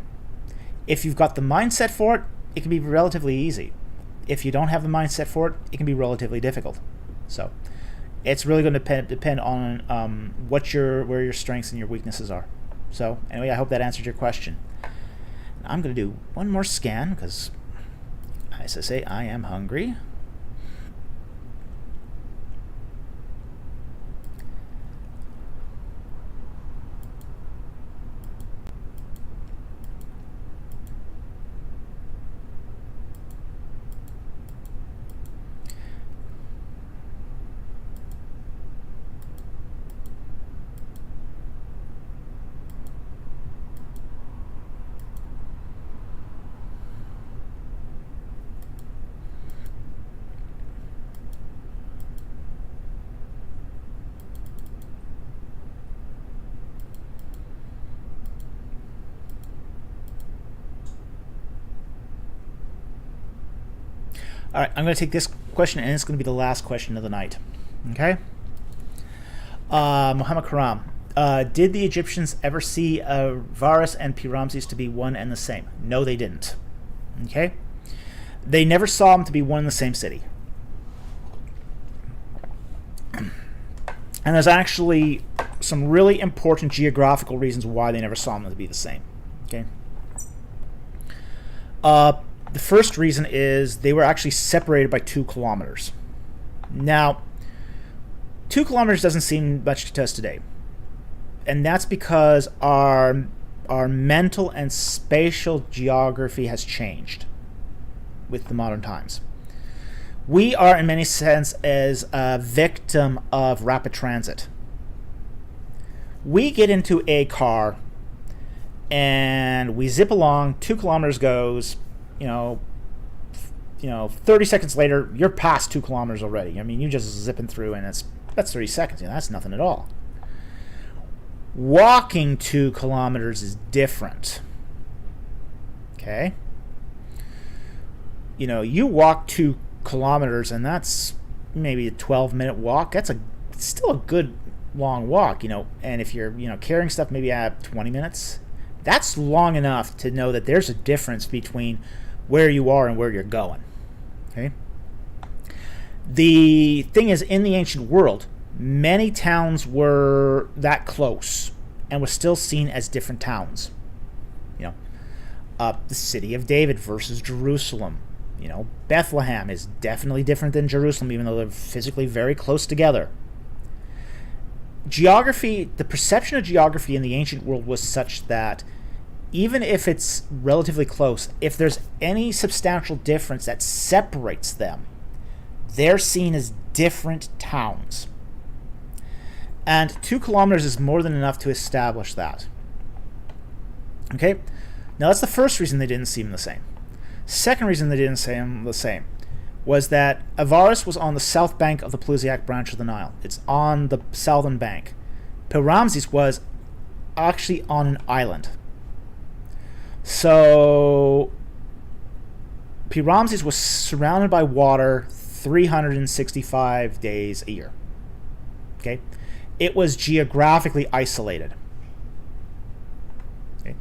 S1: If you've got the mindset for it, it can be relatively easy. If you don't have the mindset for it, it can be relatively difficult. So it's really going to depend on where your strengths and your weaknesses are. So anyway, I hope that answered your question. I'm going to do one more scan because, as I say, I am hungry. All right, I'm going to take this question, and it's going to be the last question of the night. Okay? Muhammad Karam. Did the Egyptians ever see Avaris and Pi-Ramses to be one and the same? No, they didn't. Okay? They never saw them to be one and the same city. And there's actually some really important geographical reasons why they never saw them to be the same. Okay? The first reason is they were actually separated by 2 kilometers. Now, 2 kilometers doesn't seem much to us today. And that's because our mental and spatial geography has changed with the modern times. We are, in many sense, as a victim of rapid transit. We get into a car and we zip along, 2 kilometers goes, 30 seconds later, you're past 2 kilometers already. I mean, you just zipping through, and that's 30 seconds. That's nothing at all. Walking 2 kilometers is different. Okay? You walk 2 kilometers, and that's maybe a 12-minute walk. That's still a good long walk, and if you're, carrying stuff maybe at 20 minutes, that's long enough to know that there's a difference between where you are and where you're going. Okay? The thing is, in the ancient world, many towns were that close and were still seen as different towns. The city of David versus Jerusalem. Bethlehem is definitely different than Jerusalem, even though they're physically very close together. Geography, the perception of geography in the ancient world was such that even if it's relatively close, if there's any substantial difference that separates them, they're seen as different towns. And 2 kilometers is more than enough to establish that. Okay? Now that's the first reason they didn't see them the same. Second reason they didn't see them the same was that Avaris was on the south bank of the Pelusiac branch of the Nile. It's on the southern bank. Pi-Ramses was actually on an island. So Pi-Ramses was surrounded by water 365 days a year. Okay? It was geographically isolated. Okay?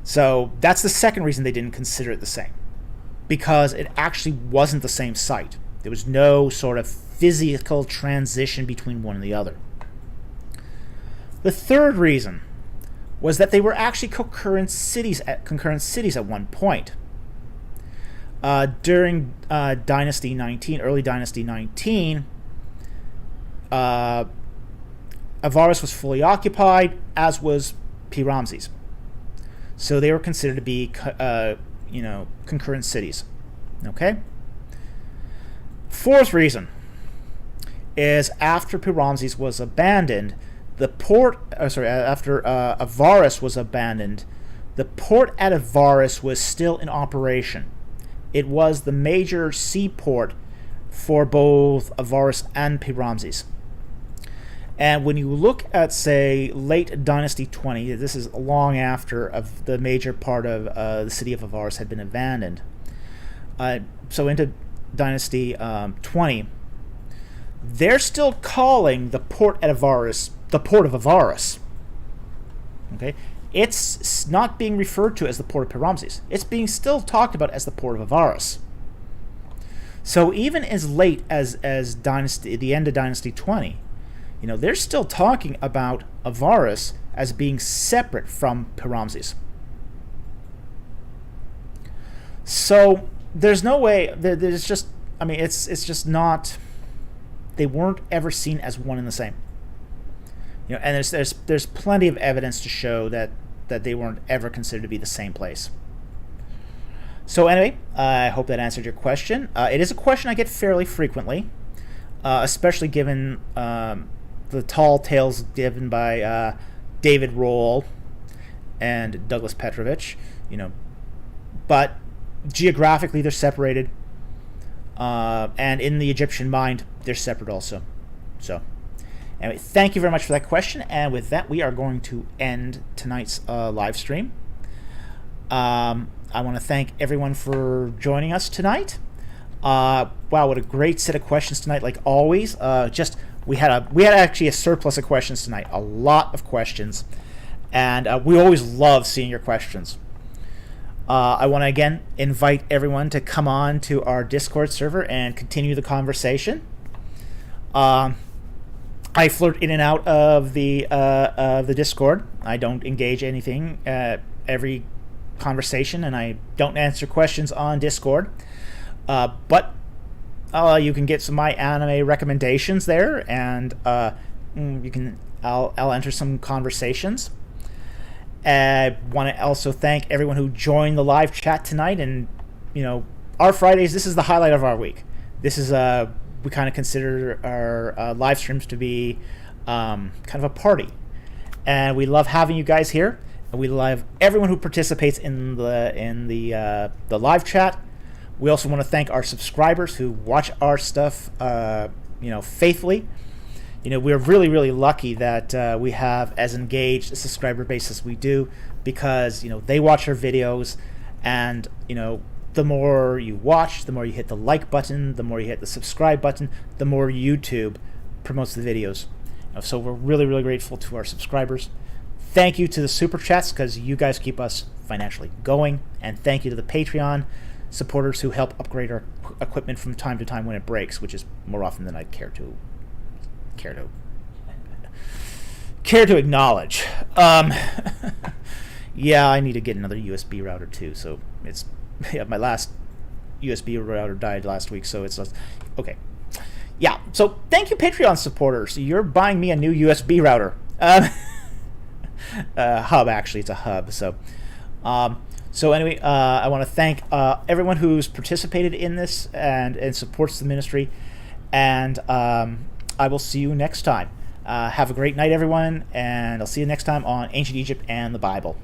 S1: So that's the second reason they didn't consider it the same. Because it actually wasn't the same site. There was no sort of physical transition between one and the other. The third reason was that they were actually concurrent cities at one point. During Dynasty 19, early Dynasty 19, Avaris was fully occupied, as was Pi-Ramses. So they were considered to be concurrent cities. Okay? Fourth reason is after Pi-Ramses was abandoned, after Avaris was abandoned, the port at Avaris was still in operation. It was the major seaport for both Avaris and Pi-Ramses. And when you look at, say, late Dynasty 20, this is long after of the major part of the city of Avaris had been abandoned. So into Dynasty 20, they're still calling the port at Avaris the port of Avaris. Okay, it's not being referred to as the port of Pi-Ramses. It's being still talked about as the port of Avaris. So even as late as the end of Dynasty 20, they're still talking about Avaris as being separate from Pi-Ramses. So there's no way. There's just. It's just not. They weren't ever seen as one and the same. And there's plenty of evidence to show that they weren't ever considered to be the same place. So anyway, I hope that answered your question. It is a question I get fairly frequently, especially given the tall tales given by David Rohl and Douglas Petrovich. But geographically they're separated, and in the Egyptian mind they're separate also. So anyway, thank you very much for that question, and with that we are going to end tonight's live stream. I want to thank everyone for joining us tonight. Wow, what a great set of questions tonight, like always. We had actually a surplus of questions tonight, a lot of questions, and we always love seeing your questions. I want to again invite everyone to come on to our Discord server and continue the conversation. I flirt in and out of the Discord. I don't engage anything every conversation, and I don't answer questions on Discord. But you can get some of my anime recommendations there, and I'll enter some conversations. I want to also thank everyone who joined the live chat tonight. And our Fridays, this is the highlight of our week. This is we kind of consider our live streams to be kind of a party, and we love having you guys here. And we love everyone who participates in the live chat. We also want to thank our subscribers who watch our stuff, faithfully. We're really, really lucky that we have as engaged a subscriber base as we do, because they watch our videos, and the more you watch, the more you hit the like button, the more you hit the subscribe button, the more YouTube promotes the videos. So we're really, really grateful to our subscribers. Thank you to the super chats, because you guys keep us financially going, and thank you to the Patreon supporters who help upgrade our equipment from time to time when it breaks, which is more often than I'd care to acknowledge. Yeah, I need to get another USB router too. So my last USB router died last week, so it's okay. Yeah, so thank you, Patreon supporters. You're buying me a new USB router. Hub, actually, it's a hub. So anyway, I want to thank everyone who's participated in this and supports the ministry, and I will see you next time. Have a great night, everyone, and I'll see you next time on Ancient Egypt and the Bible.